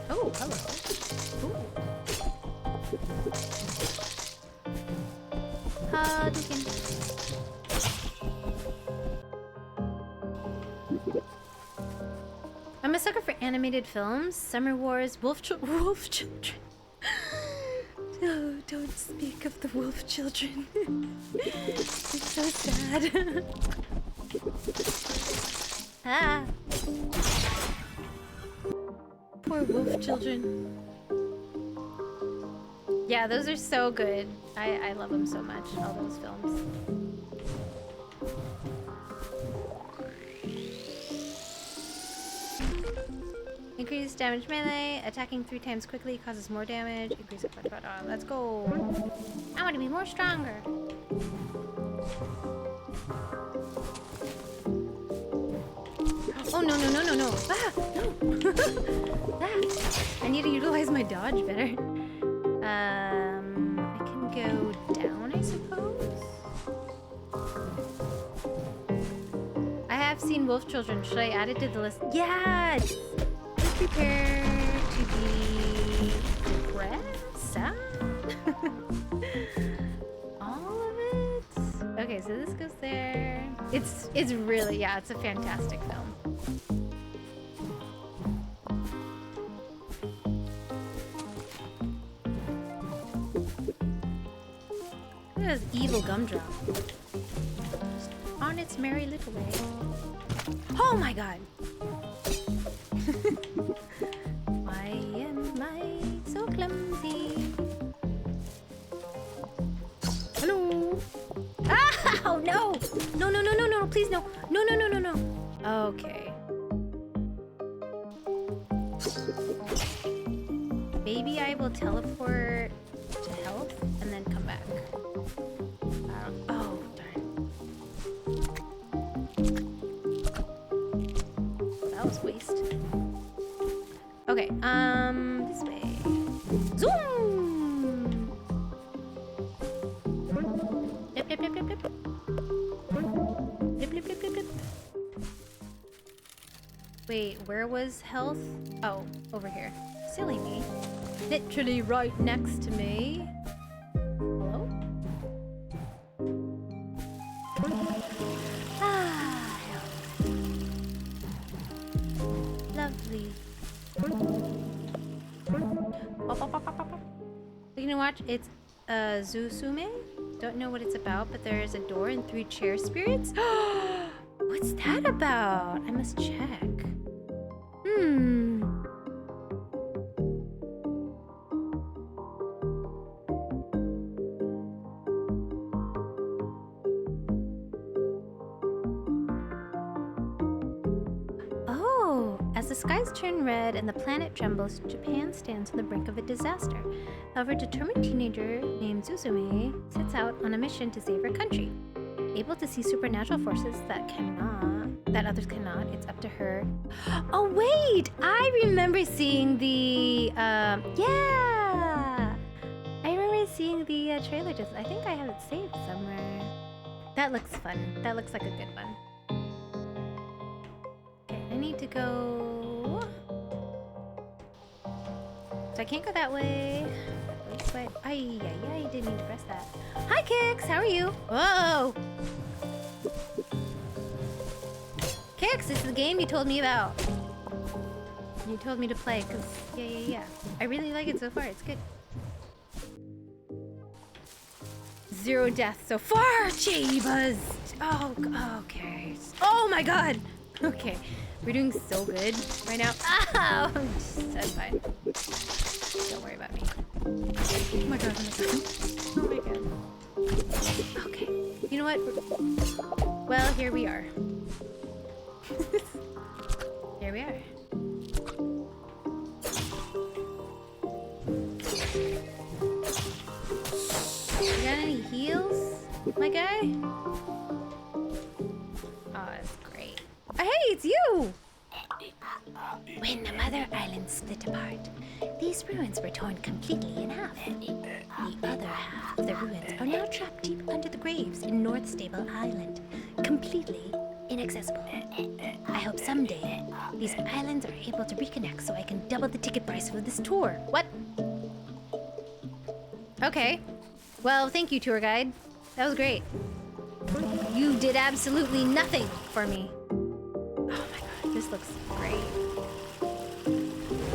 Oh, hello. Ooh. Hadouken. I'm a sucker for animated films, Summer Wars, Wolf Children. Oh, don't speak of the wolf children. It's so sad. Ah. Poor wolf children. Yeah, those are so good. I love them so much, all those films. Increase damage melee, attacking 3 times quickly causes more damage. Increase it. Let's go. I want to be more stronger. Oh no no no no no! Ah no! Ah, I need to utilize my dodge better. I can go down, I suppose. I have seen Wolf Children. Should I add it to the list? Yes. Prepare to be depressed. All of it. Okay, so this goes there. It's really, yeah, it's a fantastic film. Look at this evil gumdrop. Just on its merry little way. Oh my god! Why am I so clumsy? Hello? Ah! Oh no! No, no, no, no, no, please no. No, no, no, no, no. Okay. Maybe I will teleport to health and then come back. Oh, darn. That was waste. Okay, this way. Zoom! Blip, blip, blip, blip, blip. Blip, blip, blip, blip, blip. Wait, where was health? Oh, over here. Silly me. Literally right next to me. Hello? Ah, lovely. You can watch. It's Zusume. Don't know what it's about, but there is a door and 3 chair spirits. What's that about? I must check. Oh, as the skies turn red and the planet trembles, Japan stands on the brink of a disaster. However, a determined teenager named Suzume sets out on a mission to save her country. Able to see supernatural forces that others cannot, it's up to her. Oh wait, I remember seeing the yeah, I remember seeing the trailer. Just I think I have it saved somewhere. That looks fun. That looks like a good one. Okay, I need to go. So I can't go that way. This way. Ay, didn't need to press that. Hi, Kix. How are you? Whoa. Kix, this is the game you told me about. You told me to play, because, yeah. I really like it so far. It's good. 0 deaths so far. Jeebus. Oh, okay. Oh my god. Okay. We're doing so good right now. Ow! That's fine. Don't worry about me. Oh my god, oh my god. Okay. You know what? Well, here we are. Here we are. You got any heals, my guy? Oh, that's great. Hey, it's you! When the Mother Island split apart, these ruins were torn completely in half. The other half of the ruins are now trapped deep under the graves in North Stable Island, completely inaccessible. I hope someday these islands are able to reconnect so I can double the ticket price for this tour. What? Okay. Well, thank you, tour guide. That was great. You did absolutely nothing for me. Oh my god, this looks great.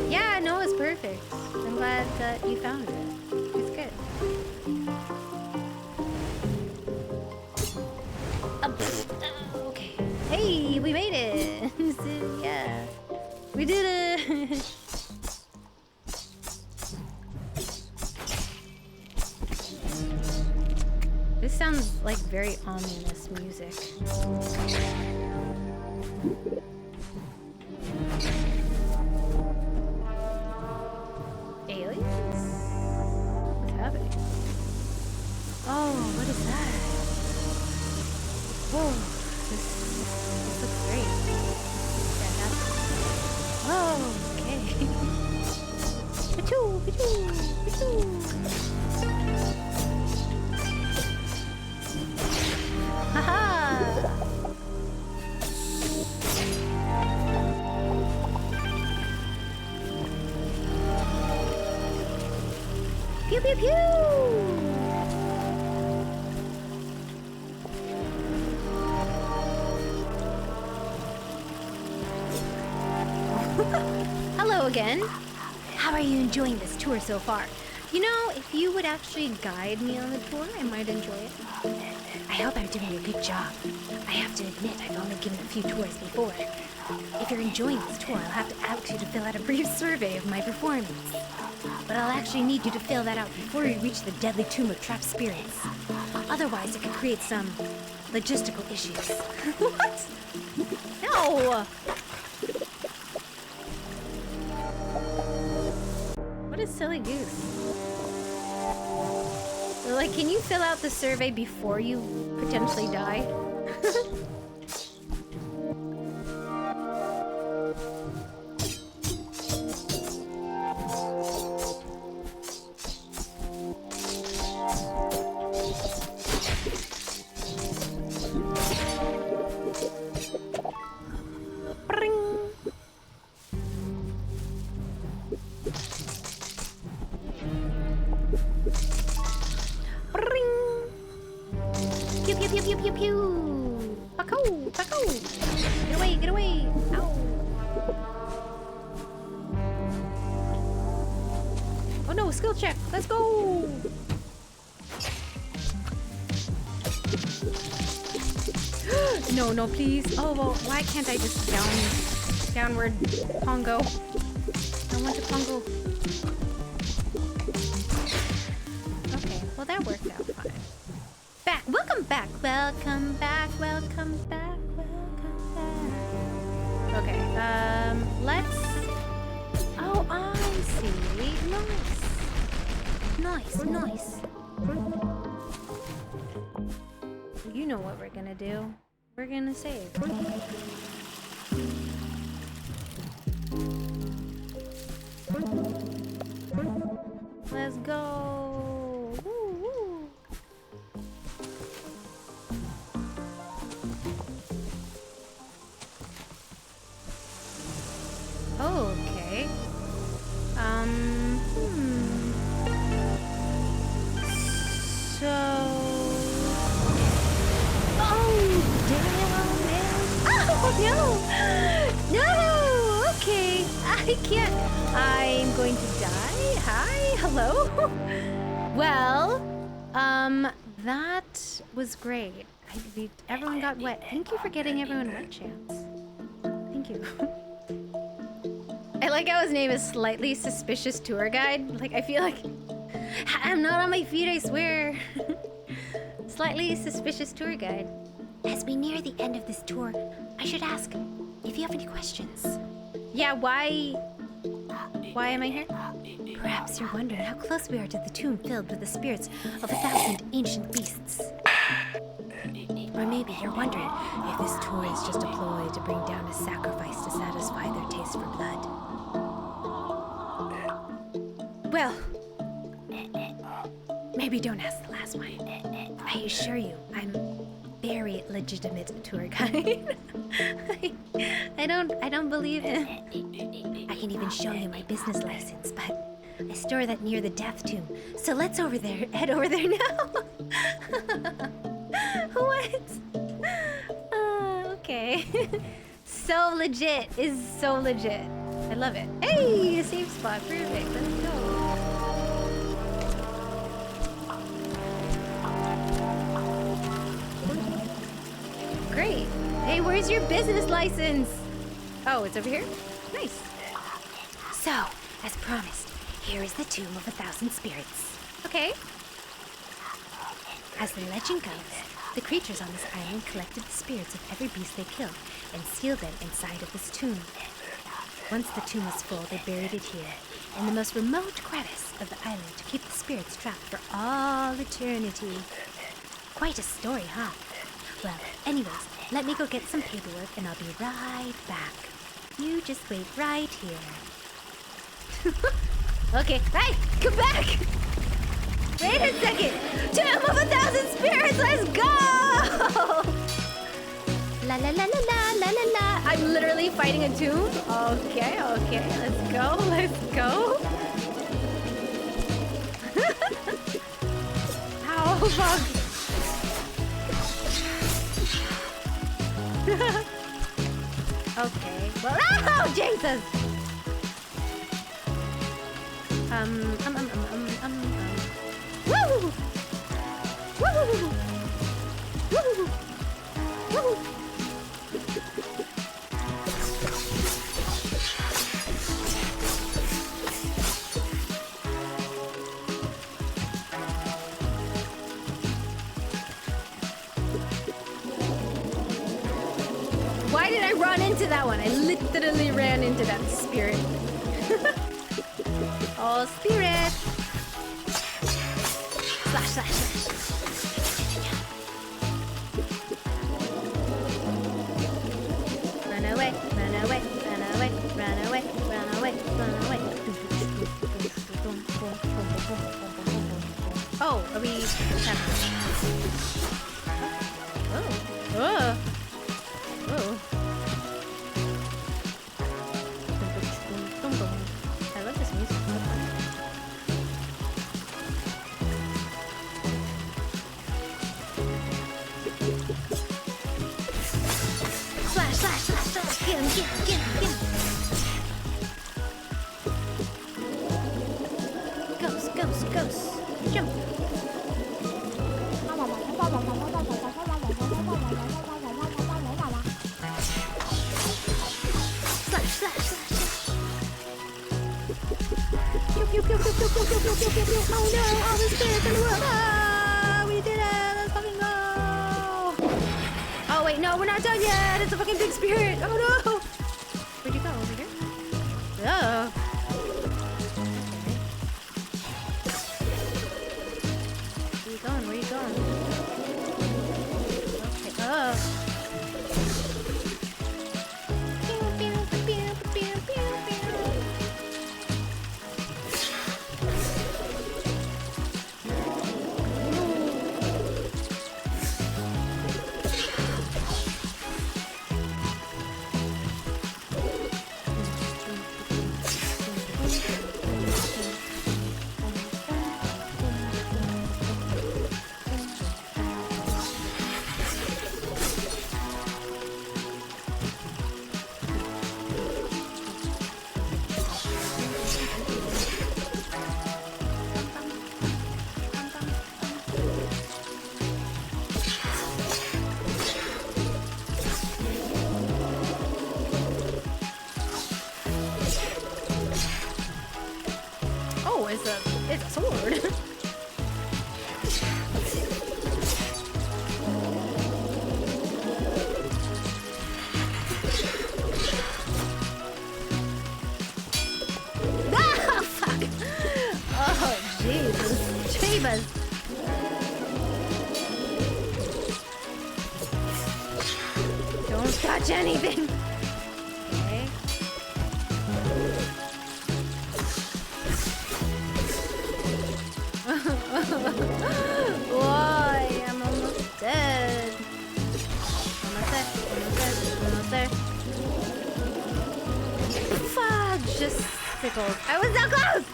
Yeah, no, it's perfect. I'm glad that you found it. It's good. Okay. Hey, we made it! So, yeah. We did it! This sounds like very ominous music. Aliens? What's happening? Oh, what is that? Whoa, this looks great. Fantastic. Oh, okay. Pachoo, pachoo, pachoo. Haha! Pew pew pew! Hello again. How are you enjoying this tour so far? You know, if you would actually guide me on the tour, I might enjoy it. I hope I'm doing a good job. I have to admit, I've only given a few tours before. If you're enjoying this tour, I'll have to ask you to fill out a brief survey of my performance. But I'll actually need you to fill that out before you reach the deadly tomb of trapped spirits. Otherwise, it could create some logistical issues. What? No! What is silly goose? Like, can you fill out the survey before you potentially die? Pew pew pew pew pew pew. Paco, Paco. Get away, get away. Ow. Oh no, skill check. Let's go. No, no, please. Oh well, why can't I just downward Pongo? I want to Pongo. Okay, well that worked out fine. Back, welcome back, welcome back, welcome back, welcome back. Okay, let's. Oh, I see. Nice, nice. You know what we're gonna do. We're gonna save. Let's go. Woo, woo. Okay. So. Oh, damn, man. Oh, no. No. Okay. I can't. I'm going to die. Hi. Hello. Well, that was great. Everyone got wet. Thank you for getting everyone wet, Chance. Thank you. I like how his name is Slightly Suspicious Tour Guide. Like, I feel like I'm not on my feet, I swear. Slightly Suspicious Tour Guide. As we near the end of this tour, I should ask if you have any questions. Yeah, why am I here? Perhaps you're wondering how close we are to the tomb filled with the spirits of 1,000 ancient beasts. Or maybe you're wondering if this tour is just a ploy to bring down a sacrifice to satisfy their taste for blood. Well, maybe don't ask the last one. I assure you, I'm very legitimate tour guide. I don't believe him. I can even show you my business license, but I store that near the death tomb. So let's head over there now. What? Okay. So legit is so legit. I love it. Hey, a safe spot. Perfect. Let's go. Great. Hey, where's your business license? Oh, it's over here? Nice. So, as promised, here is the Tomb of 1,000 Spirits. Okay. As the legend goes, the creatures on this island collected the spirits of every beast they killed and sealed them inside of this tomb. Once the tomb was full, they buried it here, in the most remote crevice of the island to keep the spirits trapped for all eternity. Quite a story, huh? Well, anyways, let me go get some paperwork and I'll be right back. You just wait right here. Okay, right, come back! Wait a second! Tomb of 1,000 Spirits, let's go! La la la la la la la la. I'm literally fighting a tomb? Okay, let's go. Ow, fuck. Okay, well, oh, Jesus! Woo! Woo! Woo! Woo! Why did I run into that one? I literally ran into that spirit. Oh, spirit! Slash, slash, slash. Run away, run away, run away, run away, run away, run away. Oh, are we... Oh. Oh. Oh. I love this music. Slash, slash, slash, slash. Get him, get him, get him, get him. Ghost, ghost, ghost. Jump. Slash, slash, slash. Pew, pew, pew, pew, pew, pew, pew, pew, pew, pew, pew. Oh no, all the spirits in the world. Ah, we did it. Let's fucking go. Oh wait, no, we're not done yet. It's a fucking big spirit. Oh no. Where'd you go? Over here? Oh. Where you going? Where you going? Okay. Oh. It's a sword. Ah, fuck. Oh, Jesus. Jeebus. touch anything. Okay. Why? I'm almost dead. Almost there. Almost there. Fuck! Just tickled. I was so close!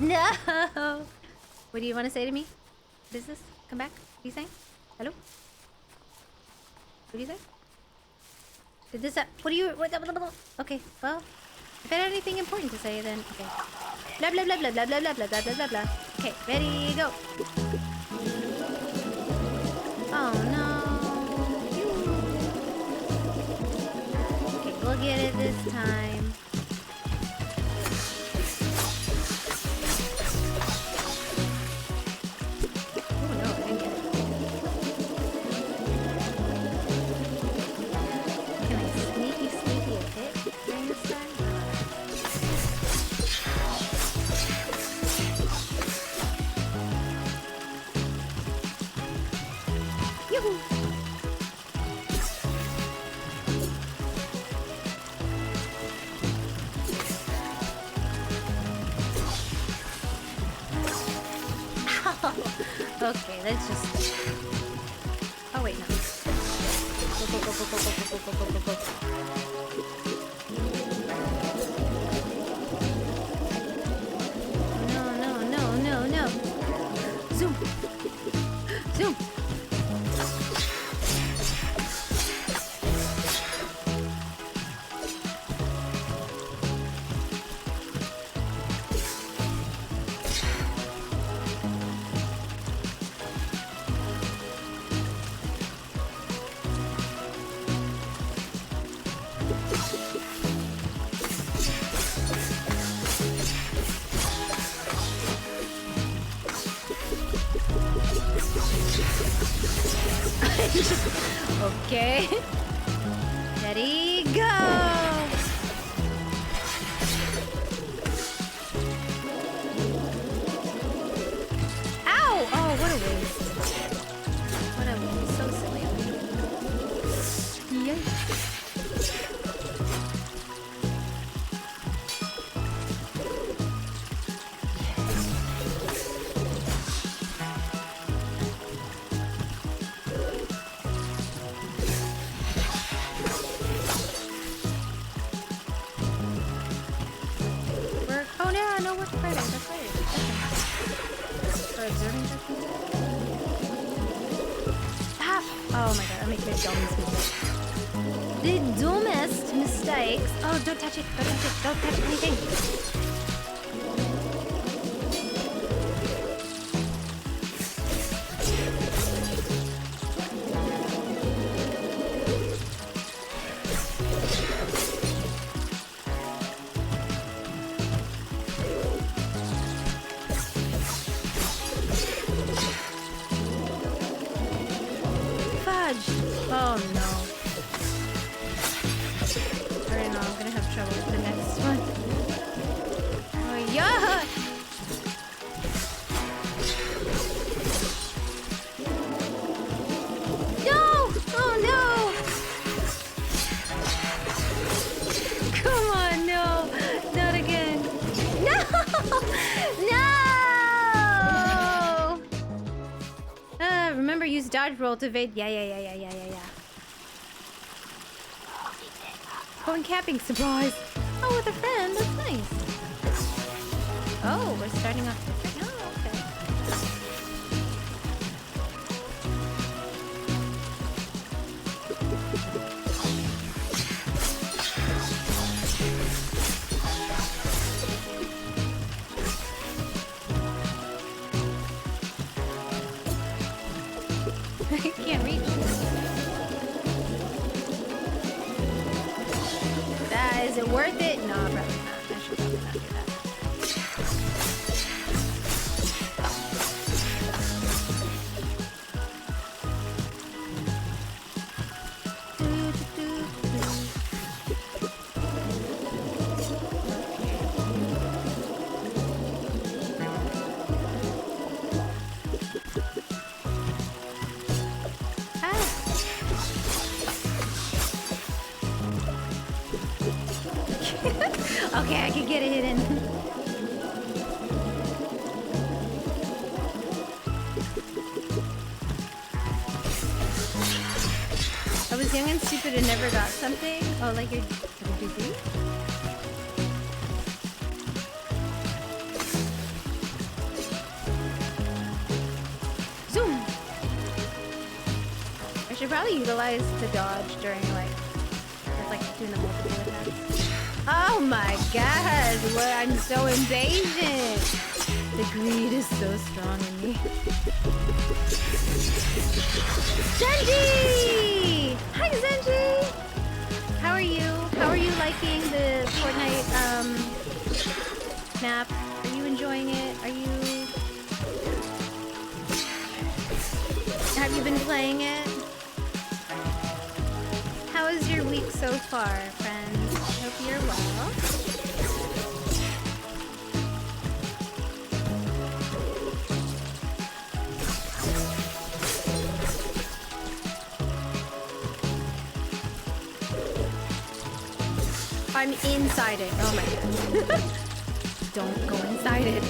No! What do you want to say to me? What is this? Come back? What are you saying? Hello? What do you say? Did this what do you okay, well, if I had anything important to say then okay. Blah blah blah blah blah blah blah blah blah blah blah. Okay, ready, go. Oh no. Okay, we'll get it this time. Oh no, I didn't get it. Can I sneaky a hit during this time? Yoo-hoo! Okay, let's just. Oh wait, no. Go, go, go, go, go, go, go, go, go, go, go. No, no, no, no, no. Zoom. Zoom. Okay. Ready, go! Ow! Oh, what a waste. What a waste. So silly. Yikes. Work. Oh no, no work Friday. That's right. For observing techniques. Ah! Oh my god, I'm making a dumb mistake. The dumbest mistakes. Oh, don't touch it. Don't touch it. Don't touch anything. Fudge! Oh no. Alright, no, I'm gonna have trouble with the next one. Oh yeah! No! Oh no! Come on, no! Not again. No! No! Remember, use dodge roll to evade. Yeah. Going camping supplies. Oh, with a friend. That's nice. Oh, we're starting off different. Oh, okay. I can't reach. Is it worth it? No, probably not. I should probably not do that. Okay, I can get it hidden. I was young and stupid and never got something. Oh, like your degree? Zoom! I should probably utilize the dodge during like doing the multiple attacks. Oh my god, what, I'm so impatient. The greed is so strong in me. Zenji! Hi Zenji! How are you? How are you liking the Fortnite map? Are you enjoying it? Have you been playing it? How is your week so far, friends? Hope you're well. I'm inside it. Oh my god. Don't go inside it.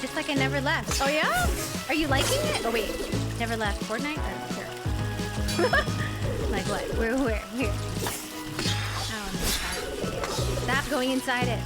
It's like I never left. Oh yeah? Are you liking it? Oh wait, never left Fortnite? Oh, sure. Like what? Where? Oh, I'm inside it. Stop going inside it.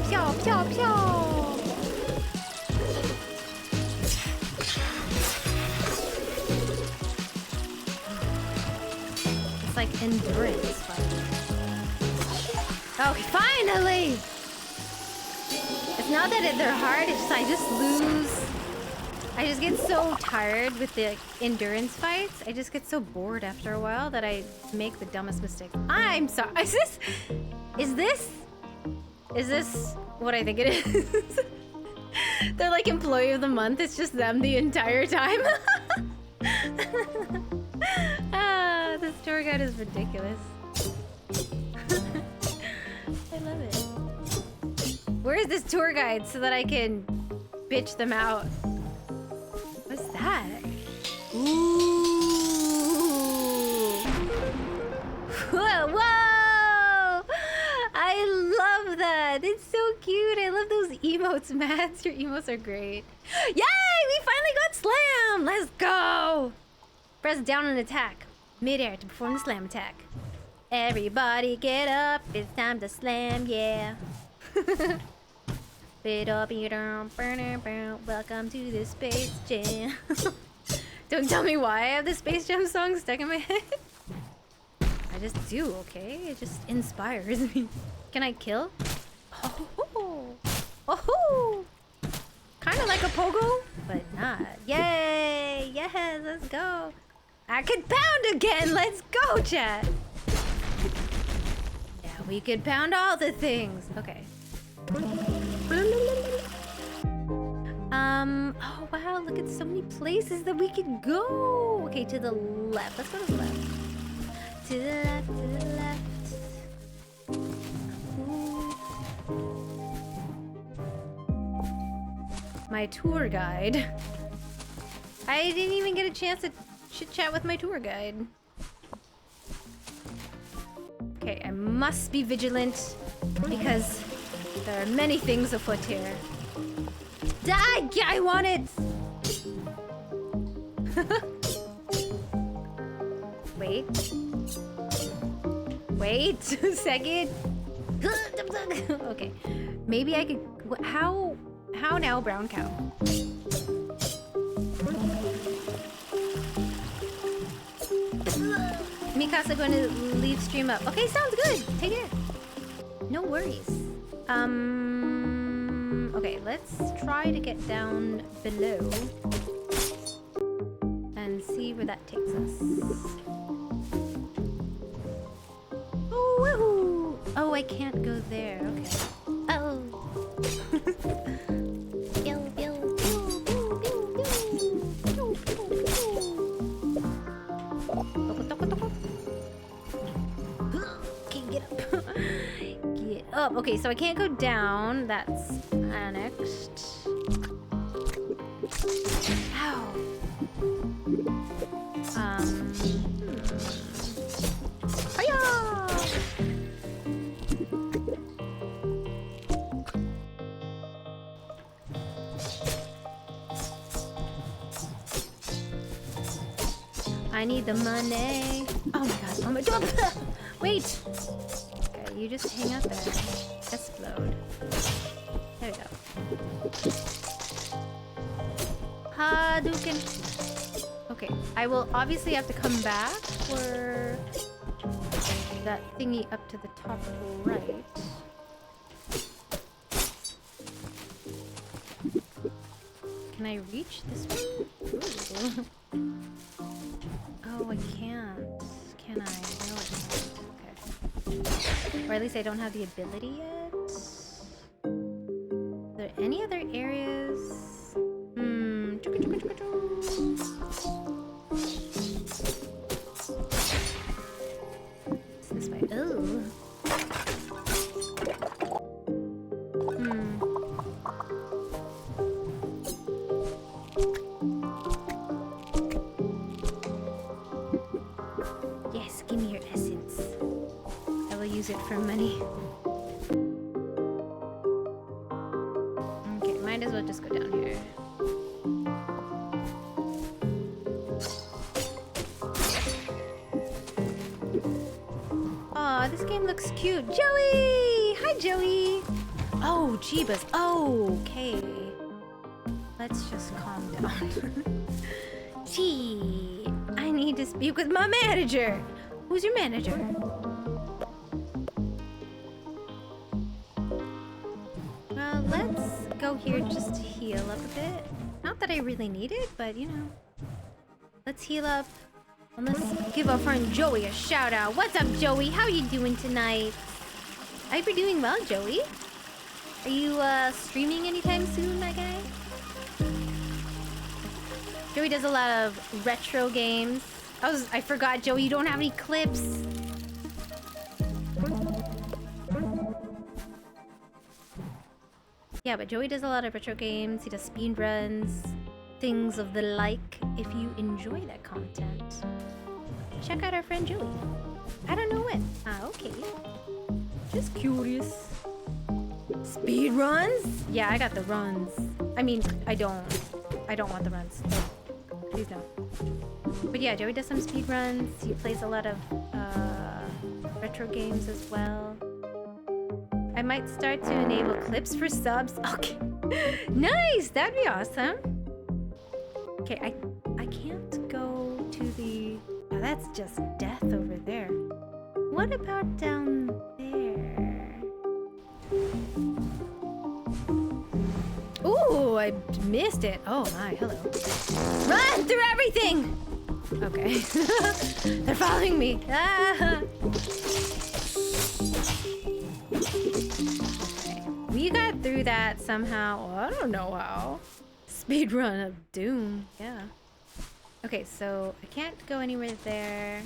Pew, pew, pew. It's like endurance fighting. Oh, finally! It's not that they're hard, it's just I just lose. I just get so tired with the endurance fights. I just get so bored after a while that I make the dumbest mistakes. I'm sorry. Is this what I think it is? They're like employee of the month. It's just them the entire time. This tour guide is ridiculous. I love it. Where is this tour guide so that I can bitch them out? What's that? Ooh. Whoa, whoa! I love that. It's so cute. I love those emotes, Mads. Your emotes are great. Yay! We finally got slam! Let's go! Press down and attack. Mid-air to perform the slam attack. Everybody get up. It's time to slam, yeah. Welcome to the Space Jam. Don't tell me why I have the Space Jam song stuck in my head. I just do, okay? It just inspires me. Can I kill? Oh, oh, kind of like a pogo, but not. Yay! Yes, let's go. I can pound again. Let's go, chat. Yeah, we could pound all the things. Okay. Oh wow, look at so many places that we could go. Okay, to the left. Let's go to the left. To the left, to the left. Ooh. My tour guide. I didn't even get a chance to chit chat with my tour guide. Okay, I must be vigilant because there are many things afoot here. Die! Yeah, I want it! Wait. Wait a second. Okay. Maybe I could... How now, brown cow? Mikasa going to leave stream up. Okay, sounds good. Take care. No worries. Okay, let's try to get down below and see where that takes us. Oh, woohoo! Oh, I can't go there. Okay. Oh. Pew, pew, pew, pew, pew, pew. Pew, pew, pew. Okay, get up. Get up. Okay, so I can't go down. That's annexed. Ow. Hiya! I need the money. Oh my god, oh my god. Wait! Okay, you just hang out there. Explode. There we go. Hadouken. Okay, I will obviously have to come back for that thingy up to the top right. Can I reach this one? Ooh. Oh, I can't. Can I? No, I can't. Okay. Or at least I don't have the ability yet. Are there any other areas? It's this way. Oh. Yes, give me your essence. I will use it for money. Okay, might as well just go down here. Aw, this game looks cute. Joey! Hi, Joey! Oh, Jeebus. Oh, okay. Let's just calm down. Gee, I need to speak with my manager. Who's your manager? Well, let's go here just to heal up a bit. Not that I really need it, but you know. Let's heal up. And let's give our friend Joey a shout out. What's up, Joey? How are you doing tonight? I hope you're doing well, Joey. Are you streaming anytime soon, my guy? Joey does a lot of retro games. I forgot, Joey, you don't have any clips. Yeah, but Joey does a lot of retro games. He does speed runs, things of the like. If you enjoy that content, check out our friend Joey. I don't know when. Ah, okay. Just curious. Speed runs? Yeah, I got the runs. I mean, I don't want the runs. Please no. But yeah, Joey does some speed runs. He plays a lot of retro games as well. I might start to enable clips for subs. Okay. Nice! That'd be awesome. Okay, I can't go to the... Oh, that's just death over there. What about down there? Ooh, I missed it. Oh my, hello. Run through everything! Okay. They're following me. Ah. Okay. We got through that somehow. I don't know how. Speedrun of Doom. Yeah. Okay, so I can't go anywhere there.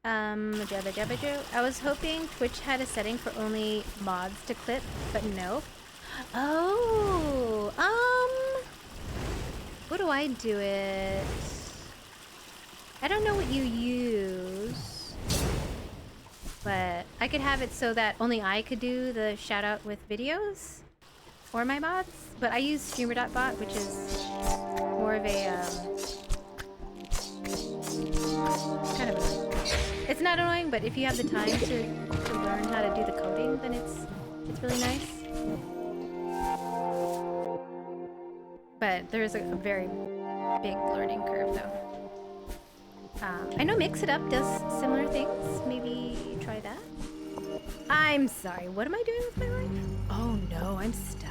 Jabba Jabba Joe. I was hoping Twitch had a setting for only mods to clip, but no. Oh, what do I do it? I don't know what you use, but I could have it so that only I could do the shout out with videos for my mods, but I use streamer.bot, which is more of a, kind of annoying. It's not annoying, but if you have the time to learn how to do the coding, then it's really nice. But there's a very big learning curve, though. I know Mix It Up does similar things. Maybe try that. I'm sorry, what am I doing with my life? Oh no, I'm stuck.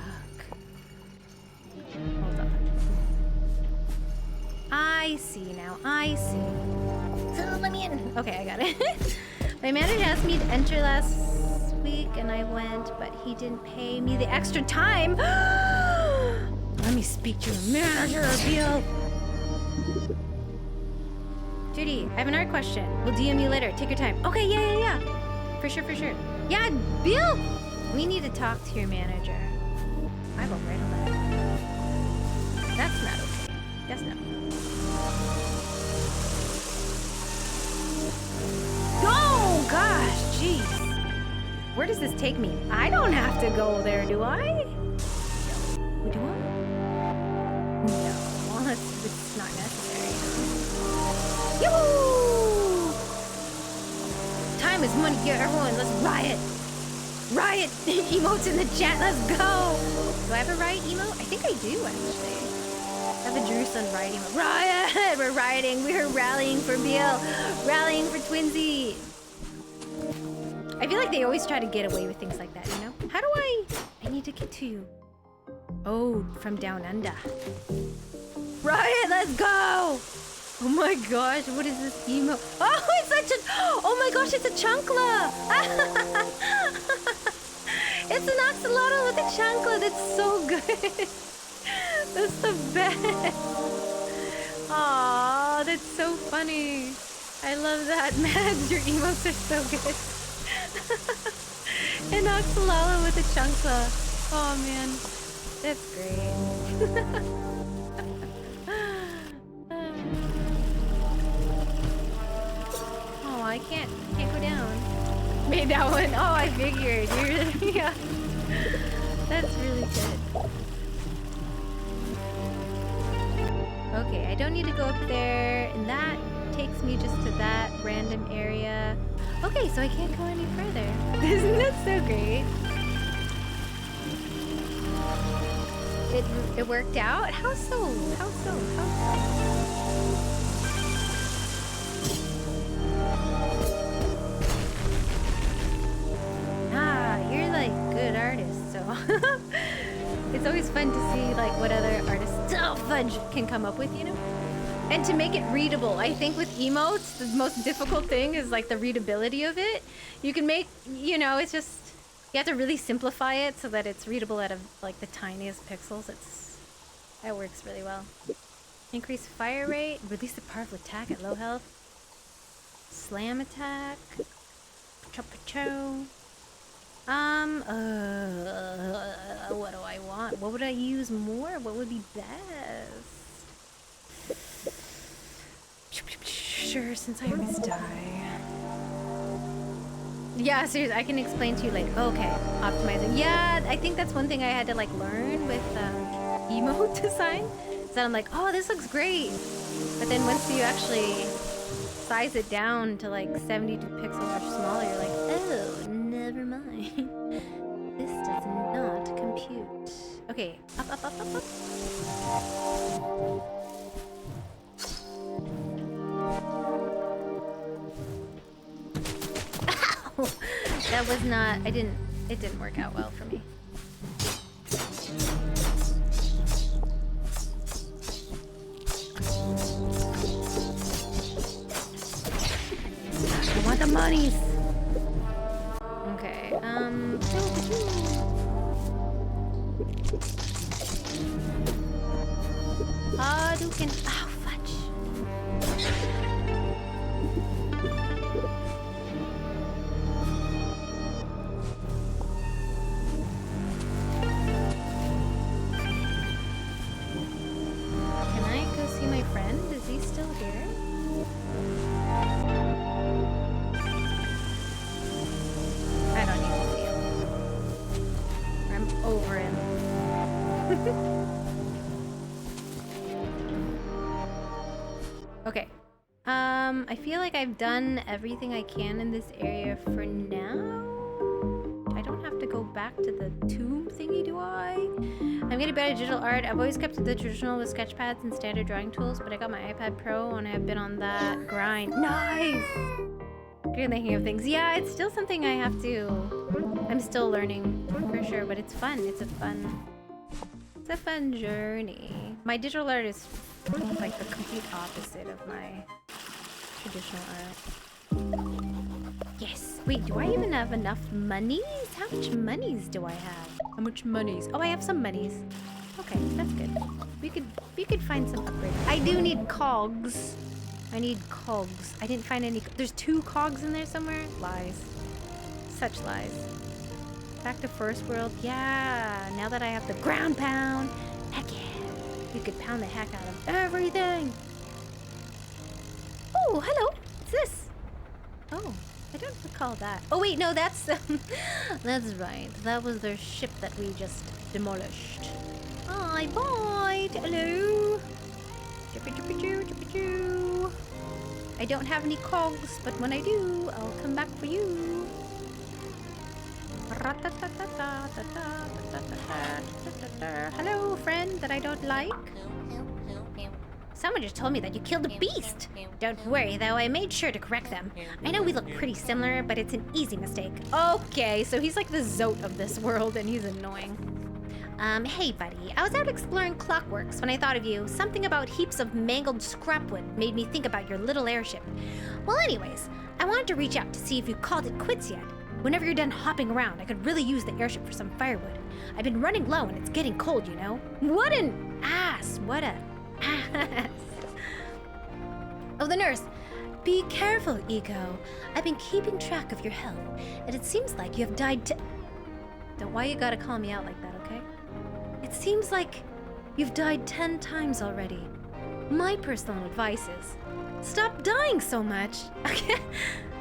Hold on. I see now, I see. So let me in. Okay, I got it. My manager asked me to enter last week and I went, but he didn't pay me the extra time. Let me speak to your manager, Bill. Judy, I have an art question. We'll DM you later. Take your time. Okay, yeah. For sure. Yeah, Bill! We need to talk to your manager. I will write a letter. That's not okay. That's not okay. Oh, gosh, jeez. Where does this take me? I don't have to go there, do I? No. Do I? No, it's not necessary. Yoo! Time is money here, everyone. Let's riot. Riot emotes in the chat. Let's go. Do I have a riot emote? I think I do, actually. I have a Jerusalem riot emote. Riot! We're rioting. We're rallying for Bill. Rallying for Twinsy. I feel like they always try to get away with things like that, you know? How do I need to get to you. Oh, from down under. Riot, let's go! Oh my gosh, what is this emo? Oh, it's such a... Oh my gosh, it's a chunkla! It's an axolotl with a chunkla. That's so good. That's the best. Aw, that's so funny. I love that. Mads, your emotes are so good. An axolotl with a chunkla. Oh man, that's great. I can't go down. Made that one. Oh, I figured. Yeah. That's really good. Okay, I don't need to go up there, and that takes me just to that random area. Okay, so I can't go any further. Isn't that so great? It worked out? How so? How so? How so? You're like good artists, so it's always fun to see like what other artists fudge can come up with, you know? And to make it readable. I think with emotes, the most difficult thing is like the readability of it. You can make, you know, it's just, you have to really simplify it so that it's readable out of like the tiniest pixels. That works really well. Increase fire rate, release the powerful attack at low health. Slam attack. Pacho. What do I want? What would I use more? What would be best? Sure, since I always die. Yeah, seriously, I can explain to you later. Okay, optimizing. Yeah, I think that's one thing I had to like learn with emote design. So I'm like, oh, this looks great. But then once you actually size it down to like 72 pixels or smaller, you're like, oh, never mind. This does not compute. Okay, up. Ow! That was not, it didn't work out well for me. I want the monies. Okay, Hadouken. Oh, fudge. Can I go see my friend? Is he still here? I don't need to see him. I'm over him. Okay. I feel like I've done everything I can in this area for now. I don't have to go back to the tomb thingy, do I? I'm getting better at digital art. I've always kept the traditional with sketch pads and standard drawing tools, but I got my iPad Pro and I've been on that grind. Nice! Getting the hang of things. Yeah, it's still something I have to... I'm still learning, for sure, but it's fun. It's a fun journey. My digital art is like the complete opposite of my traditional art. Yes. Wait, do I even have enough monies? How much monies do I have? How much monies? Oh, I have some monies. Okay, that's good. We could find some upgrades. I do need cogs. I need cogs. I didn't find any. There's 2 cogs in there somewhere? Lies. Such lies. Back to first world. Yeah. Now that I have the ground pound. Heck yeah. We could pound the heck out of everything. Oh, hello. What's this? Oh, I don't recall that. Oh wait, no, that's that's right. That was their ship that we just demolished. Hi, bye. Hello. Chippy-choo. I don't have any cogs, but when I do, I'll come back for you. Hello, friend that I don't like. Someone just told me that you killed a beast. Don't worry, though. I made sure to correct them. I know we look pretty similar, but it's an easy mistake. Okay, so he's like the Zote of this world, and he's annoying. Hey, buddy. I was out exploring Clockworks when I thought of you. Something about heaps of mangled scrapwood made me think about your little airship. Well, anyways, I wanted to reach out to see if you called it quits yet. Whenever you're done hopping around, I could really use the airship for some firewood. I've been running low and it's getting cold, you know? What an ass! What a ass! Oh, the nurse! Be careful, Ego. I've been keeping track of your health, and it seems like you have died Don't why you gotta call me out like that, okay? It seems like you've died 10 times already. My personal advice is, stop dying so much. Okay?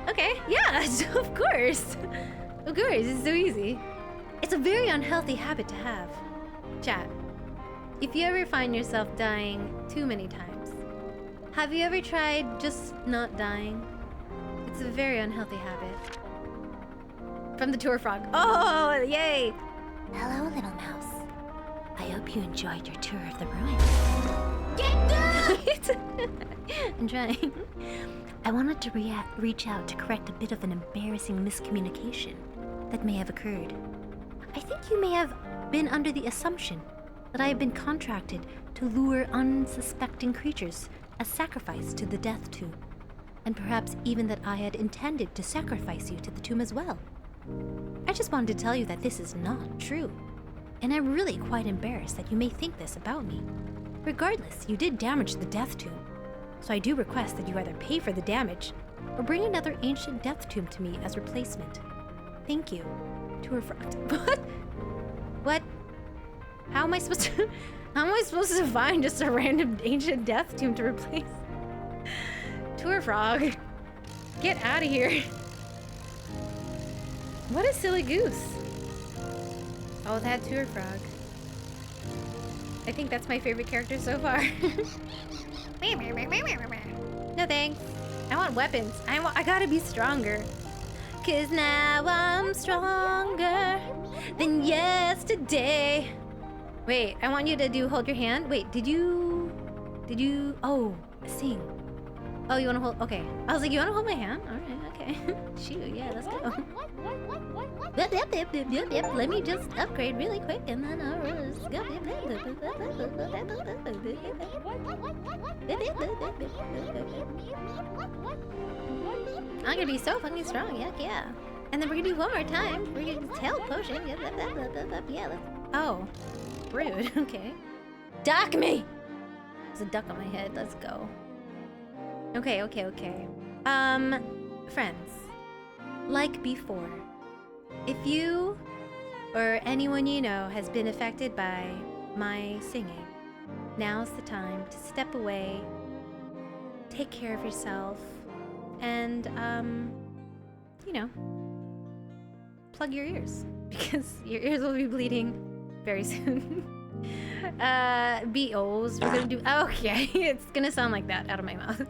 Okay, yeah, of course. Of course, it's so easy. It's a very unhealthy habit to have. Chat, if you ever find yourself dying too many times, have you ever tried just not dying? It's a very unhealthy habit. From the tour frog. Oh, yay! Hello, little mouse. I hope you enjoyed your tour of the ruins. I'm trying. I wanted to reach out to correct a bit of an embarrassing miscommunication that may have occurred. I think you may have been under the assumption that I have been contracted to lure unsuspecting creatures as sacrifice to the death tomb, and perhaps even that I had intended to sacrifice you to the tomb as well. I just wanted to tell you that this is not true, and I'm really quite embarrassed that you may think this about me. Regardless, you did damage the death tomb, so I do request that you either pay for the damage or bring another ancient death tomb to me as replacement. Thank you. Tour frog. What? What? How am I supposed to find just a random ancient death tomb to replace? Tour frog. Get out of here. What a silly goose. Oh, that tour frog. I think that's my favorite character so far. No thanks. I want weapons. I gotta be stronger. 'Cause now I'm stronger than yesterday. Wait, I want you to hold your hand. Wait, did you, oh, sing. Oh, you wanna hold, okay. I was like, you wanna hold my hand? Alright, okay. Shoot, yeah, let's go. Yep, let me just upgrade really quick and then I'll just go. I'm gonna be so fucking strong, yuck, yeah. And then we're gonna do one more time. We're gonna tail potion. Yeah, let's. Oh, rude. Okay. Duck me! There's a duck on my head. Let's go. Okay. Friends. Like before, if you or anyone you know has been affected by my singing, now's the time to step away, take care of yourself, and, plug your ears, because your ears will be bleeding very soon. B.O.'s, we're gonna do, okay, it's gonna sound like that out of my mouth.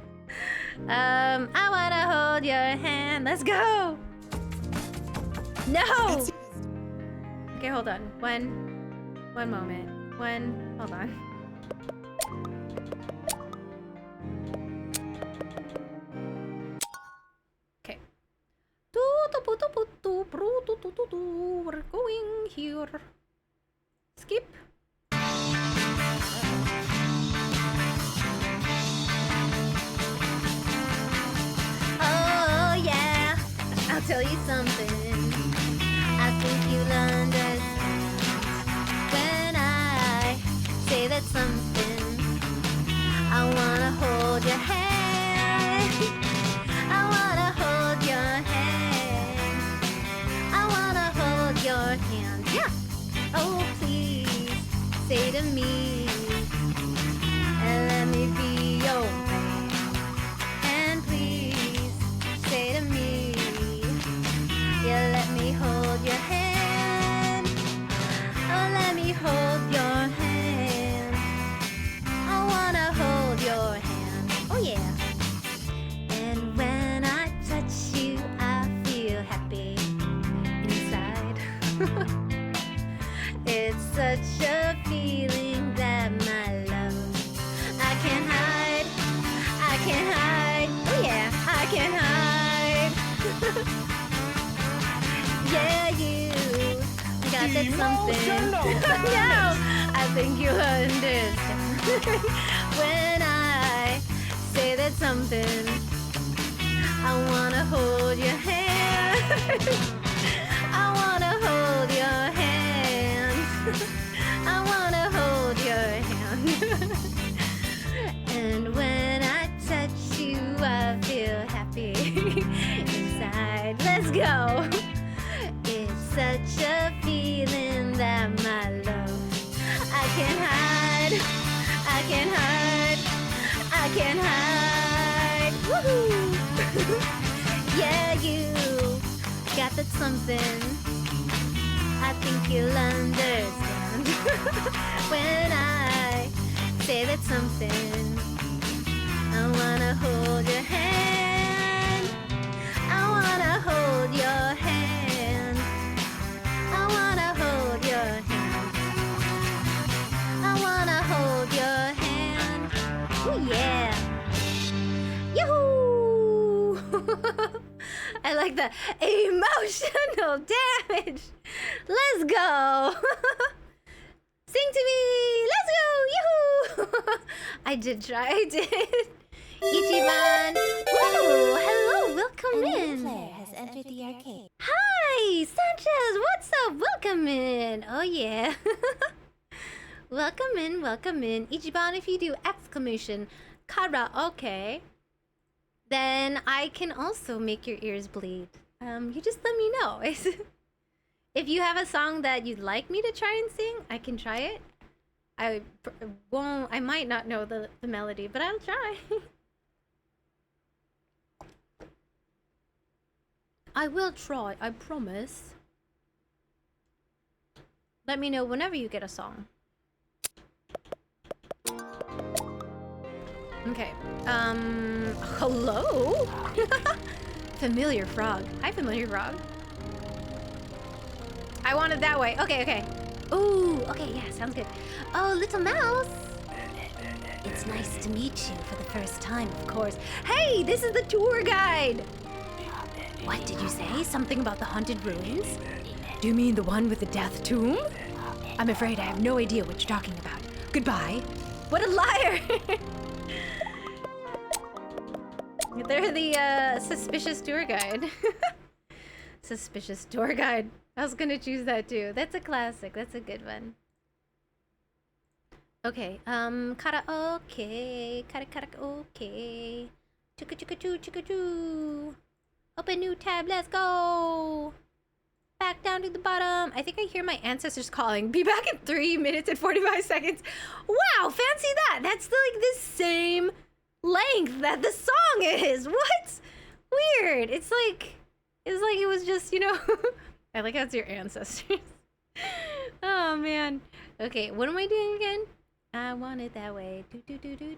I wanna hold your hand, let's go! No! Okay, hold on. One moment. Hold on. Okay. We're going here. Skip. Oh yeah, I'll tell you something. I think you'll understand when I say that something. I wanna hold your hand. I wanna hold your hand. I wanna hold your hand. Yeah. Oh please, say to me, and let me be your man. And please, say to me, yeah, let me hold your hand. Oh, let me hold your hand. I wanna hold your hand. Oh yeah. And when I touch you, I feel happy inside. It's such a feeling that my love I can't hide. I can't hide. Oh yeah, I can't hide. Yeah, you got that something. No, I think you understand. When I say that something, I wanna hold your hand. I wanna hold your hand. I wanna hold your hand. And when I touch you, I feel happy inside. Let's go. It's such a feeling that my love I can't hide. I can't hide. I can't hide. Woohoo! Yeah, you got that something. I think you'll understand when I say that something. I wanna hold your hand. I wanna hold your hand. I wanna hold your hand. I wanna hold your hand. Oh yeah. Yoo-hoo! I like the emotional damage. Let's go. Sing to me. Let's go. Yoo-hoo. I did try. I did. Ichiban. Ooh, hello. Welcome in. Player has entered the arcade. Hi, Sanchez. What's up? Welcome in. Oh yeah. Welcome in. Welcome in. Ichiban, if you do exclamation karaoke, then I can also make your ears bleed. You just let me know. If you have a song that you'd like me to try and sing, I can try it. I might not know the melody, but I'll try. I will try, I promise. Let me know whenever you get a song. Okay. Hello? Familiar frog. Hi, familiar frog. I want it that way. Okay, okay. Ooh, okay, yeah, sounds good. Oh, little mouse. It's nice to meet you for the first time, of course. Hey, this is the tour guide. What did you say? Something about the haunted ruins? Do you mean the one with the death tomb? I'm afraid I have no idea what you're talking about. Goodbye. What a liar! They're the suspicious tour guide. Suspicious tour guide. I was gonna choose that too. That's a classic. That's a good one. Okay. Karaoke. Karaoke. Choo choo choo choo choo. Open new tab. Let's go. Back down to the bottom. I think I hear my ancestors calling. Be back in 3 minutes and 45 seconds. Wow, fancy that. That's like the same length that the song is. What? Weird. It's like it was just, you know. I like how it's your ancestors. Oh man. Okay, what am I doing again? I want it that way. Do do do do.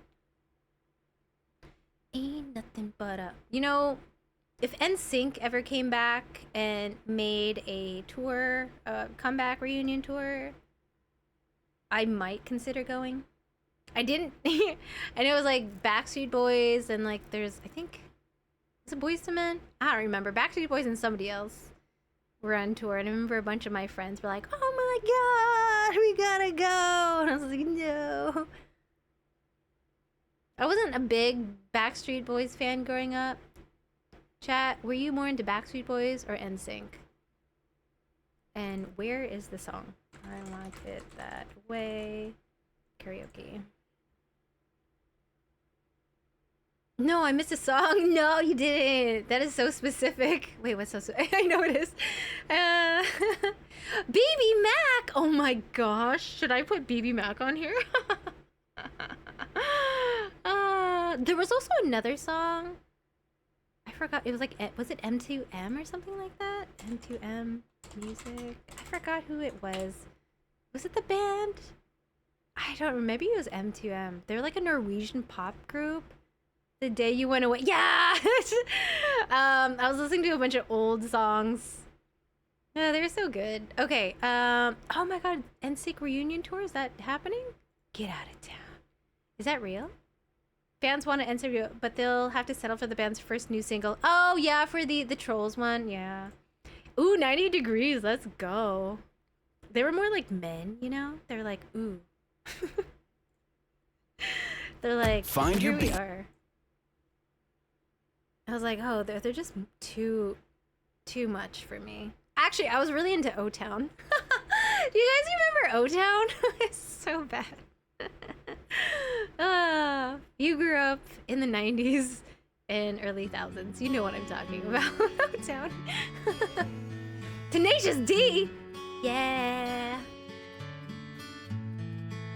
Ain't nothing but a. You know, if NSYNC ever came back and made a tour, comeback reunion tour, I might consider going. I didn't, and it was like Backstreet Boys and like there's, I think, is it Boyz II Men? I don't remember. Backstreet Boys and somebody else were on tour, and I remember a bunch of my friends were like, "Oh my god, we gotta go!" And I was like, "No." I wasn't a big Backstreet Boys fan growing up. Chat, were you more into Backstreet Boys or NSYNC? And where is the song? I want it that way. Karaoke. No, I missed a song. No, you didn't. That is so specific. Wait, what's so I know it is. BB Mac. Oh my gosh. Should I put BB Mac on here? There was also another song. I forgot. It was like, was it M2M or something like that? M2M music. I forgot who it was. Was it the band? I don't remember. Maybe it was M2M. They're like a Norwegian pop group. The Day You Went Away. Yeah! I was listening to a bunch of old songs. Yeah, they're so good. Okay. Oh my god. NSYNC reunion tour? Is that happening? Get out of town. Is that real? Fans want to enter you, but they'll have to settle for the band's first new single. Oh yeah, for the Trolls one. Yeah. Ooh, 90 Degrees. Let's go. They were more like men, you know? They're like, ooh. They're like, Find here your we beat. are. I was like, oh, they're just too much for me. Actually, I was really into O-Town. Do you guys remember O-Town? It's so bad. You grew up in the 90s and early thousands. You know what I'm talking about. O-Town. Tenacious D. Yeah.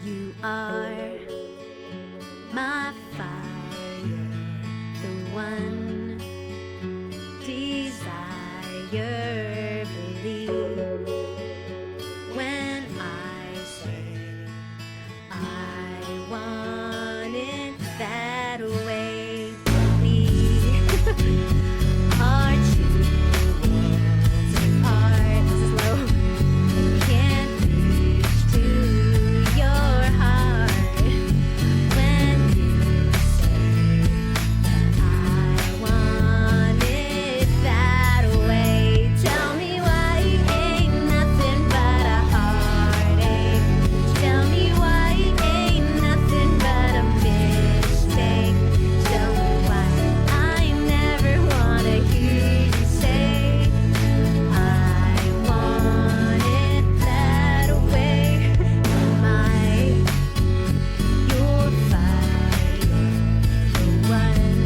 You are my fire, the one desire. Believe when I say I want it that way. We are two worlds apart. This is low. Can't reach to your heart when you say I want it that way. Tell me why ain't nothing but a heartache. Tell me why ain't nothing but a mistake. Tell me why I never wanna hear you say I want it that way. Your fire, the one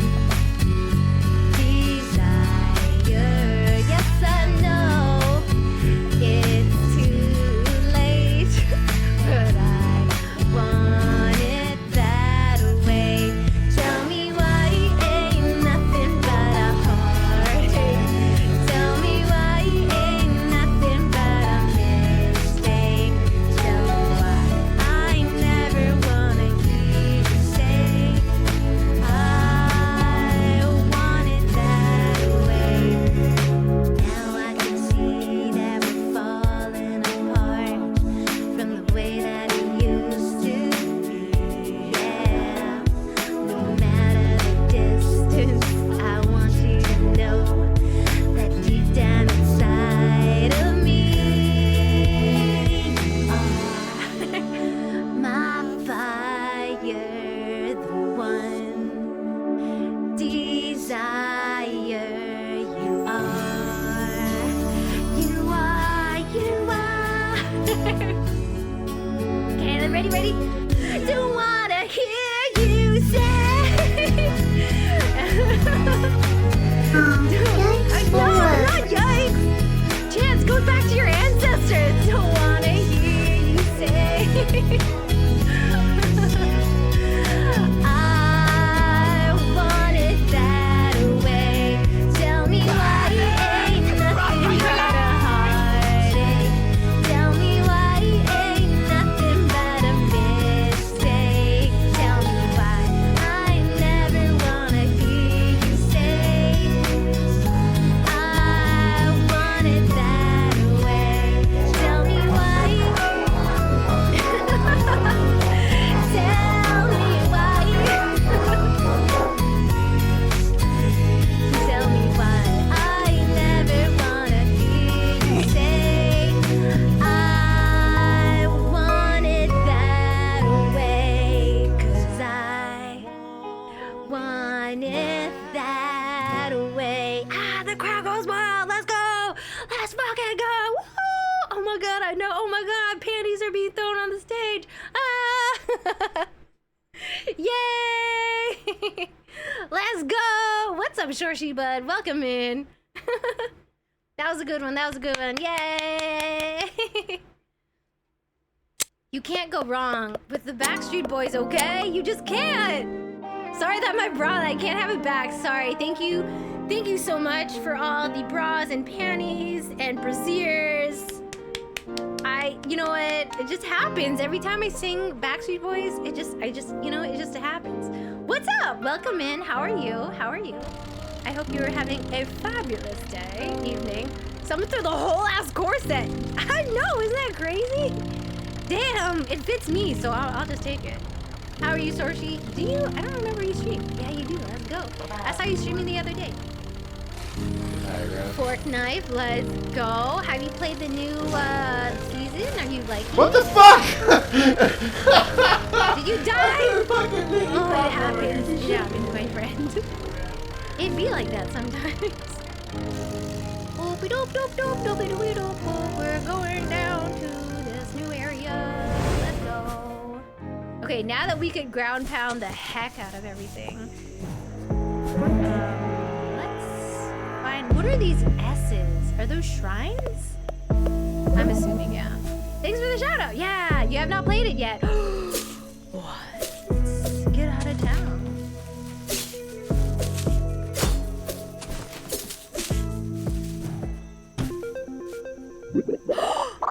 desire. Yes, I know it's too late, but I want it that way. Tell me why ain't nothing but a heartache. Tell me why ain't nothing but a mistake. Tell me why I never wanna hear you say I want it that way. Now I can see that we're falling apart from the way that it used to be. Yeah, no matter the distance, I want you to know that deep down inside of me, you are my fire, the one desire. You are. Okay, ready? Don't wanna hear you say. No, not yikes. Chance, go back to your ancestors. Don't wanna hear you say. I want it that way. Tell me why ain't nothing but a heartache. Tell me why ain't nothing but a mistake. Tell me Yay! Let's go! What's up, Shorshi Bud? Welcome in. That was a good one. That was a good one. Yay! You can't go wrong with the Backstreet Boys, okay? You just can't. Sorry that my bra, I can't have it back. Sorry. Thank you so much for all the bras and panties and brassieres. You know what? It just happens every time I sing Backstreet Boys. It just happens. What's up? Welcome in. How are you? How are you? I hope you are having a fabulous day, evening. Someone threw the whole ass corset. I know, isn't that crazy? Damn, it fits me, so I'll just take it. How are you, Sorshi? Do you? I don't remember you stream. Yeah, you do. Let's go. I saw you streaming the other day. Fork knife, let's go. Have you played the new season? Are you like? What the fuck? Did you die? Oh, it happens. It happens, my friend. It'd be like that sometimes. We're going down to this new area. Let's go. Okay, now that we could ground pound the heck out of everything. Let's find... What are these S's? Are those shrines? I'm assuming, yeah. Thanks for the shout out. Yeah, you have not played it yet. What? Get out of town.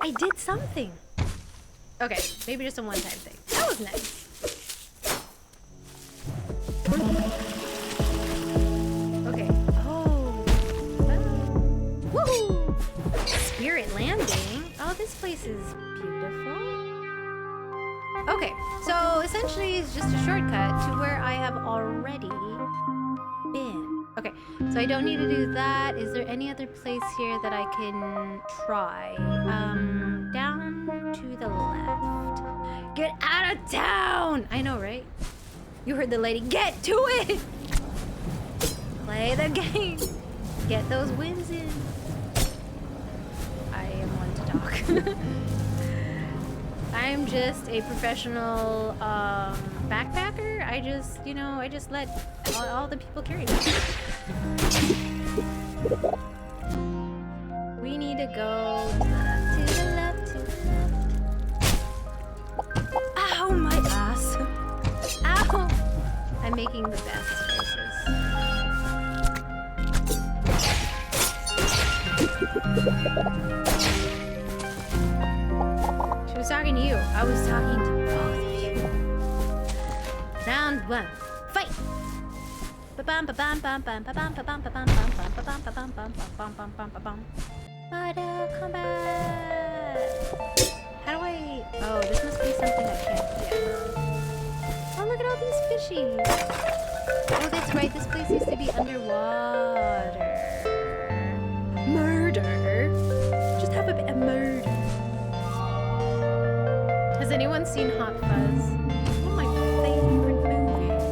I did something. Okay, maybe just a one-time thing. That was nice. Okay. Oh. Woohoo! Spirit Landing. Oh, this place is beautiful. Okay, so essentially it's just a shortcut to where I have already been. Okay, so I don't need to do that. Is there any other place here that I can try? Down to the left. Get out of town! I know, right? You heard the lady. Get to it! Play the game. Get those wins in. I am one to talk. I'm just a professional backpacker. I just let all the people carry me. We need to go to the left, to the left. Ow, my ass. Ow. I'm making the best choices. She was talking to you. I was talking to both of you. Round one. Fight! Mortal Kombat! How do I... Oh, this must be something I can't get. Oh, look at all these fishies! Oh, that's right, this place used to be underwater. Murder? Just have a bit of murder. Has anyone seen Hot Fuzz? One of my favorite movies.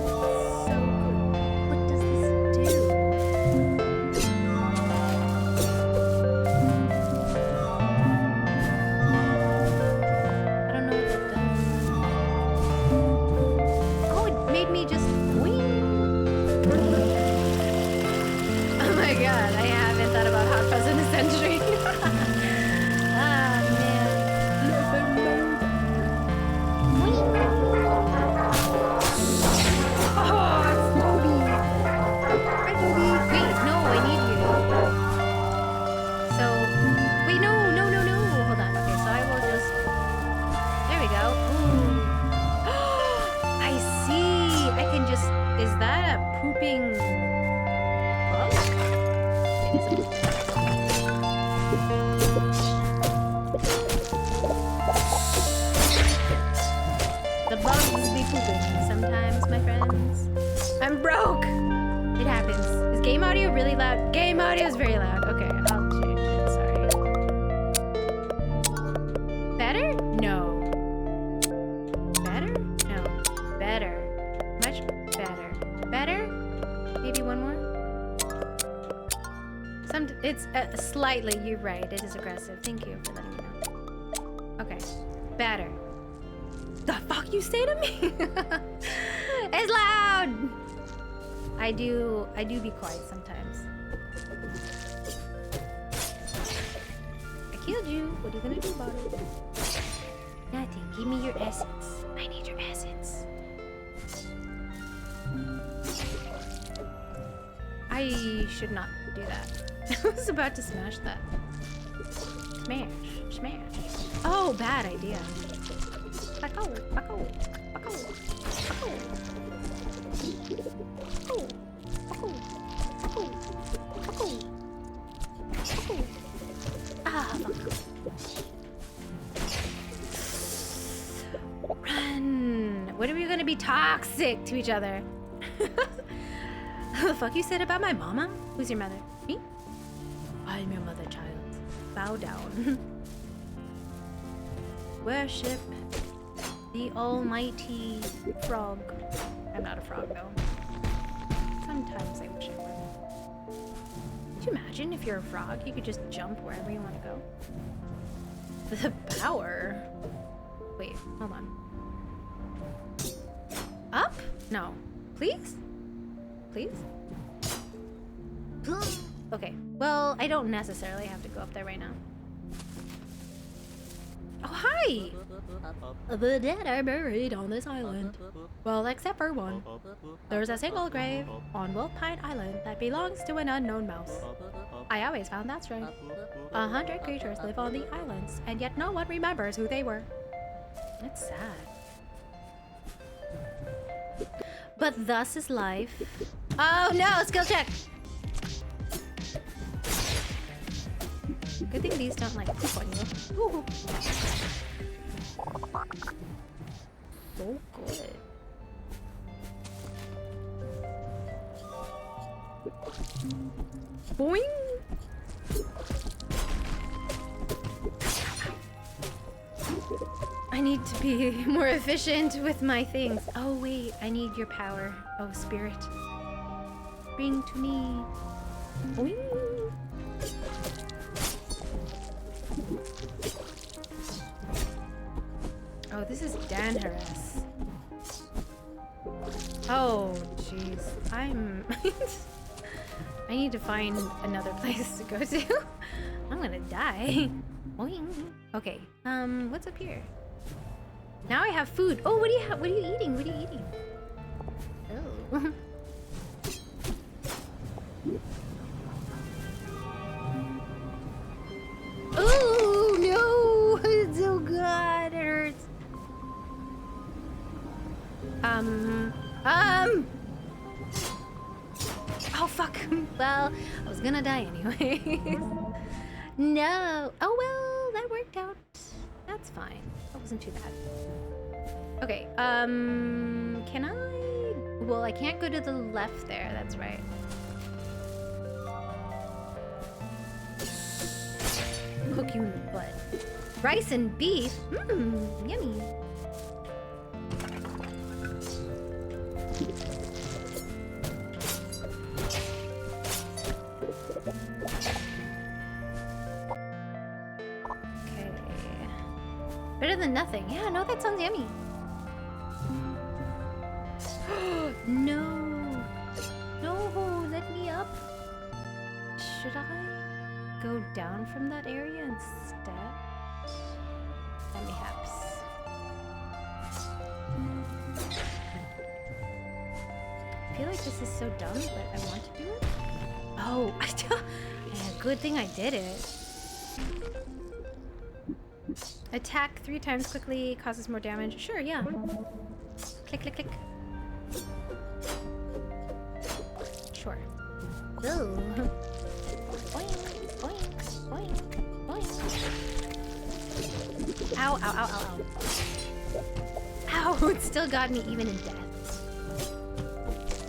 So good. What does this do? I don't know what that does. Oh, it made me just wing. Oh my god, I haven't thought about Hot Fuzz in a century. Ah, man. Oh, it's Moby. Hi, Moby. Wait, no, I need you. So, wait, no. Hold on. Okay, so I will just... There we go. Ooh. I see. I can just... Is that a pooping... bug? Maybe it's The bugs be pooping sometimes, my friends. I'm broke! It happens. Is game audio really loud? Game audio is very loud. Okay, I'll change it. Sorry. Better? No. Better? No. Better. Much better. Better? Maybe one more? It's slightly, you're right. It is aggressive. Thank you for letting me know. Okay. Better. The fuck? fuck you say to me? It's loud. I do be quiet sometimes. I killed you. What are you gonna do about it? Nothing. Give me your essence. I need your essence. I should not do that. I was about to smash that. Smash. Smash. Oh, bad idea. Bucko. Bucko. Bucko. Bucko. Bucko. Bucko. Bucko. Bucko. Bucko. Ah, fuck. Run. What are we gonna be toxic to each other? The fuck you said about my mama? Who's your mother? Me? I'm your mother, child. Bow down. Worship the almighty frog. I'm not a frog, though. Sometimes I wish I were. Could you imagine if you're a frog, you could just jump wherever you want to go? The power. Wait, hold on. Up? No. Please? Please? Okay. Well, I don't necessarily have to go up there right now. Oh, hi! The dead are buried on this island. Well, except for one. There's a single grave on Wolf Pine Island that belongs to an unknown mouse. I always found that strange. 100 creatures live on the islands, and yet no one remembers who they were. That's sad. But thus is life. Oh no, skill check! Good thing these don't like poop on you. Ooh. So good. Boing! I need to be more efficient with my things. Oh wait, I need your power. Oh spirit. Bring to me. Boing! Oh, this is Danharas. Oh, jeez. I need to find another place to go to. I'm gonna die. Boing. Okay. What's up here? Now I have food. Oh, what are you eating? What are you eating? Oh. Oh no! It's so good. It hurts. Oh fuck. Well, I was gonna die anyway. No. Oh well, that worked out. That's fine. That wasn't too bad. Okay. Can I? Well, I can't go to the left there. That's right. Hook you in the butt. Rice and beef? Mmm, yummy. Okay. Better than nothing. Yeah, no, that sounds yummy. No. No, let me up. Should I go down from that area instead? Perhaps. I feel like this is so dumb, but I want to do it. Oh, yeah, good thing I did it. Attack 3 times quickly, causes more damage. Sure, yeah. Click, click, click. Sure. Ooh. Boink, boink, boink, boink. Ow, ow, ow, ow, ow. Ow, it still got me even in death.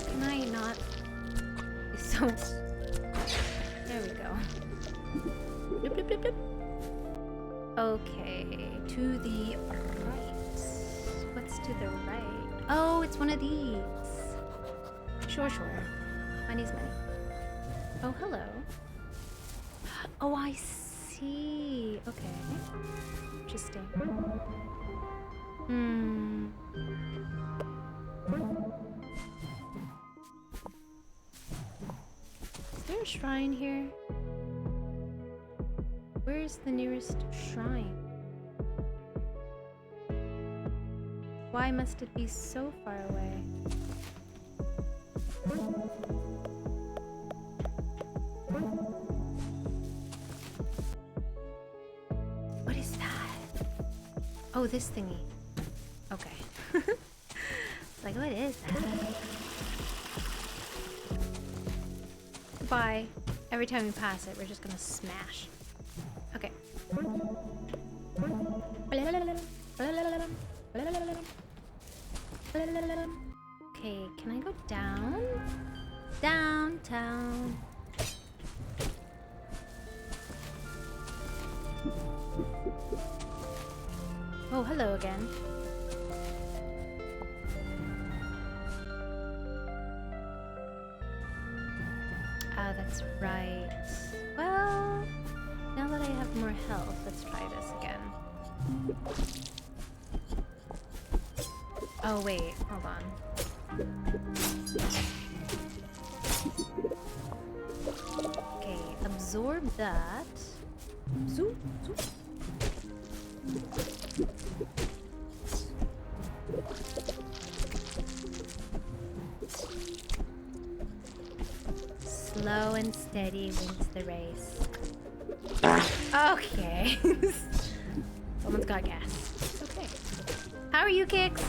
Can I not? So... There we go. Bloop, bloop, bloop, bloop. Okay, to the right. What's to the right? Oh, it's one of these. Sure, sure. Money's money. Oh, hello. Oh, I see. Okay. Interesting. Hmm. Is there a shrine here? Where's the nearest shrine? Why must it be so far away? What is that? Oh, this thingy. Okay. It's like, what is that? Bye. Every time we pass it, we're just gonna smash. Okay. Okay, can I go down? Downtown. Oh, hello again. Ah, that's right. Well, now that I have more health, let's try this again. Oh, wait, hold on. Okay, absorb that. Zoop, zoop. Slow and steady wins the race. Okay. Someone's got gas. It's okay. How are you, Kix?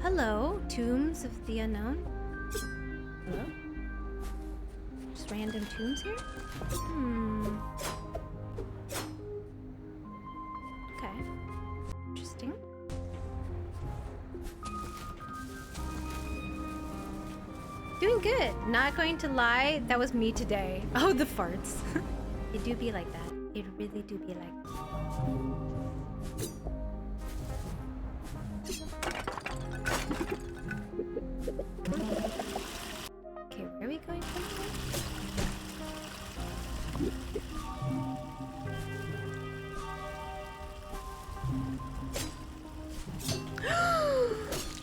Hello, Tombs of the Unknown. Hello? Just random tombs here? Okay. Interesting. Doing good. Not going to lie, that was me today. Oh, the farts. It do be like that. It really do be like that. Okay, where are we going from here?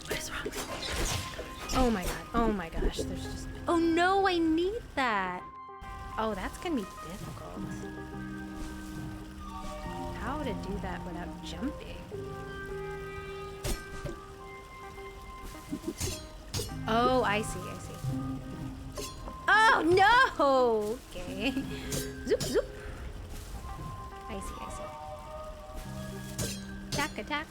What is wrong? Oh my god. Oh my gosh. There's just... Oh no, I need that. Oh, that's gonna be difficult. How to do that without jumping? Oh, I see, I see. Oh no! Okay. Zoop, zoop. I see, I see. Attack, attack.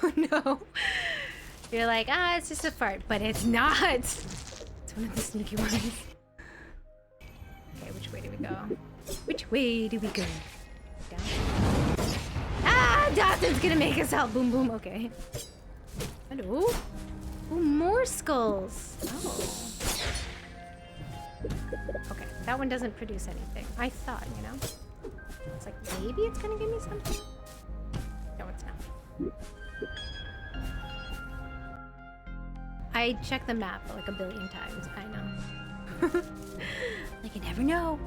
Oh no. You're like, ah, it's just a fart, but it's not. It's one of the sneaky ones. Okay, which way do we go? Which way do we go? Down? Ah, Dawson's gonna make us help. Boom, boom. Okay. Hello. Oh, more skulls. Oh. Okay, that one doesn't produce anything. I thought, you know. It's like maybe it's gonna give me something. No, it's not. I checked the map like a billion times. I know. Like you never know.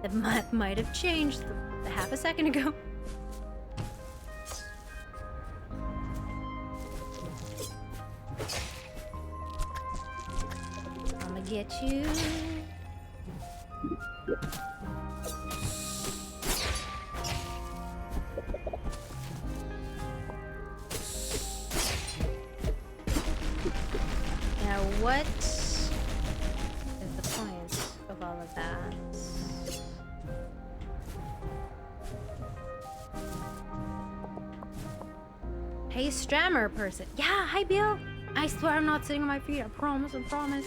The map might have changed the half a second ago. I'ma get you. Now what is the point of all of that? Hey, Strammer person. Yeah, hi Bill. I swear I'm not sitting on my feet. I promise, I promise.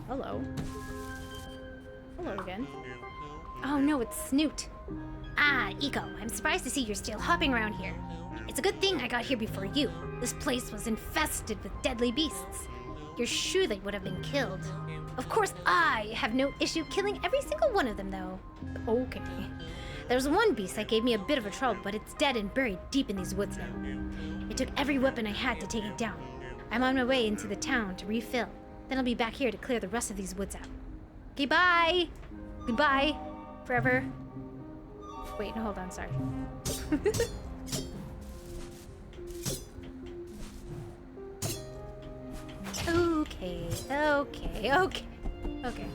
Hello. Hello again. Oh no, it's Snoot. Ah, Eco, I'm surprised to see you're still hopping around here. It's a good thing I got here before you. This place was infested with deadly beasts. you're sure they would have been killed. Of course, I have no issue killing every single one of them, though. Okay. There's one beast that gave me a bit of a trouble, but it's dead and buried deep in these woods now. It took every weapon I had to take it down. I'm on my way into the town to refill. Then I'll be back here to clear the rest of these woods out. Okay, bye! Goodbye. Forever. Wait, no, hold on, sorry. Okay.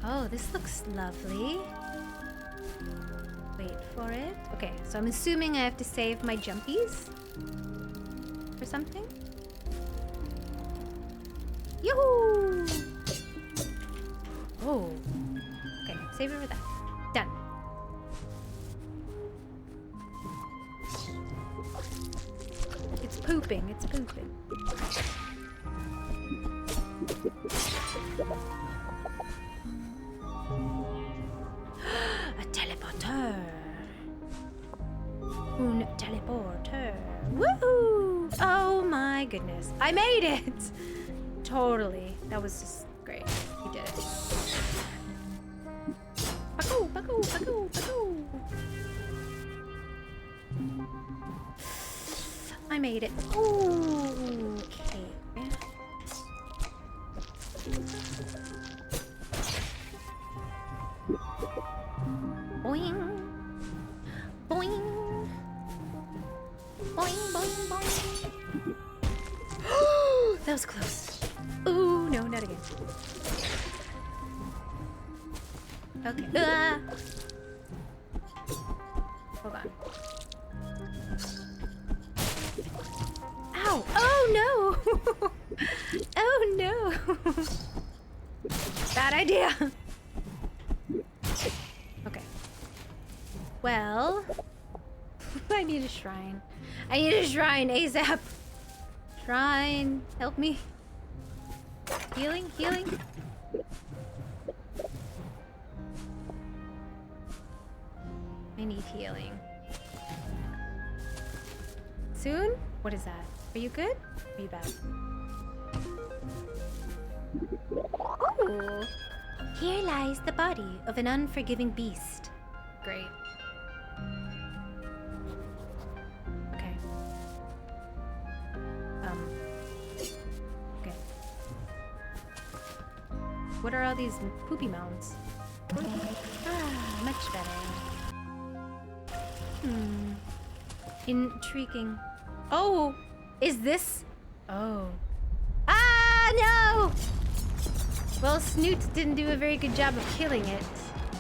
Oh, this looks lovely. Wait for it. Okay, so I'm assuming I have to save my jumpies or something. Yoo-hoo! Oh. Okay, save it for that. Done. It's pooping. A teleporter. Un teleporter. Woohoo! Oh my goodness. I made it! Totally. That was just great. You did it. Baku. I made it. Ooh, okay. Boing. Boing. Boing, boing, boing. That was close. Ooh, no, not again. Okay. Hold on. Ow! Oh no! Oh no! Bad idea! Okay. Well, I need a shrine. I need a shrine ASAP! Shrine, help me. Healing? I need healing. Soon? What is that? Are you good? Are you bad? Ooh. Here lies the body of an unforgiving beast. Great. Okay. Okay. What are all these poopy mounds? Ah, much better. Intriguing. Oh! Is this? Oh. Ah, no! Well, Snoot didn't do a very good job of killing it.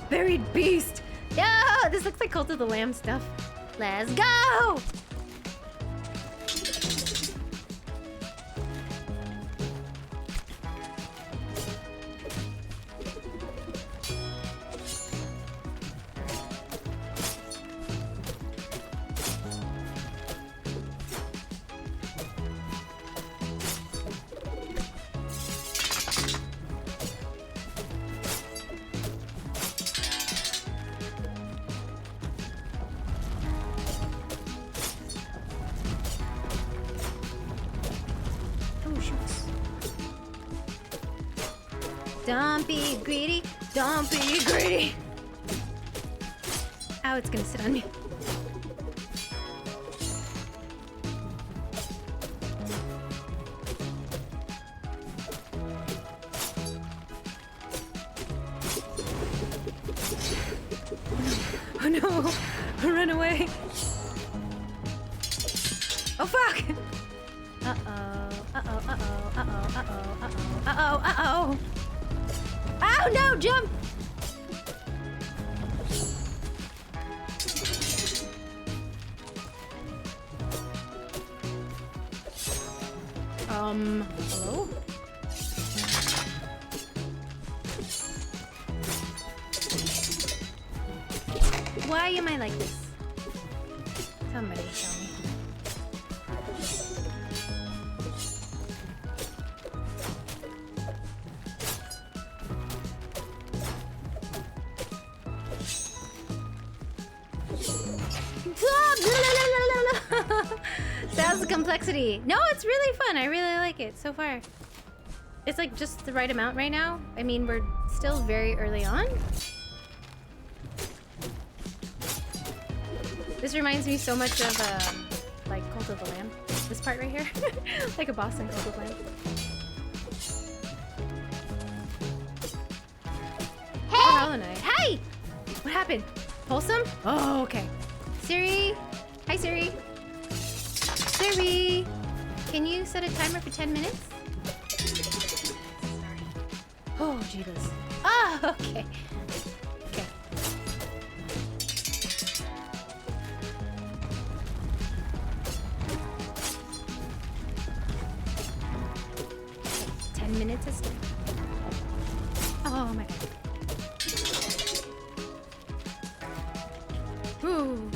Buried beast! No! This looks like Cult of the Lamb stuff. Let's go! Don't be greedy. Don't be greedy. Ow, it's gonna sit on me. Oh no! Run away! Oh fuck! Uh-oh. Oh no, jump! Hello? Why am I like this? Somebody tell me. complexity. No, it's really fun. I really like it so far. It's like just the right amount right now. I mean, we're still very early on. This reminds me so much of like Cult of the Lamb. This part right here, like a boss in Cult of the Lamb. Hey! Oh, Hollow Knight. Hey! What happened? Wholesome? Oh, okay. Siri. Hi, Siri. Siri. Can you set a timer for 10 minutes? Oh, jeebus. Oh, okay. Okay. Okay, 10 minutes is done. Oh my god. Ooh.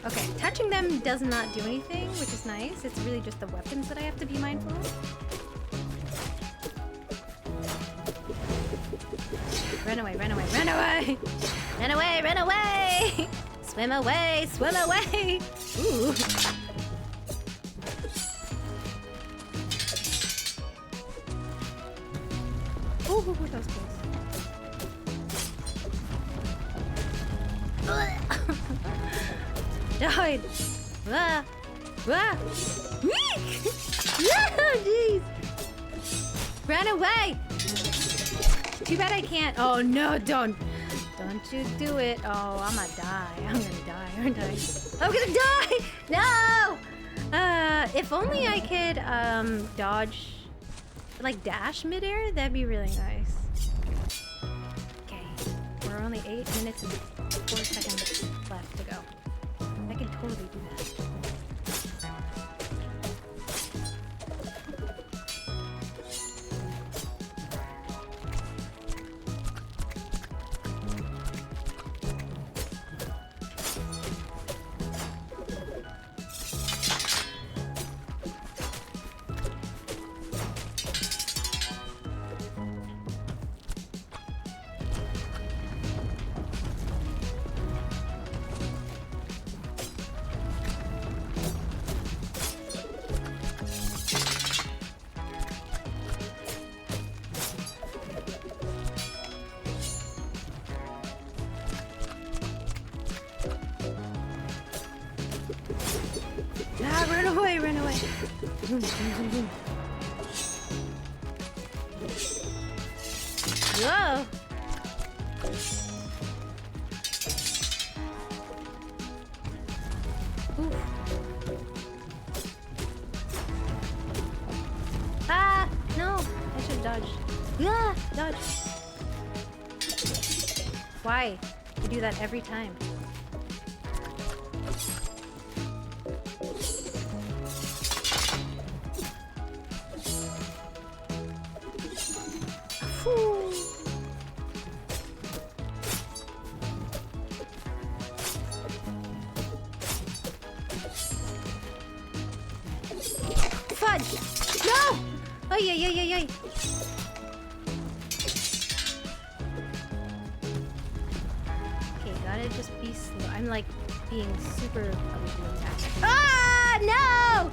Okay, touching them does not do anything, which is nice. It's really just the weapons that I have to be mindful of. Run away, run away, run away! Run away, run away! Swim away, swim away! Ooh. Ooh, that was close. Died! Ah! Ah! Weak! No, jeez! Run away! Too bad I can't. Oh no, don't you do it. Oh, I'm gonna die. I'm gonna die, aren't I? I'm gonna die! No! If only I could, dodge, like dash midair, that'd be really nice. Okay, we're only 8 minutes and 4 seconds left to go. I can totally do that. Ah, run away, run away. Zoom, zoom, zoom, zoom. Whoa. Ooh. Ah, no, I should dodge. Yeah, dodge. Why? You do that every time. Fudge! No! Oh, yeah. Okay, gotta just be slow. I'm like being super attacked. Ah, no!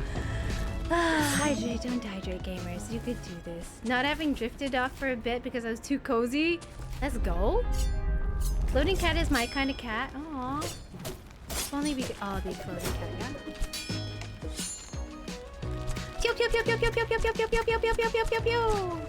Ah, hydrate, don't hydrate, gamers. You could do this. Not having drifted off for a bit because I was too cozy. Let's go. Floating cat is my kind of cat. Aww. If only we could all be floating cat, yeah? Pew pew pew pew pew pew pew pew pew pew pew pew pew pew pew pew.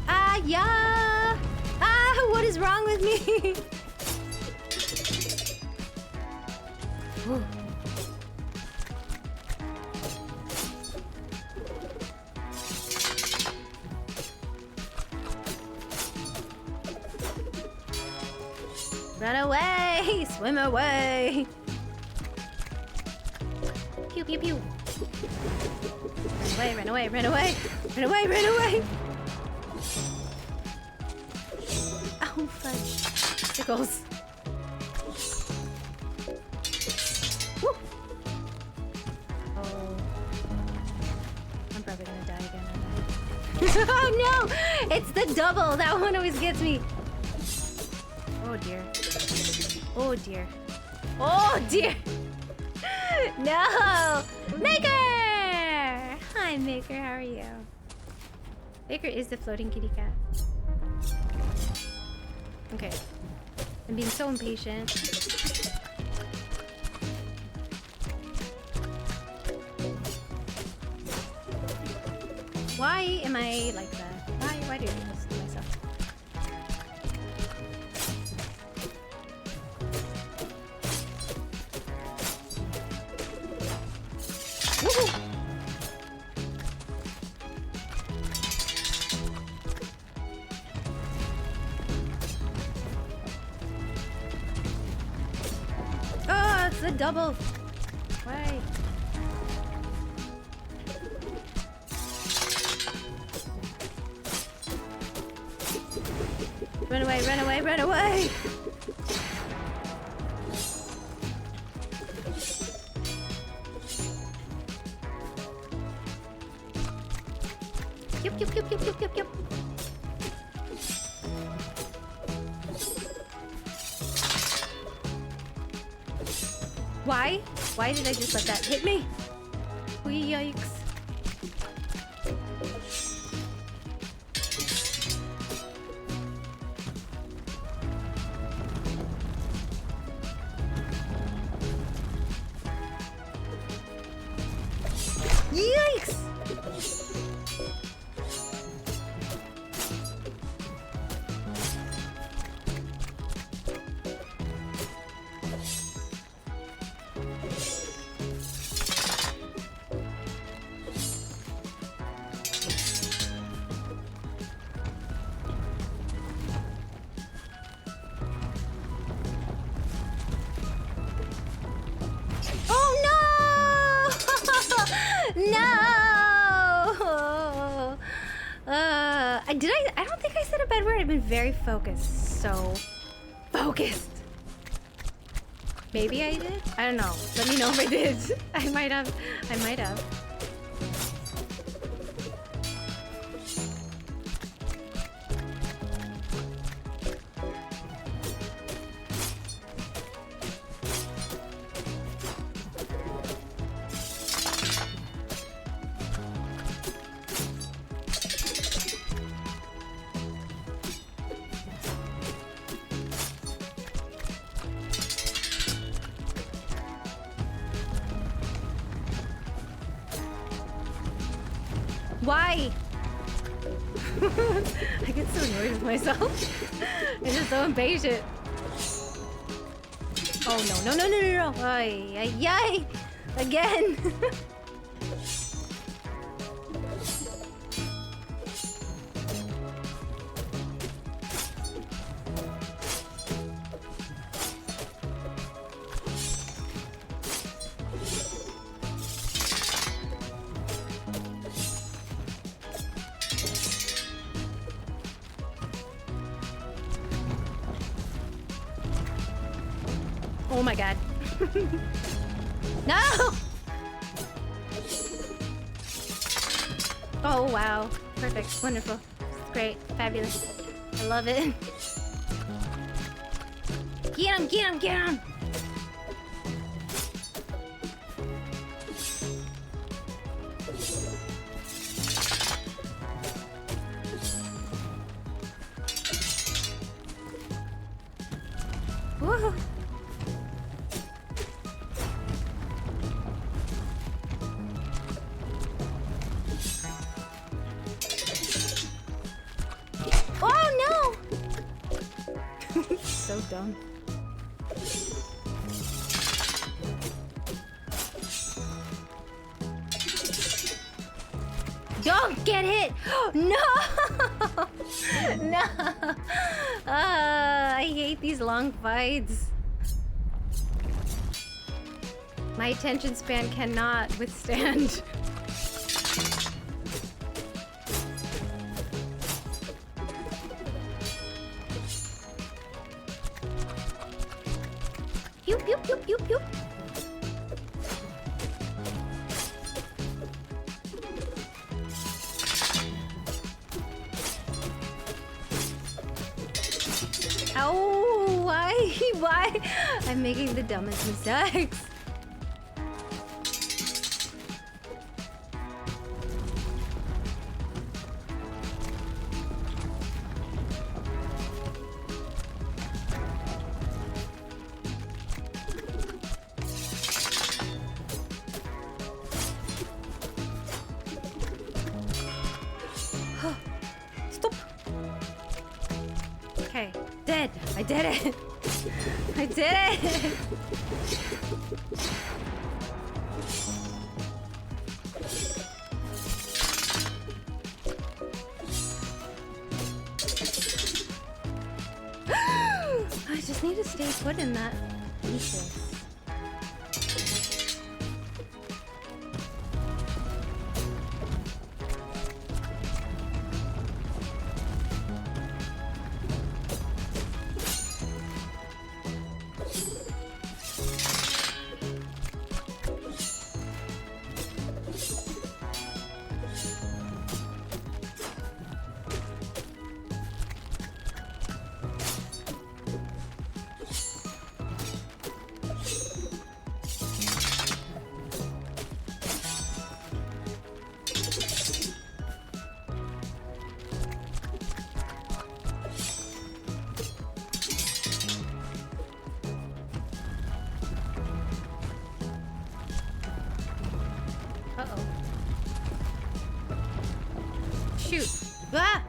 Ah, yeah! Ah, what is wrong with me? Ooh. Run away! Swim away! Pew pew pew! Run away, run away, run away! Run away, run away! Oh, fudge. Tickles. die again. Oh no! It's the double! That one always gets me. Oh dear. Oh dear. Oh dear! No! Maker! Hi Maker, how are you? Maker is the floating kitty cat. Okay. I'm being so impatient. Why am I like that? Why do I do this to myself? Woohoo! Oh, it's a double. Why? Run away, run away, run away! Yup, yup, yup, yup, yup, yup, yup. Why? Why did I just let that hit me? Oh, yikes. Yikes! Oh no! No! I don't think I said a bad word. I've been very focused. So focused. Maybe I did? I don't know. Let me know if I did. I might have. I might have. Why? I get so annoyed with myself. I'm just so impatient. Oh no, no, no, no, no, no. Ay, ay, ay. Again. Oh my god. No! Oh wow. Perfect. Wonderful. Great. Fabulous. I love it. Get him! Get him! Get him! Woohoo! Oh no! So dumb. Don't get hit! No! No! I hate these long fights. My attention span cannot withstand. Pew pew pew pew pew. Oh, why? Why? I'm making the dumbest mistakes. Stop. Okay, dead. I did it. I did it. I just need to stay put in that thesis. Uh-oh. Shoot. Ah!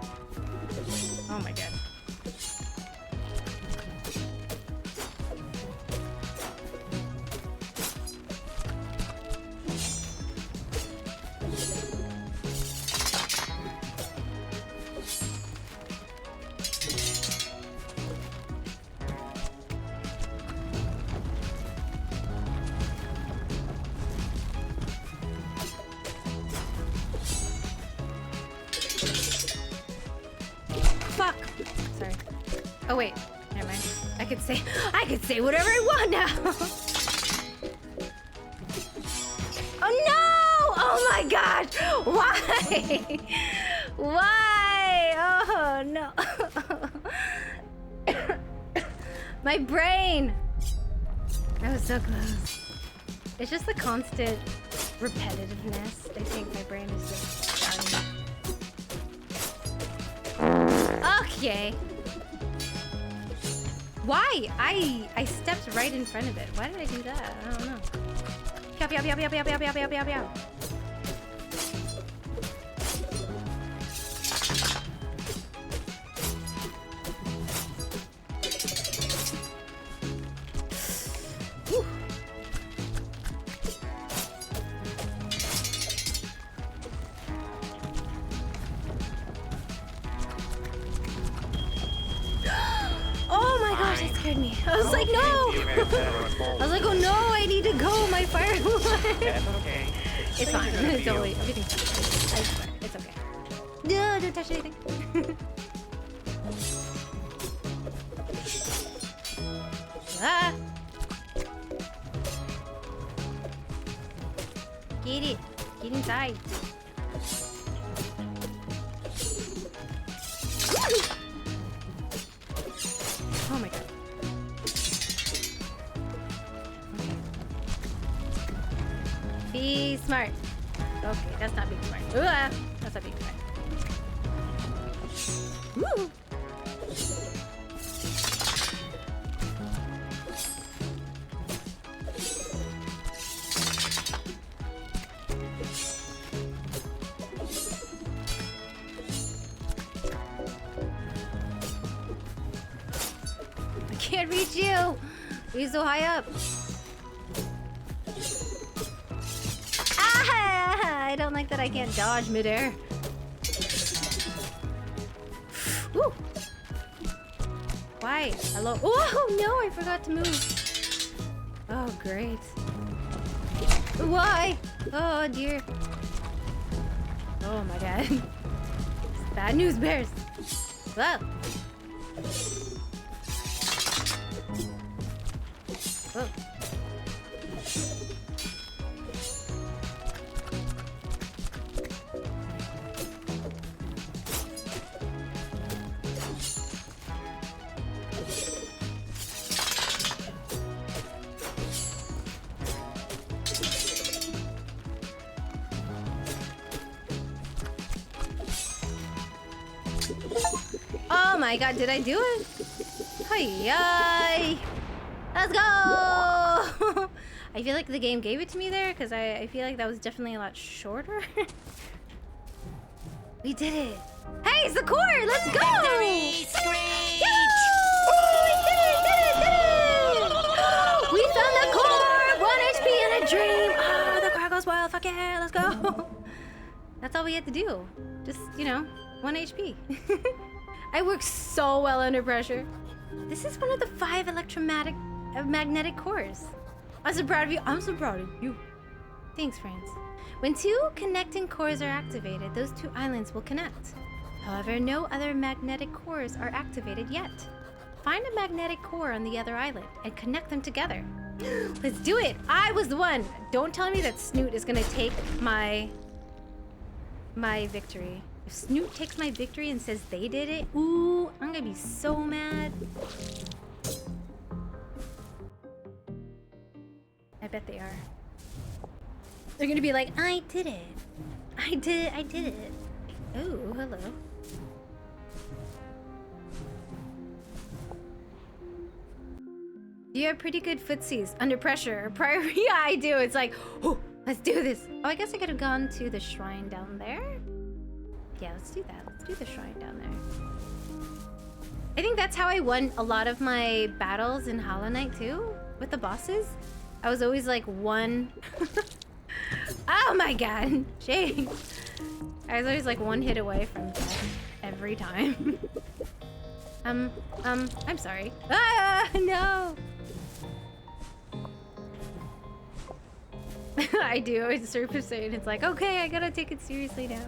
Oh my god. Fuck! Sorry. Oh wait, never mind. I could say whatever I want now. Oh no! Oh my god! Why? Why? Oh no! My brain. I was so close. It's just the constant repetitiveness. I think my brain is just done. Okay. Why? I stepped right in front of it. Why did I do that? I don't know. Pew, pew, pew, pew, pew, pew, pew, pew, pew, pew. Whew. Oh my gosh, that scared me. I was like, no! I was like, oh no, I need to go, my firework. That's okay. It's fine. Totally. Everything's fine. I swear. It's okay. No, don't touch anything. Ah! Get it. Get inside. Oh my god. Be smart. Okay, that's not being smart. That's not being smart. Woo! I can't reach you! You're so high up. Ah! I don't like that I can't dodge midair. Woo! Why? Hello? Oh no! I forgot to move. Oh great. Why? Oh dear. Oh my god. Bad news bears. Whoa. Whoa. Oh my god, did I do it? Hi-yi! Let's go! I feel like the game gave it to me there because I feel like that was definitely a lot shorter. We did it! Hey, it's the core! Let's go! Screech! We did it! We found the core! 1 HP in a dream! Oh, the car goes wild! Fuck yeah! Let's go! That's all we had to do. Just, you know, 1 HP. I work so well under pressure. This is one of the 5 magnetic cores. I'm so proud of you. I'm so proud of you. Thanks, friends. When 2 connecting cores are activated, those 2 islands will connect. However, no other magnetic cores are activated yet. Find a magnetic core on the other island and connect them together. Let's do it! I was the one! Don't tell me that Snoot is gonna take my victory. If Snoot takes my victory and says they did it, ooh, I'm gonna be so mad. I bet they are. They're gonna be like, I did it. I did it. Oh, hello. You have pretty good footsies under pressure. Yeah, I do. It's like, oh, let's do this. Oh, I guess I could have gone to the shrine down there. Yeah, let's do that. Let's do the shrine down there. I think that's how I won a lot of my battles in Hollow Knight too, with the bosses. I was always like one. Oh my god, shame. I was always like 1 hit away from death every time. I'm sorry. Ah, no. I do. It's surface and it's like, okay, I gotta take it seriously now.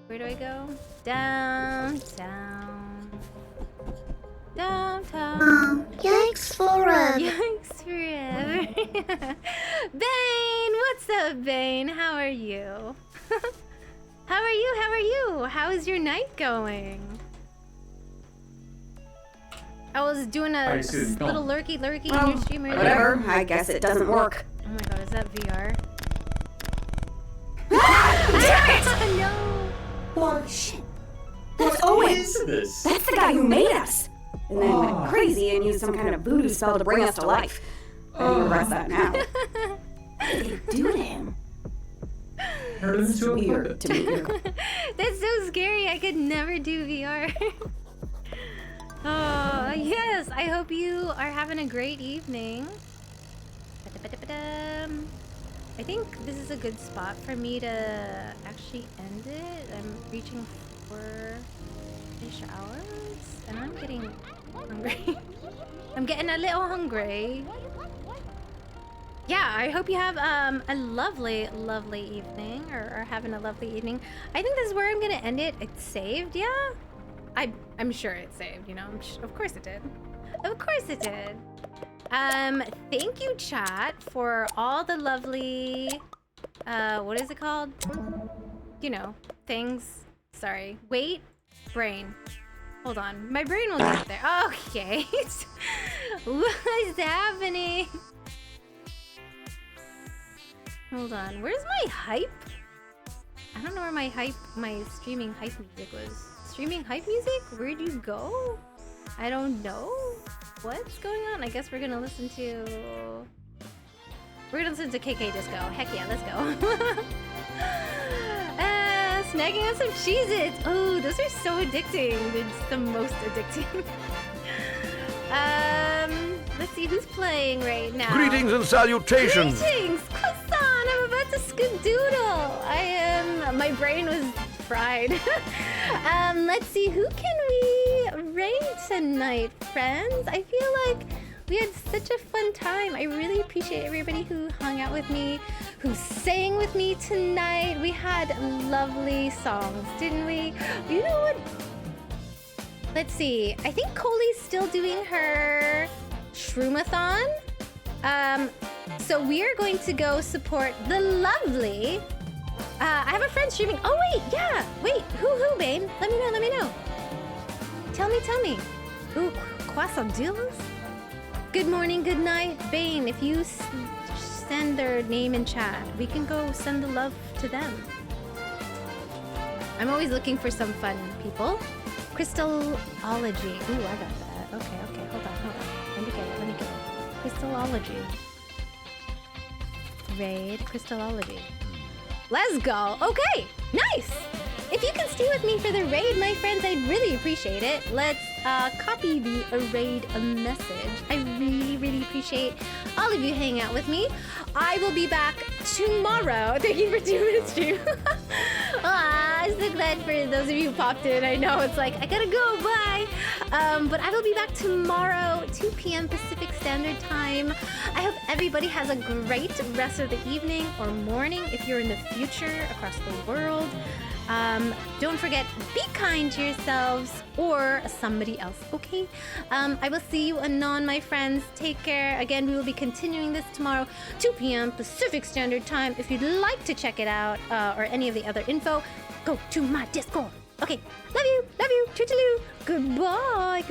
Where do I go? Downtown. Downtown. Yikes forever. Yikes forever. Bane! What's up, Bane? How are you? How are you? How are you? How is your night going? I was doing a little lurky in your stream earlier. Whatever. I guess it doesn't work. Oh my god, is that VR? No! Holy shit. That's Owen. This. That's the guy who made us. And then went crazy and used some kind of voodoo spell to bring us to life. How do you arrest that now? What did you do to him? It's too weird to me. That's so scary. I could never do VR. Oh, yes. I hope you are having a great evening. I think this is a good spot for me to actually end it. I'm reaching for fish hours and I'm getting hungry. I'm getting a little hungry. Yeah, I hope you have a lovely evening or having a lovely evening. I think this is where I'm gonna end it. It's saved, yeah? I'm sure it's saved, you know. Of course it did. Of course it did. Thank you, chat, for all the lovely, what is it called? You know, things. Sorry. Wait. Brain. Hold on. My brain will get there. Okay. What's happening? Hold on. Where's my hype? I don't know where my streaming hype music was. Streaming hype music? Where'd you go? I don't know. What's going on? I guess we're gonna listen to... We're gonna listen to KK Disco. Heck yeah, let's go. Snagging on some Cheez-Its. Oh, those are so addicting. It's the most addicting. Let's see who's playing right now. Greetings and salutations. Greetings, Croissant. I'm about to skadoodle. My brain was fried. Let's see, who can we raid tonight, friends? I feel like we had such a fun time. I really appreciate everybody who hung out with me, who sang with me tonight. We had lovely songs, didn't we? You know what? Let's see. I think Coley's still doing her Shroomathon. So we are going to go support the lovely... I have a friend streaming. Oh, wait, yeah. Wait, who, babe? Let me know. Tell me. Ooh, croissant deals? Good morning, good night, Bane. If you send their name in chat, we can go send the love to them. I'm always looking for some fun people. Crystallology. Ooh, I got that. Okay, hold on. Let me get it. Crystallology. Raid Crystallology. Let's go. Okay, nice. If you can stay with me for the raid, my friends, I'd really appreciate it. Let's copy the raid message. I really appreciate all of you hanging out with me. I will be back tomorrow. Thank you for 2 minutes stream. I'm so glad for those of you who popped in. I know it's like, I gotta go, bye. But I will be back tomorrow, 2 p.m. Pacific Standard Time. I hope everybody has a great rest of the evening or morning if you're in the future across the world. Don't forget, be kind to yourselves or somebody else, okay? I will see you anon, my friends. Take care. Again, we will be continuing this tomorrow, 2 p.m. Pacific Standard Time. If you'd like to check it out or any of the other info, go to my Discord. Okay, love you, toodaloo. Goodbye.